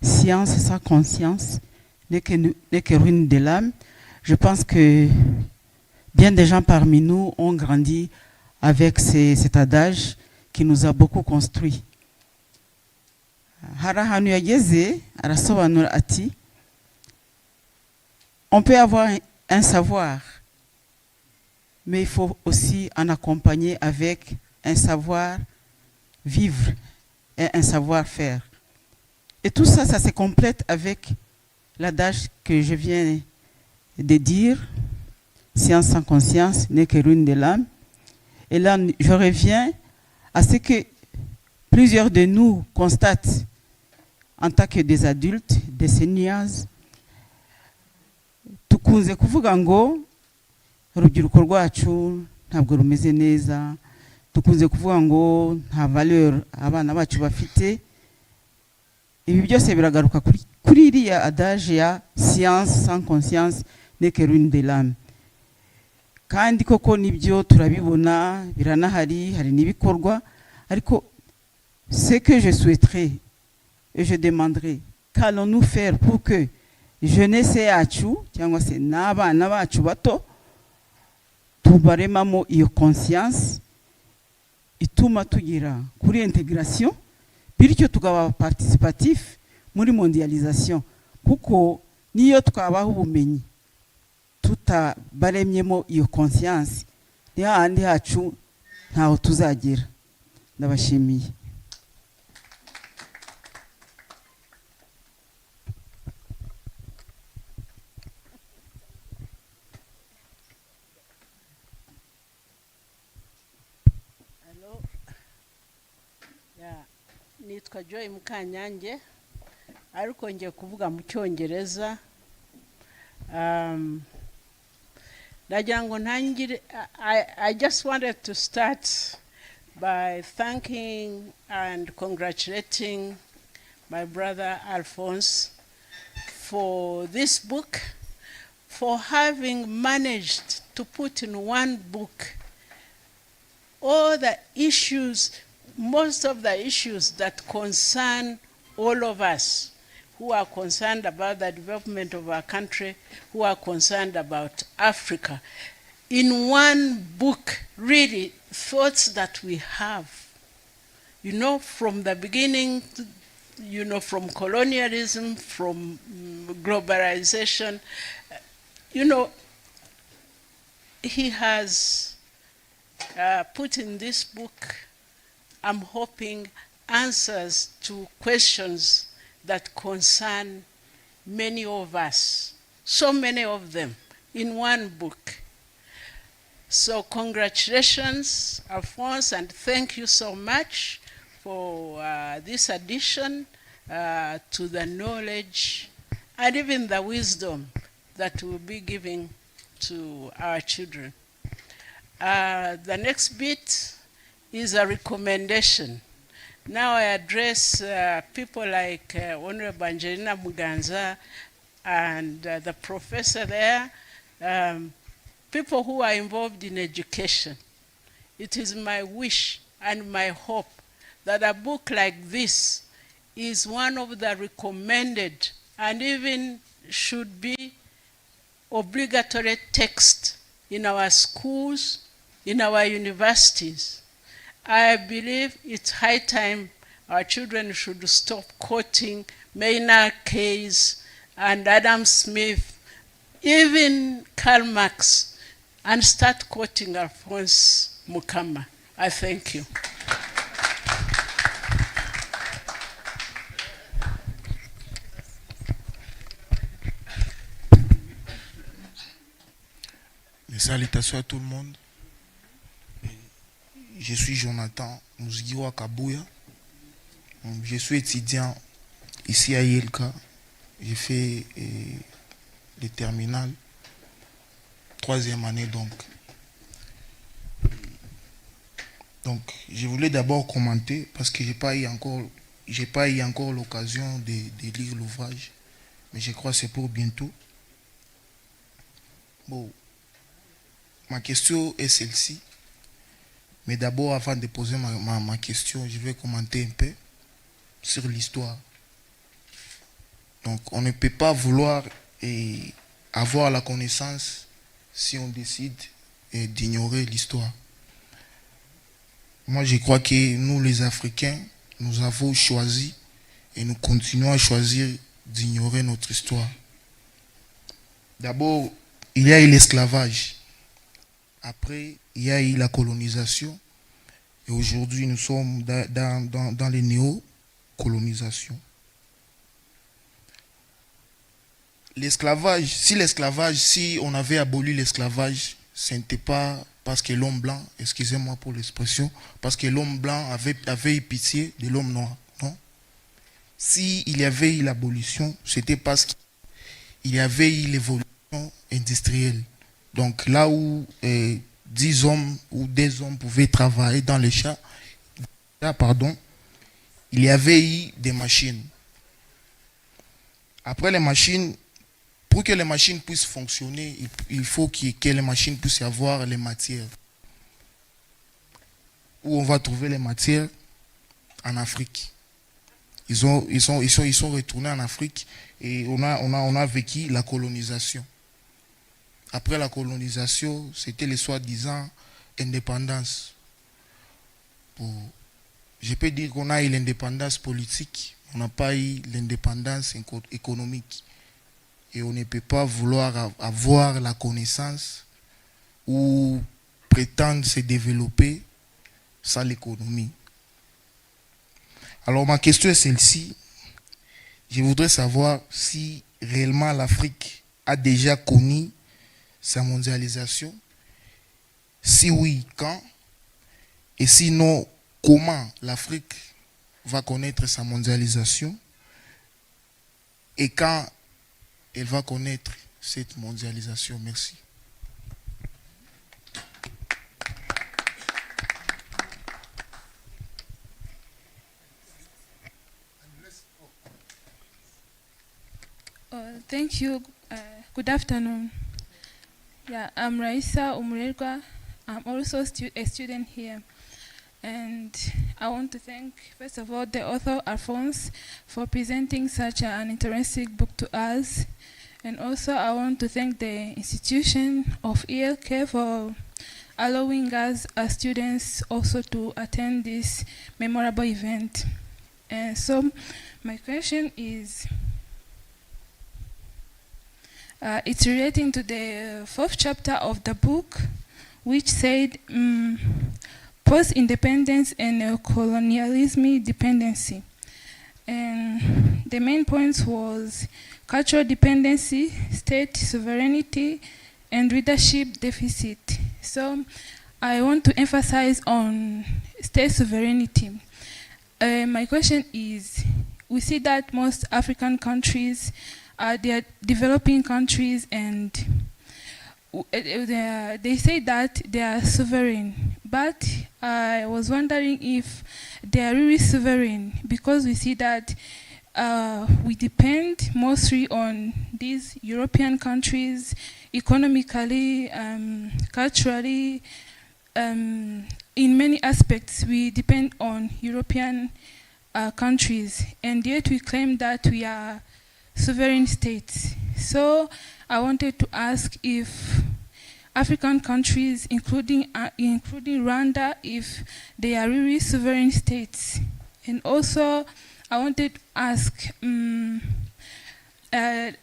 science sans conscience n'est que ruine de l'âme. Je pense que bien des gens parmi nous ont grandi avec cet adage qui nous a beaucoup construit. Hari ahantu yageze arasobanura ati on peut avoir un savoir, mais il faut aussi en accompagner avec un savoir vivre et un savoir-faire. Et tout ça, ça se complète avec l'adage que je viens de dire, science sans conscience n'est que ruine de l'âme. Et là, je reviens à ce que plusieurs de nous constatent en tant que des adultes, des seniors. Tukunze kuvuga ngo urubyiruko rwacu ntabwo rumeze neza, tukunze kuvuga ngo nta valeur abana bacu bafite. Ibi byose biragaruka kuri iriya adage ya science sans conscience n'est que ruine de l'âme. Kandi koko nibyo turabibona, biranahari, hari n'ibikorwa, ariko ce que je souhaiterais et je demanderais, qu'allons-nous faire pour que jeunesse yacu cyangwa se n'abana bacu bato tubaremamo iyo conscience ituma tugira kuri intégration, bityo tukaba participatif muri mondialisation, kuko niyo twabaho ubumenyi tutabaremyemo iyo conscience ni hahandi hacu ntaho tuzagera. Ndabashimiye. Nitwa Joy Mukanyange, ariko ngiye kuvuga mu Cyongereza. Nagira ngo ntangire, I just wanted to start by thanking and congratulating my brother Alphonse for this book, for having managed to put in one book all the issues, most of the issues that concern all of us who are concerned about the development of our country, who are concerned about Africa. In one book, really, thoughts that we have, you know, from the beginning, you know, from colonialism, from globalization, you know, he has put in this book, I'm hoping, answers to questions that concern many of us, so many of them, in one book. So congratulations, Alphonse, and thank you so much for this addition to the knowledge and even the wisdom that we'll be giving to our children. The next bit is a recommendation. Now I address people like Honorable Angelina Muganza and the professor there, people who are involved in education. It is my wish and my hope that a book like this is one of the recommended and even should be obligatory text in our schools, in our universities. I believe it's high time our children should stop quoting Maynard Keynes and Adam Smith, even Karl Marx, and start quoting Alphonse Mukama. I thank you. Salutations à tout le monde. Je suis Jonathan Mousgiwa Kabouya. Je suis étudiant ici à ILK. J'ai fait le terminal, 3e année donc. Donc, je voulais d'abord commenter parce que j'ai pas eu encore l'occasion de lire l'ouvrage, mais je crois que c'est pour bientôt. Bon, ma question est celle-ci, mais d'abord, avant de poser ma question, je vais commenter un peu sur l'histoire. Donc, on ne peut pas vouloir avoir la connaissance si on décide d'ignorer l'histoire. Moi, je crois que nous, les Africains, nous avons choisi et nous continuons à choisir d'ignorer notre histoire. D'abord, il y a eu l'esclavage. Après, il y a eu la colonisation. Et aujourd'hui, nous sommes dans les néo-colonisations. L'esclavage, si on avait aboli l'esclavage, ce n'était pas parce que l'homme blanc, excusez-moi pour l'expression, parce que l'homme blanc avait eu pitié de l'homme noir. Non. S'il y avait eu l'abolition, c'était parce qu'il y avait eu l'évolution industrielle. Donc là où 10 hommes ou des hommes pouvaient travailler dans les champs, il y avait eu des machines. Après les machines, pour que les machines puissent fonctionner, il faut que les machines puissent avoir les matières. Où on va trouver les matières? En Afrique. Ils sont retournés en Afrique et on a vécu la colonisation. Après la colonisation, c'était les soi-disant indépendance. Je peux dire qu'on a eu l'indépendance politique, on n'a pas eu l'indépendance économique. Et on ne peut pas vouloir avoir la connaissance ou prétendre se développer sans l'économie. Alors ma question est celle-ci. Je voudrais savoir si réellement l'Afrique a déjà connu sa mondialisation. Si oui, quand? Et sinon, comment l'Afrique va connaître sa mondialisation? Et quand elle va connaître cette mondialisation? Merci. Thank you. Good afternoon. Yeah, I'm Raisa Umurerwa. I'm also a student here. And I want to thank, first of all, the author, Alphonse, for presenting such an interesting book to us. And also, I want to thank the institution of ELK for allowing us as students also to attend this memorable event. And so, my question is, it's relating to the fourth chapter of the book, which said post-independence and colonialism dependency. And the main points was cultural dependency, state sovereignty, and leadership deficit. So I want to emphasize on state sovereignty. My question is, we see that most African countries they are developing countries, and they say that they are sovereign. But I was wondering if they are really sovereign, because we see that we depend mostly on these European countries economically, culturally, in many aspects. We depend on European countries, and yet we claim that we are sovereign states. So I wanted to ask if African countries, including Rwanda, if they are really sovereign states. And also, I wanted to ask,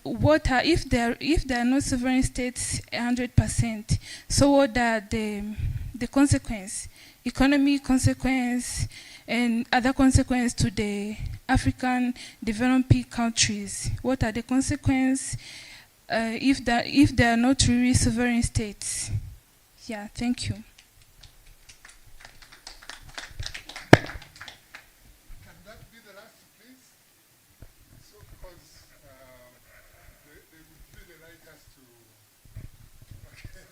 what are, if they are not sovereign states 100%, so what are the consequence, economic consequence, and other consequences to the African developing countries? What are the consequences if they are not really sovereign states? Yeah, thank you. Can that be the last, please? So, because they would really like us to. Okay.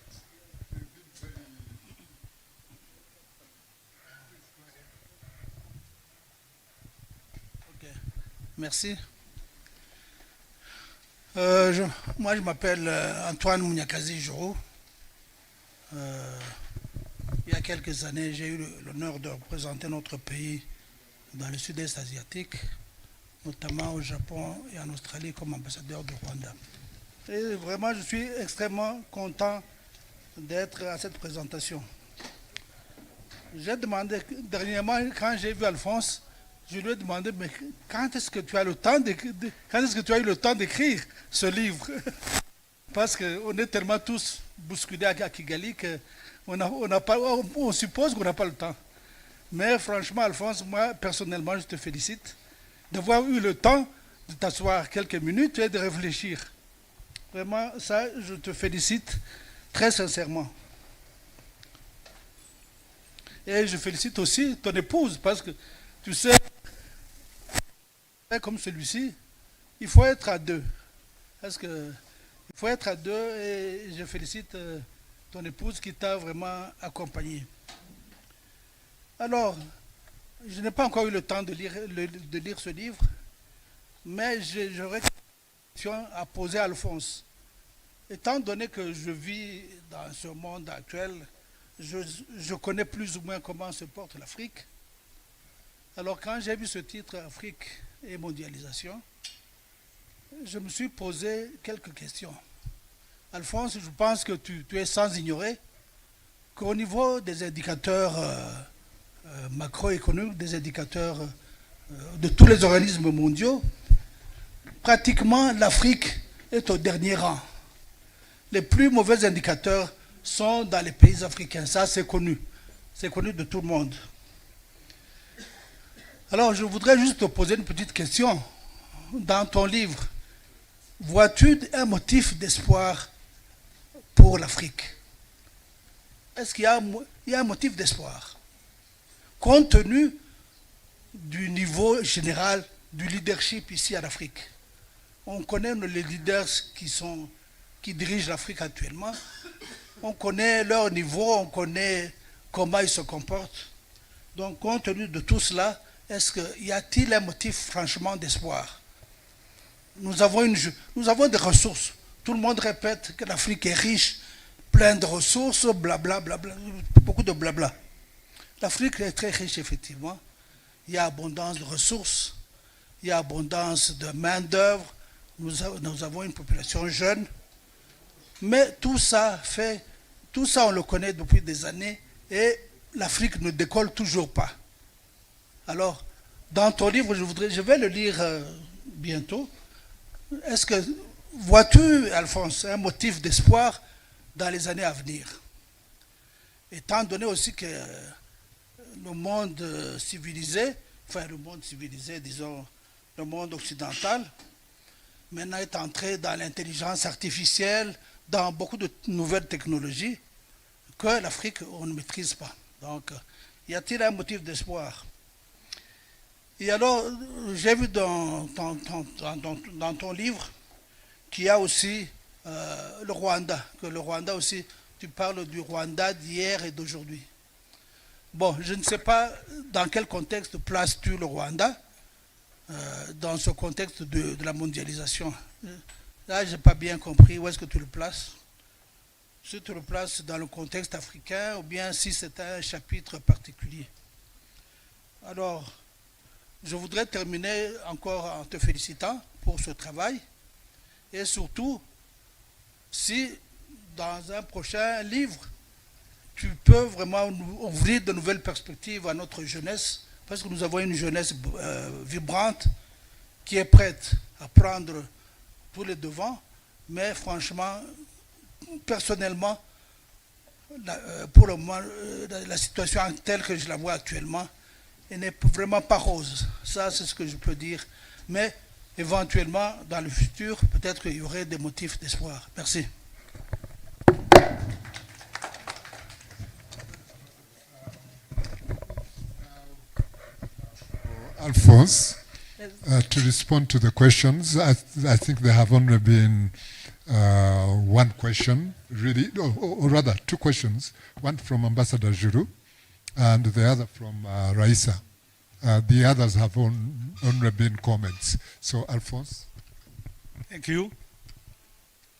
They've been very. Merci. Moi, je m'appelle Antoine Mouniakazi Joro. Il y a quelques années, j'ai eu l'honneur de représenter notre pays dans le sud-est asiatique, notamment au Japon et en Australie comme ambassadeur du Rwanda. Et vraiment, je suis extrêmement content d'être à cette présentation. J'ai demandé dernièrement, quand j'ai vu Alphonse, je lui ai demandé, mais quand est-ce que tu as le temps quand est-ce que tu as eu le temps d'écrire ce livre? Parce qu'on est tellement tous bousculés à Kigali qu'on suppose qu'on n'a pas le temps. Mais franchement, Alphonse, moi, personnellement, je te félicite d'avoir eu le temps de t'asseoir quelques minutes et de réfléchir. Vraiment, ça, je te félicite très sincèrement. Et je félicite aussi ton épouse, parce que, tu sais, comme celui-ci, il faut être à deux. Parce que il faut être à deux, et je félicite ton épouse qui t'a vraiment accompagné. Alors, je n'ai pas encore eu le temps de lire ce livre, mais j'aurais une question à poser à Alphonse. Étant donné que je vis dans ce monde actuel, je connais plus ou moins comment se porte l'Afrique. Alors quand j'ai vu ce titre, Afrique et mondialisation, je me suis posé quelques questions. Alphonse, je pense que tu es sans ignorer qu'au niveau des indicateurs macroéconomiques, des indicateurs de tous les organismes mondiaux, pratiquement l'Afrique est au dernier rang. Les plus mauvais indicateurs sont dans les pays africains, ça c'est connu de tout le monde. Alors je voudrais juste te poser une petite question. Dans ton livre, vois-tu un motif d'espoir pour l'Afrique? Est-ce qu'il y a un motif d'espoir compte tenu du niveau général du leadership ici en Afrique? On connaît les leaders qui dirigent l'Afrique actuellement. On connaît leur niveau, on connaît comment ils se comportent. Donc, compte tenu de tout cela, y a-t-il un motif franchement d'espoir? Nous avons des ressources. Tout le monde répète que l'Afrique est riche, plein de ressources, blabla, blabla, beaucoup de blabla. l'Afrique est très riche, effectivement. Il y a abondance de ressources, il y a abondance de main-d'œuvre, nous avons une population jeune, mais tout ça, on le connaît depuis des années et l'Afrique ne décolle toujours pas. Alors, dans ton livre, je vais le lire bientôt. Est-ce que vois-tu, Alphonse, un motif d'espoir dans les années à venir? Étant donné aussi que le monde civilisé, disons, le monde occidental, maintenant est entré dans l'intelligence artificielle, dans beaucoup de nouvelles technologies que l'Afrique, on ne maîtrise pas. Donc, y a-t-il un motif d'espoir? Et alors, j'ai vu dans ton livre qu'il y a aussi le Rwanda, que le Rwanda aussi, tu parles du Rwanda d'hier et d'aujourd'hui. Bon, je ne sais pas dans quel contexte places-tu le Rwanda, dans ce contexte de la mondialisation. Là, je n'ai pas bien compris où est-ce que tu le places. Si tu le places dans le contexte africain ou bien si c'est un chapitre particulier. Alors, je voudrais terminer encore en te félicitant pour ce travail et surtout, si dans un prochain livre, tu peux vraiment ouvrir de nouvelles perspectives à notre jeunesse, parce que nous avons une jeunesse vibrante qui est prête à prendre tous les devants, mais franchement, personnellement, pour le moment, la situation telle que je la vois actuellement, elle n'est vraiment pas rose. Ça, c'est ce que je peux dire. Mais éventuellement, dans le futur, peut-être qu'il y aurait des motifs d'espoir. Merci. Alphonse, to respond to the questions, I think there have only been one question, really, or rather two questions, one from Ambassador Juru and the other from Raisa. The others have only been comments. So, Alphonse. Thank you.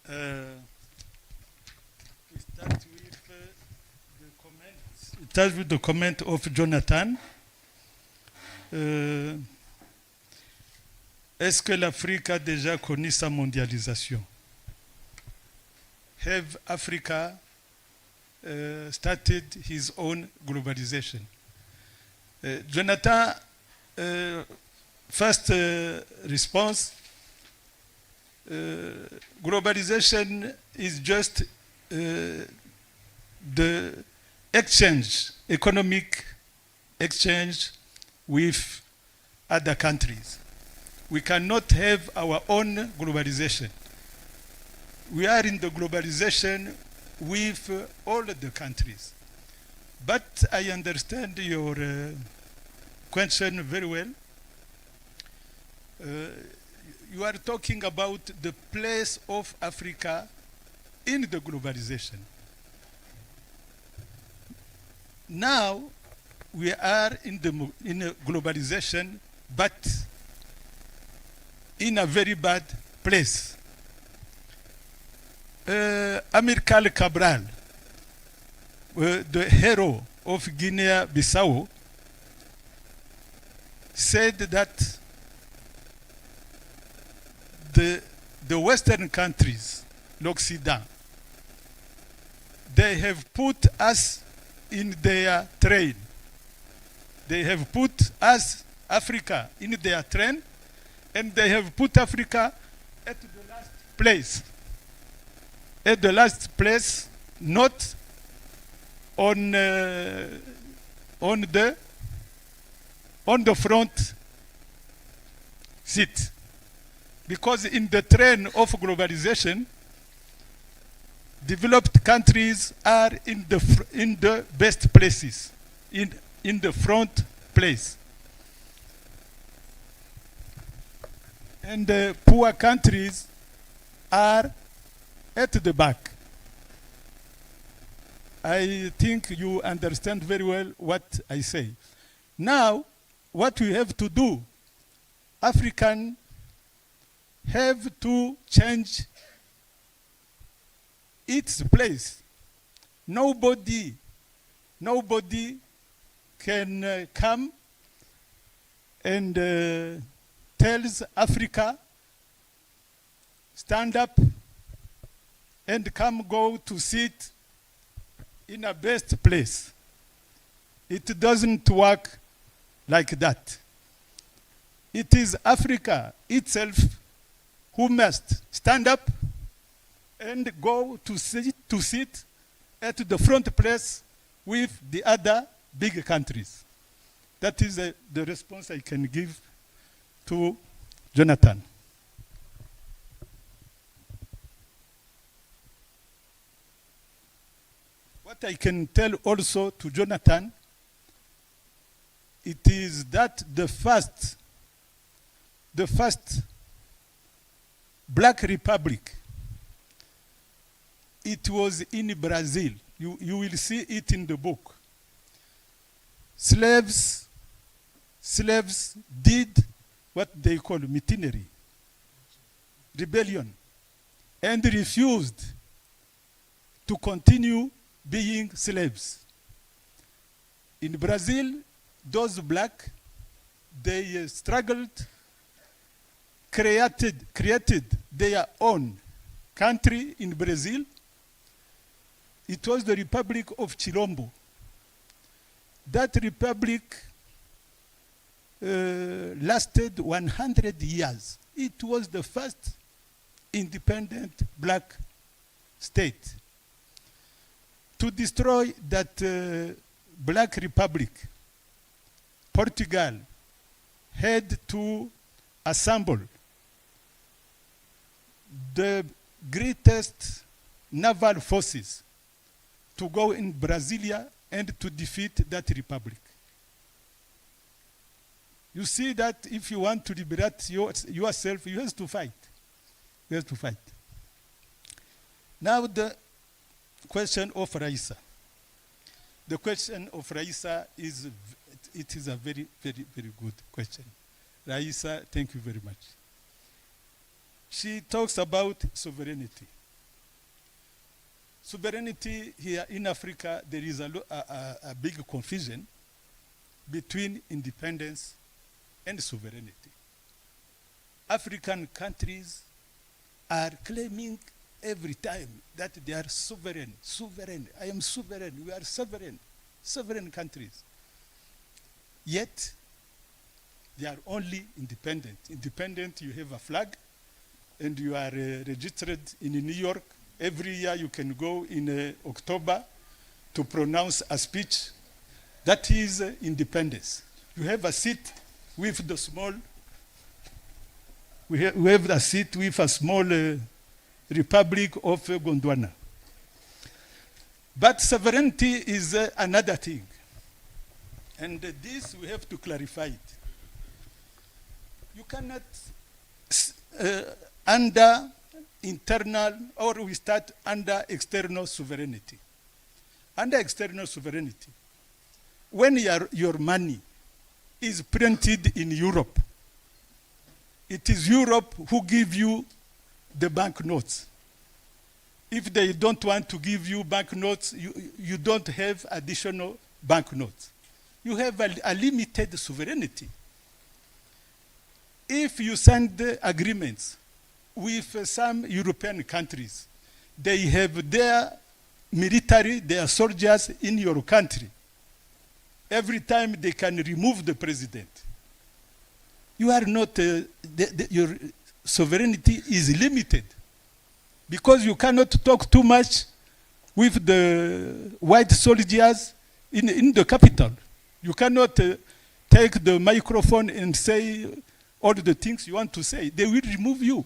We start with the comment of Jonathan. Est-ce que l'Afrique a déjà connu sa mondialisation? Have Africa started his own globalization? Jonathan, first response, globalization is just the exchange, economic exchange with other countries. We cannot have our own globalization. We are in the globalization with all the countries. But I understand your question very well. You are talking about the place of Africa in the globalization. Now, we are in a globalization, but in a very bad place. Amilcar Cabral, the hero of Guinea-Bissau, said that the Western countries, l'Occident, they have put us in their train. They have put us, Africa, in their train, and they have put Africa at the last place. At the last place, not on the front seat. Because in the train of globalization, developed countries are in the best places, in the front place. And the poor countries are at the back. I think you understand very well what I say. Now, what we have to do, African have to change its place. Nobody can come and tells Africa, stand up and come go to sit in a best place. It doesn't work like that. It is Africa itself who must stand up and go to sit at the front place with the other big countries. That is the response I can give to Jonathan. What I can tell also to Jonathan, it is that the first Black Republic, it was in Brazil. You will see it in the book. Slaves did what they call mutinery, rebellion, and refused to continue being slaves. In Brazil, those black, they struggled, created their own country in Brazil. It was the Republic of Chilombo. That republic lasted 100 years. It was the first independent black state. To destroy that black republic, Portugal had to assemble the greatest naval forces to go in Brasilia and to defeat that republic. You see that if you want to liberate yourself, you have to fight. You have to fight. Now the question of Raisa. The question of Raisa is a very, very, very good question. Raisa, thank you very much. She talks about sovereignty. Sovereignty here in Africa, there is a big confusion between independence and sovereignty. African countries are claiming every time that they are sovereign. I am sovereign, we are sovereign countries. Yet, they are only independent. Independent, you have a flag, and you are registered in New York. Every year you can go in October to pronounce a speech. That is independence. You have a seat with the small, we have a seat with a small Republic of Gondwana. But sovereignty is another thing. And this we have to clarify it. You cannot, under internal, or we start under external sovereignty. Under external sovereignty, when your money is printed in Europe, it is Europe who give you the banknotes. If they don't want to give you banknotes, you don't have additional banknotes. You have a limited sovereignty. If you send agreements with some European countries, they have their military, their soldiers in your country. Every time they can remove the president. You are not, your sovereignty is limited because you cannot talk too much with the white soldiers in the capital. You cannot take the microphone and say all the things you want to say. They will remove you.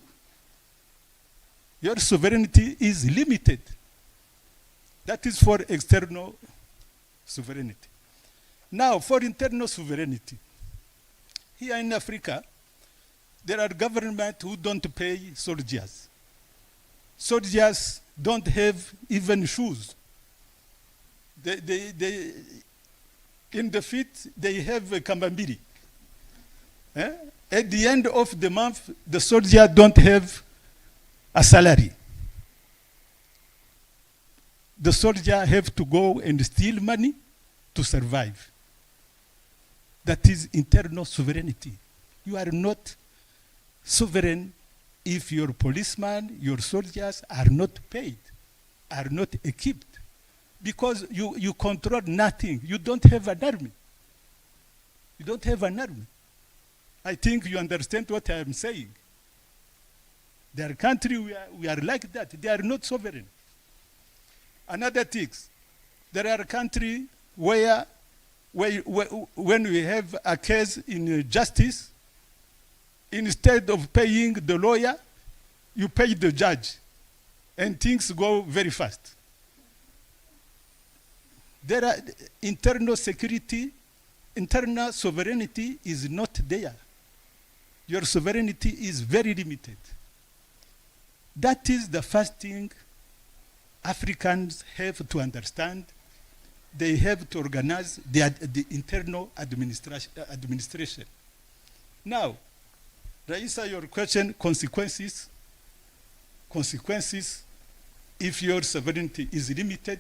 Your sovereignty is limited. That is for external sovereignty. Now, for internal sovereignty, here in Africa, there are governments who don't pay soldiers. Soldiers don't have even shoes. In the feet, they have a kambambiri. At the end of the month, the soldier don't have a salary. The soldier have to go and steal money to survive. That is internal sovereignty. You are not sovereign if your policemen, your soldiers are not paid, are not equipped, because you control nothing. You don't have an army. You don't have an army. I think you understand what I am saying. There are countries we are like that. They are not sovereign. Another thing, there are countries where when we have a case in justice, instead of paying the lawyer, you pay the judge, and things go very fast. There are internal security, internal sovereignty is not there. Your sovereignty is very limited. That is the first thing Africans have to understand. They have to organize the internal administration. Now, Raisa, your question, consequences, if your sovereignty is limited,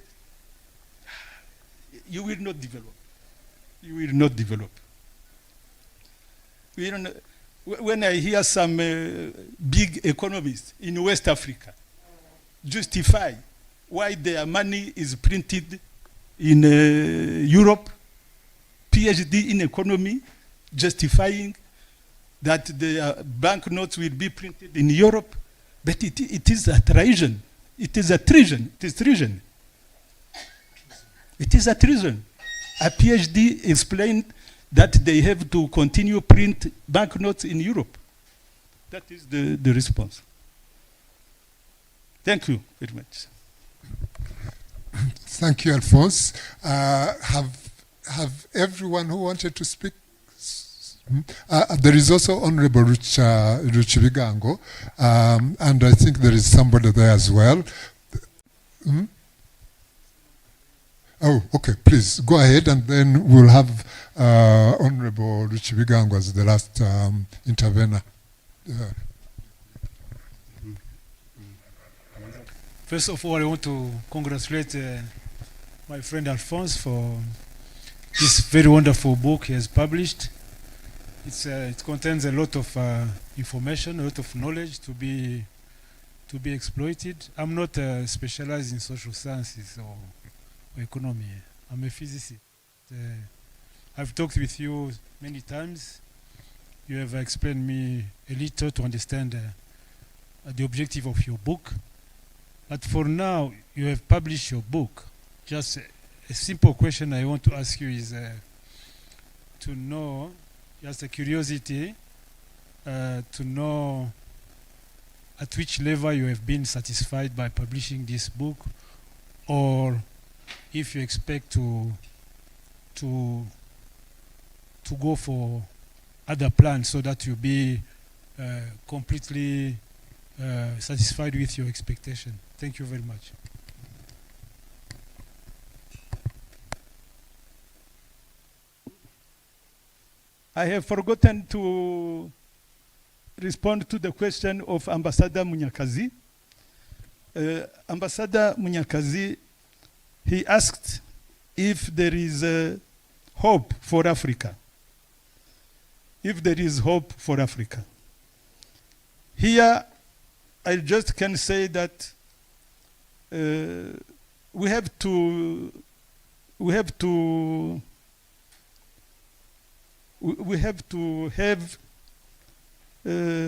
you will not develop. You will not develop. When I hear some big economists in West Africa justify why their money is printed in Europe, PhD in economy, justifying that the banknotes will be printed in Europe, but it is a treason. It is a treason. It is treason. It is a treason. A PhD explained that they have to continue print banknotes in Europe. That is the response. Thank you very much. Thank you, Alphonse. Have everyone who wanted to speak? There is also Honorable Ruchibigango, and I think there is somebody there as well. Oh, okay, please, go ahead, and then we'll have Honorable Ruchibigango as the last intervener. First of all, I want to congratulate my friend Alphonse for this very wonderful book he has published. It contains a lot of information, a lot of knowledge to be exploited. I'm not specialized in social sciences or economy. I'm a physicist. I've talked with you many times. You have explained me a little to understand the objective of your book. But for now, you have published your book. Just a simple question I want to ask you is to know, just a curiosity, to know at which level you have been satisfied by publishing this book, or if you expect to go for other plans so that you be completely satisfied with your expectation. Thank you very much. I have forgotten to respond to the question of Ambassador Munyakazi. Ambassador Munyakazi, he asked if there is hope for Africa. If there is hope for Africa. Here, I just can say that we have to have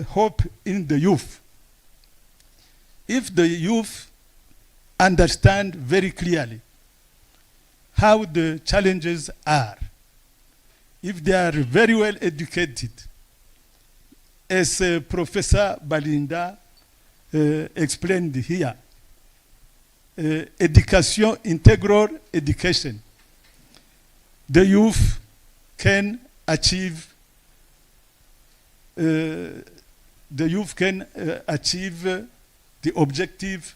hope in the youth. If the youth understand very clearly how the challenges are, if they are very well educated, as Professor Balinda explained here, education, integral education, the youth can achieve the objective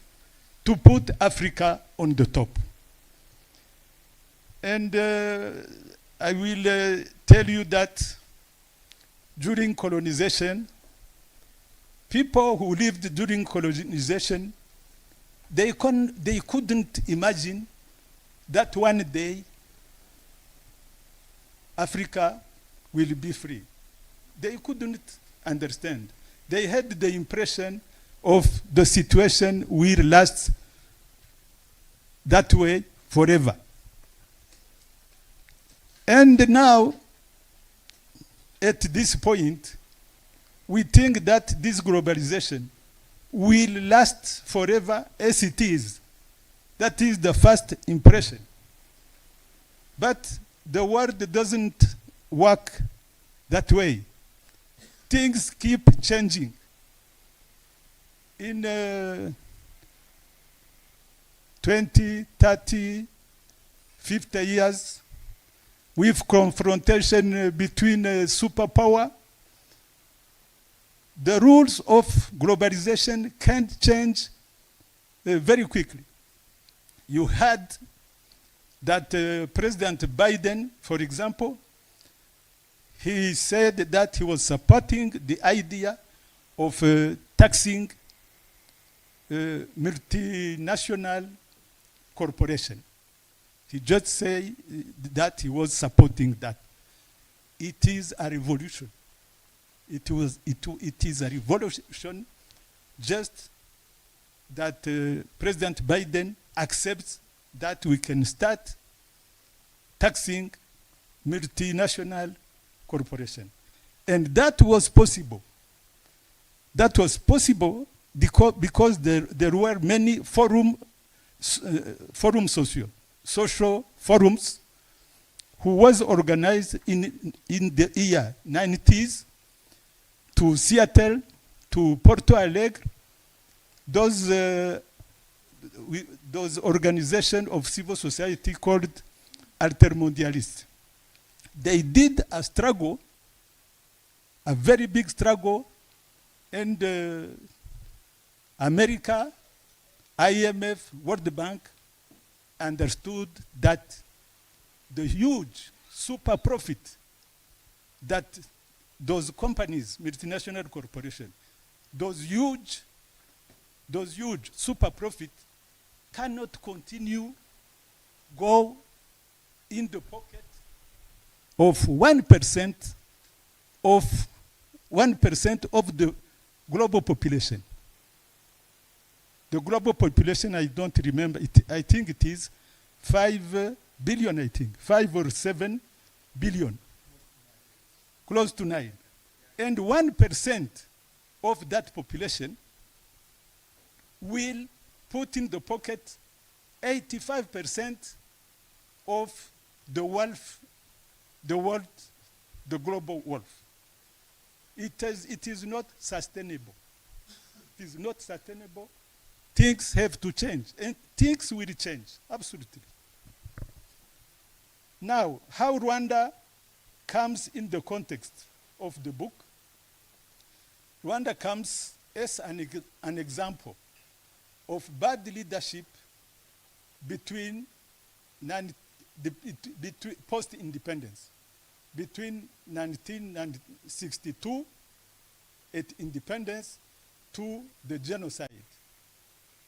to put Africa on the top. And I will tell you that during colonization, people who lived during colonization, they couldn't imagine that one day Africa will be free. They couldn't understand. They had the impression of the situation will last that way forever. And now, at this point, we think that this globalization will last forever as it is. That is the first impression. But the world doesn't work that way. Things keep changing. In 20, 30, 50 years, with confrontation between superpower, the rules of globalization can change very quickly. You had that President Biden, for example, he said that he was supporting the idea of taxing multinational corporation. He just said that he was supporting that. It is a revolution. It is a revolution just that President Biden accepts that we can start taxing multinational corporation. And that was possible. That was possible because there were many social forums who was organized in the year 90s to Seattle, to Porto Alegre. Those organizations of civil society called Altermondialists. They did a struggle, a very big struggle, and America, IMF, World Bank understood that the huge super profit that those companies, multinational corporations, those huge super profit cannot continue go in the pocket of 1% of the global population. The global population, I don't remember, I think it is 5 billion, I think, 5 or 7 billion, close to 9. And 1% of that population will put in the pocket 85% of the wealth, the global wealth. It is not sustainable. It is not sustainable. Things have to change, and things will change, absolutely. Now, how Rwanda comes in the context of the book. Rwanda comes as an example of bad leadership between post-independence, between 1962 at independence to the genocide.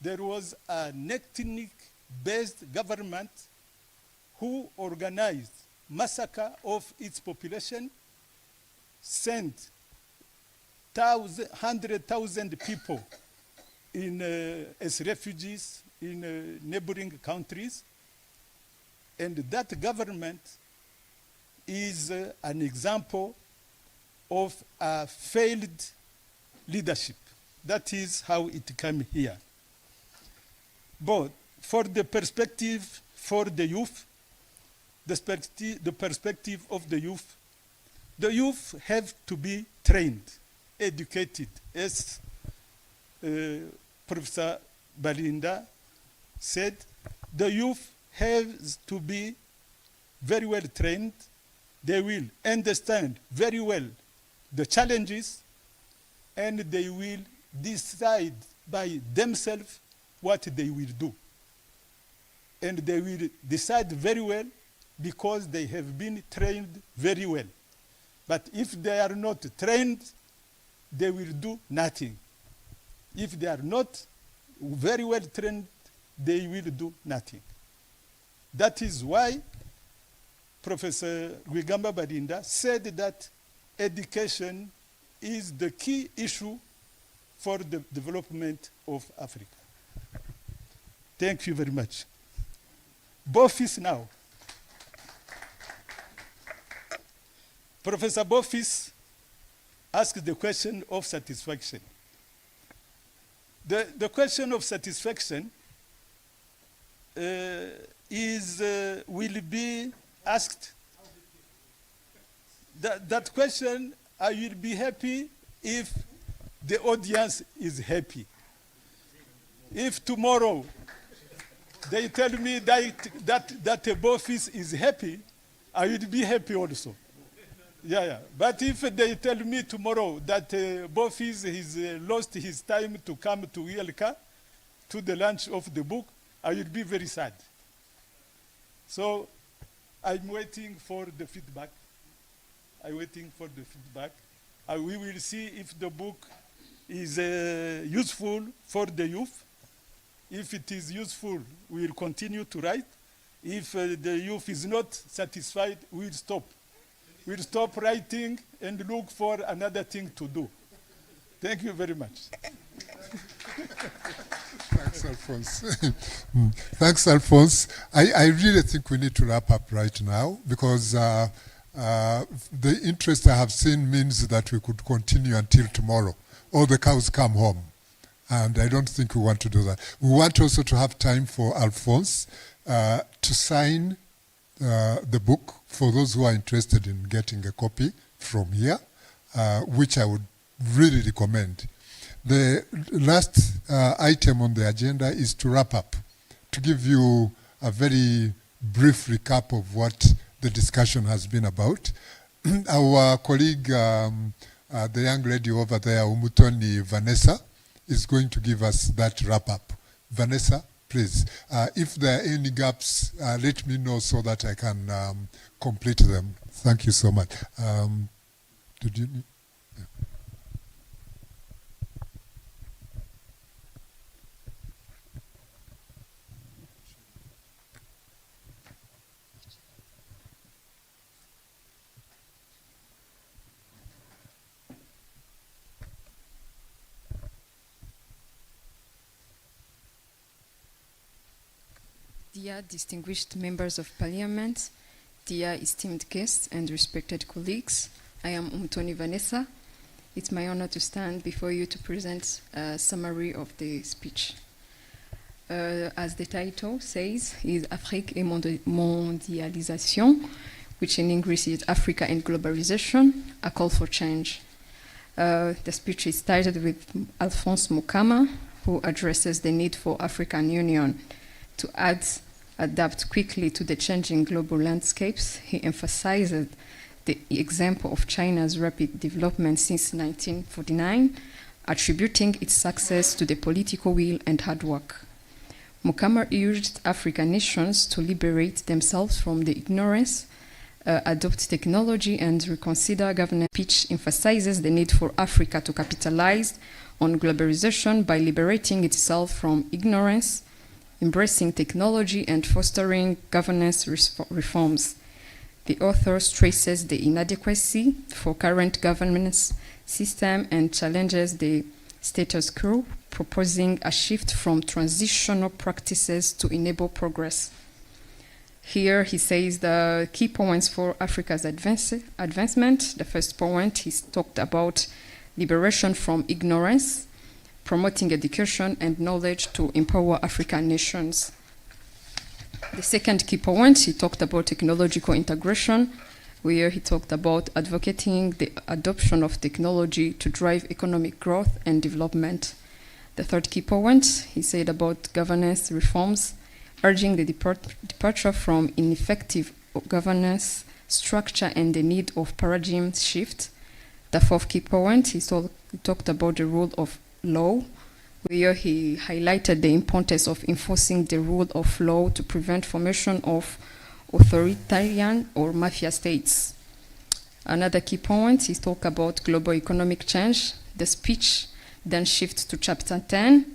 There was an ethnic-based government who organized massacre of its population, sent 100,000 people as refugees in neighboring countries. And that government is an example of a failed leadership. That is how it came here. But for the perspective for the youth, the perspective of the youth have to be trained, educated, as Professor Balinda said. The youth has to be very well trained. They will understand very well the challenges, and they will decide by themselves what they will do. And they will decide very well because they have been trained very well. But if they are not trained, they will do nothing. If they are not very well trained, they will do nothing. That is why Professor Rwigamba Barinda, said that education is the key issue for the development of Africa. Thank you very much. Bofis now. Professor Bofis asked the question of satisfaction. The question of satisfaction will be asked. That question, I will be happy if the audience is happy. If tomorrow they tell me that a Bofis is happy, I will be happy also. Yeah. But if they tell me tomorrow that Bofis has lost his time to come to ILK, to the launch of the book, I will be very sad. So I'm waiting for the feedback. We will see if the book is useful for the youth. If it is useful, we will continue to write. If the youth is not satisfied, we will stop. We'll stop writing and look for another thing to do. Thank you very much. Thanks, Alphonse. Thanks, Alphonse. I really think we need to wrap up right now because the interest I have seen means that we could continue until tomorrow or the cows come home. And I don't think we want to do that. We want also to have time for Alphonse to sign the book for those who are interested in getting a copy from here, which I would really recommend. The last item on the agenda is to wrap up, to give you a very brief recap of what the discussion has been about. Our colleague, the young lady over there, Umutoni Vanessa, is going to give us that wrap up. Vanessa, please. If there are any gaps, let me know so that I can complete them. Thank you so much. Did you need? Yeah. Dear distinguished members of parliament, dear esteemed guests and respected colleagues, I am Umutoni Vanessa. It's my honor to stand before you to present a summary of the speech. As the title says, is Afrique et Mondialisation, which in English is Africa and Globalization, a call for change. The speech is started with Alphonse Mukama, who addresses the need for African Union to adapt quickly to the changing global landscapes. He emphasizes the example of China's rapid development since 1949, attributing its success to the political will and hard work. Mukama urged African nations to liberate themselves from the ignorance, adopt technology, and reconsider governance. Speech emphasizes the need for Africa to capitalize on globalization by liberating itself from ignorance, embracing technology, and fostering governance reforms. The author stresses the inadequacy for current governance system and challenges the status quo, proposing a shift from transitional practices to enable progress. Here he says the key points for Africa's advancement. The first point, he's talked about liberation from ignorance, promoting education and knowledge to empower African nations. The second key point, he talked about technological integration, where he talked about advocating the adoption of technology to drive economic growth and development. The third key point, he said about governance reforms, urging the departure from ineffective governance structure and the need of paradigm shift. The fourth key point, he talked about the rule of law, where he highlighted the importance of enforcing the rule of law to prevent formation of authoritarian or mafia states. Another key point, he talked about global economic change. The speech then shifts to chapter 10,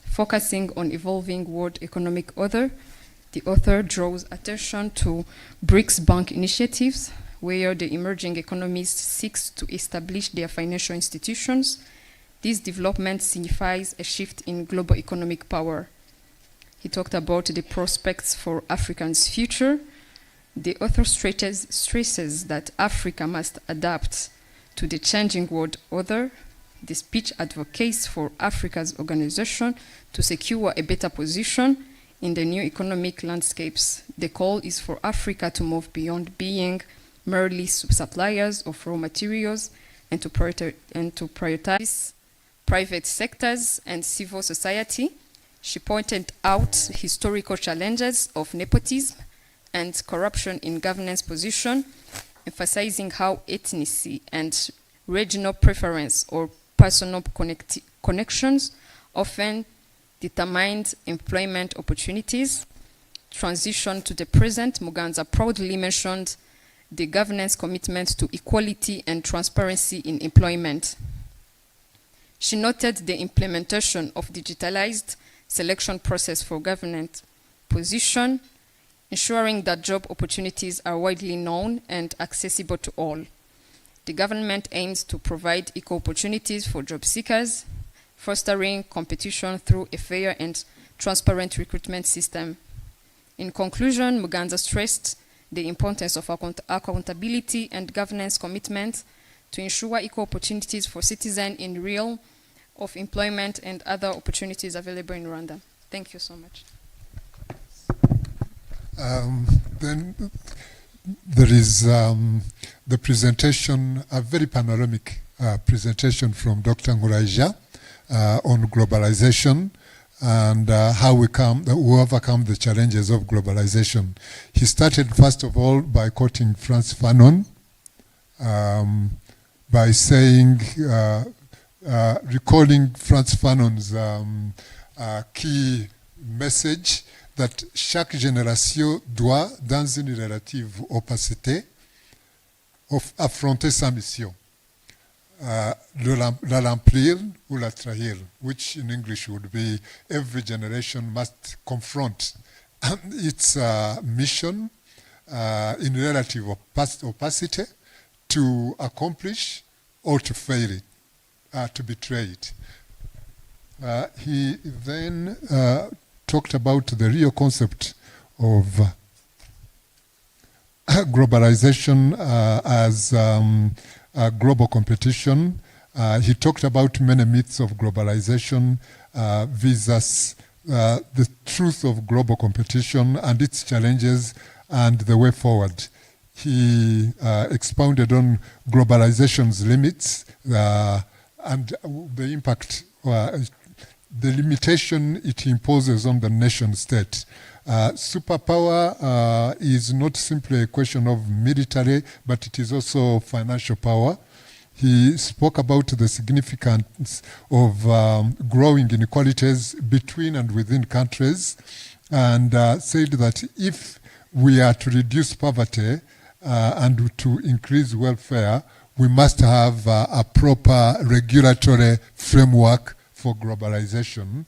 focusing on evolving world economic order, The author draws attention to BRICS bank initiatives, where the emerging economies seeks to establish their financial institutions. This development signifies a shift in global economic power. He talked about the prospects for Africa's future. The author stresses that Africa must adapt to the changing world order. The speech advocates for Africa's organization to secure a better position in the new economic landscapes. The call is for Africa to move beyond being merely suppliers of raw materials and to prioritize private sectors and civil society. She pointed out historical challenges of nepotism and corruption in governance position, emphasizing how ethnicity and regional preference or personal connections often determined employment opportunities. Transition to the present, Muganza proudly mentioned the governance commitment to equality and transparency in employment. She noted the implementation of digitalized selection process for government position, ensuring that job opportunities are widely known and accessible to all. The government aims to provide equal opportunities for job seekers, fostering competition through a fair and transparent recruitment system. In conclusion, Muganza stressed the importance of accountability and governance commitment to ensure equal opportunities for citizens in realm of employment and other opportunities available in Rwanda. Thank you so much. Then there is the presentation, a very panoramic presentation from Dr. Nguraija on globalization and how we overcome the challenges of globalization. He started first of all by quoting Frantz Fanon, by saying, recalling Frantz Fanon's key message that chaque génération doit, dans une relative opacité, affronter sa mission. La remplir ou la trahir, which in English would be every generation must confront its mission in relative opacity to accomplish or to fail it, to betray it. He then talked about the real concept of globalization as global competition. He talked about many myths of globalization versus the truth of global competition and its challenges and the way forward. He expounded on globalization's limits and the impact, the limitation it imposes on the nation state. Superpower is not simply a question of military, but it is also financial power. He spoke about the significance of growing inequalities between and within countries, and said that if we are to reduce poverty and to increase welfare, we must have a proper regulatory framework for globalization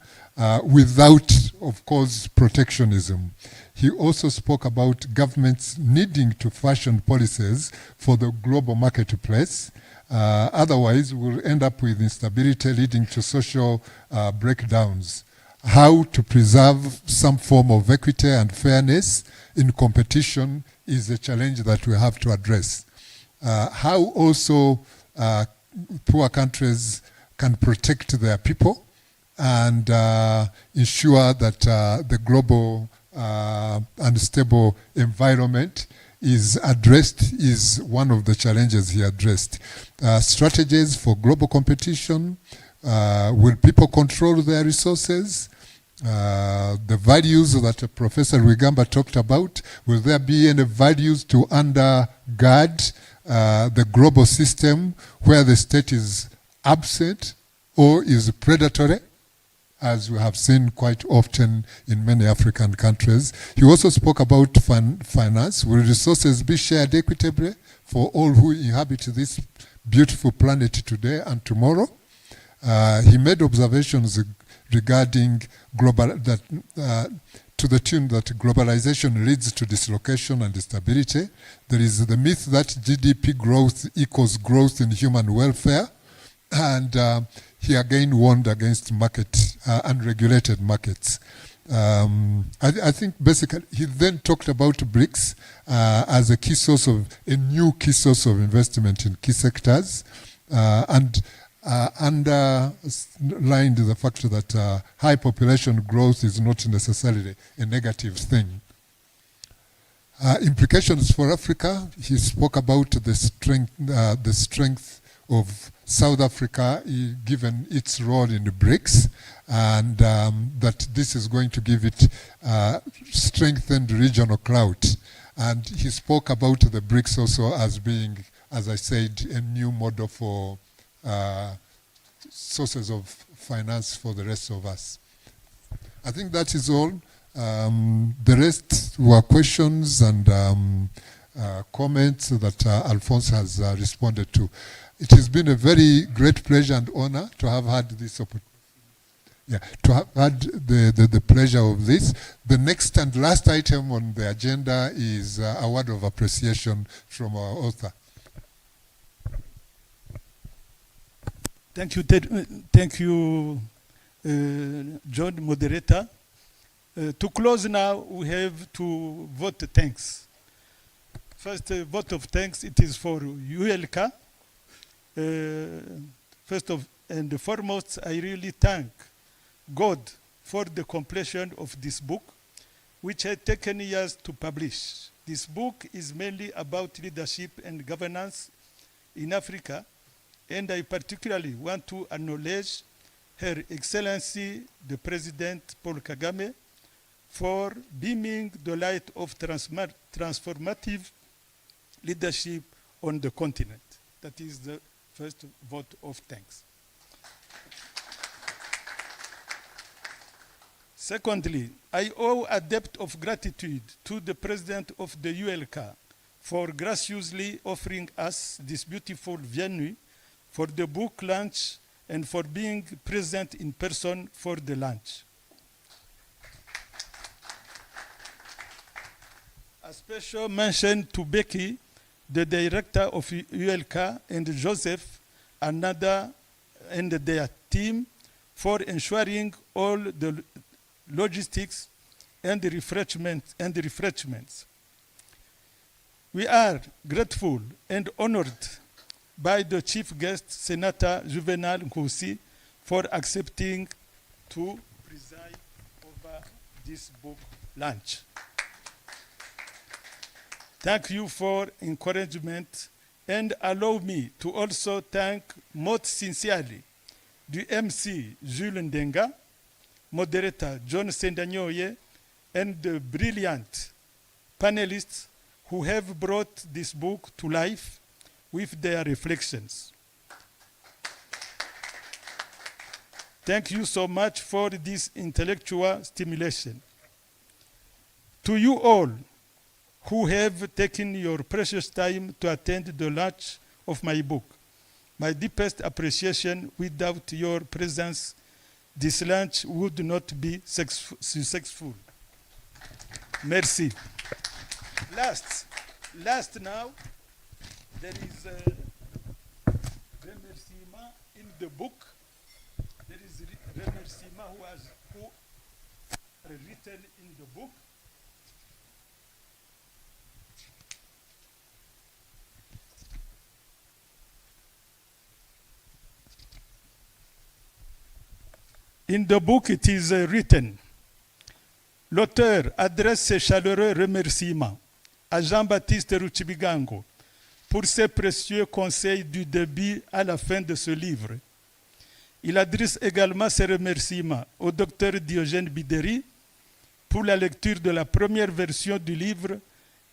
without, of course, protectionism. He also spoke about governments needing to fashion policies for the global marketplace. Otherwise, we'll end up with instability leading to social breakdowns. How to preserve some form of equity and fairness in competition is a challenge that we have to address. How also poor countries can protect their people and ensure that the global unstable environment is addressed is one of the challenges he addressed. Strategies for global competition. Will people control their resources? The values that Professor Rwigamba talked about, will there be any values to undergird the global system where the state is absent or is predatory, as we have seen quite often in many African countries? He also spoke about finance. Will resources be shared equitably for all who inhabit this beautiful planet today and tomorrow? He made observations regarding to the tune that globalization leads to dislocation and instability. There is the myth that GDP growth equals growth in human welfare. And he again warned against unregulated markets. I think basically he then talked about BRICS as a new key source of investment in key sectors, and underlined the fact that high population growth is not necessarily a negative thing. Implications for Africa, he spoke about the strength of South Africa, given its role in the BRICS, and that this is going to give it strengthened regional clout. And he spoke about the BRICS also as being, as I said, a new model for sources of finance for the rest of us. I think that is all. The rest were questions and comments that Alphonse has responded to. It has been a very great pleasure and honor to have had this opportunity. Yeah, to have had the pleasure of this. The next and last item on the agenda is a word of appreciation from our author. Thank you, John, moderator. To close now, we have to vote thanks. First, vote of thanks, it is for ULK. First and foremost, I really thank God for the completion of this book, which had taken years to publish. This book is mainly about leadership and governance in Africa, and I particularly want to acknowledge Her Excellency, the President Paul Kagame, for beaming the light of transformative leadership on the continent. That is the first vote of thanks. Secondly, I owe a debt of gratitude to the President of the ULK for graciously offering us this beautiful venue for the book launch and for being present in person for the launch. A special mention to Becky, the director of ULK, and Joseph, another, and their team for ensuring all the logistics and the refreshments. We are grateful and honored by the chief guest, Senator Juvenal Nkosi, for accepting to preside over this book launch. Thank you for encouragement, and allow me to also thank most sincerely the MC Jules Ndenga, moderator John Sendanyoye, and the brilliant panelists who have brought this book to life with their reflections. Thank you so much for this intellectual stimulation. To you all who have taken your precious time to attend the launch of my book, my deepest appreciation. Without your presence, this launch would not be successful. Merci. Last now, there is a remerciement in the book. There is remerciement who are written in the book. In the book, it is written, l'auteur adresse ses chaleureux remerciements à Jean-Baptiste Ruchibigango pour ses précieux conseils du début à la fin de ce livre. Il adresse également ses remerciements au docteur Diogène Bideri pour la lecture de la première version du livre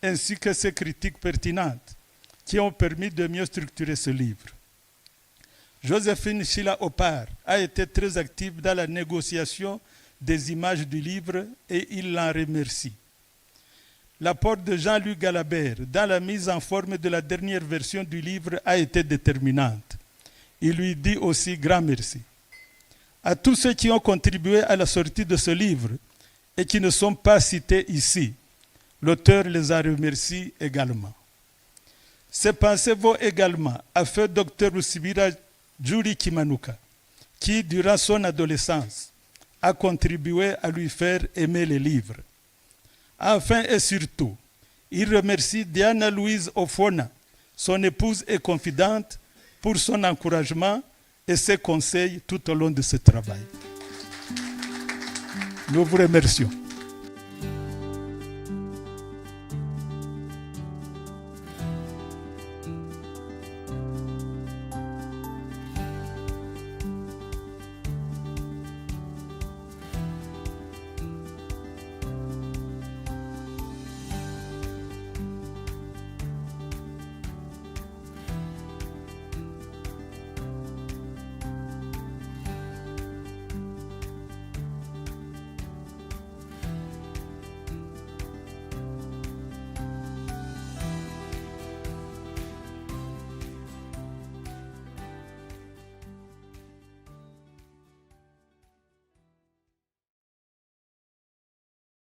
ainsi que ses critiques pertinentes qui ont permis de mieux structurer ce livre. Joséphine Chila-Opar a été très active dans la négociation des images du livre et il l'en remercie. L'apport de Jean-Luc Galabert dans la mise en forme de la dernière version du livre a été déterminante. Il lui dit aussi grand merci. À tous ceux qui ont contribué à la sortie de ce livre et qui ne sont pas cités ici. L'auteur les a remerciés également. Ces pensées vont également à feu Dr Rusibira Julie Kimanuka, qui, durant son adolescence, a contribué à lui faire aimer les livres. Enfin et surtout, il remercie Diana Louise Ofona, son épouse et confidente, pour son encouragement et ses conseils tout au long de ce travail. Nous vous remercions.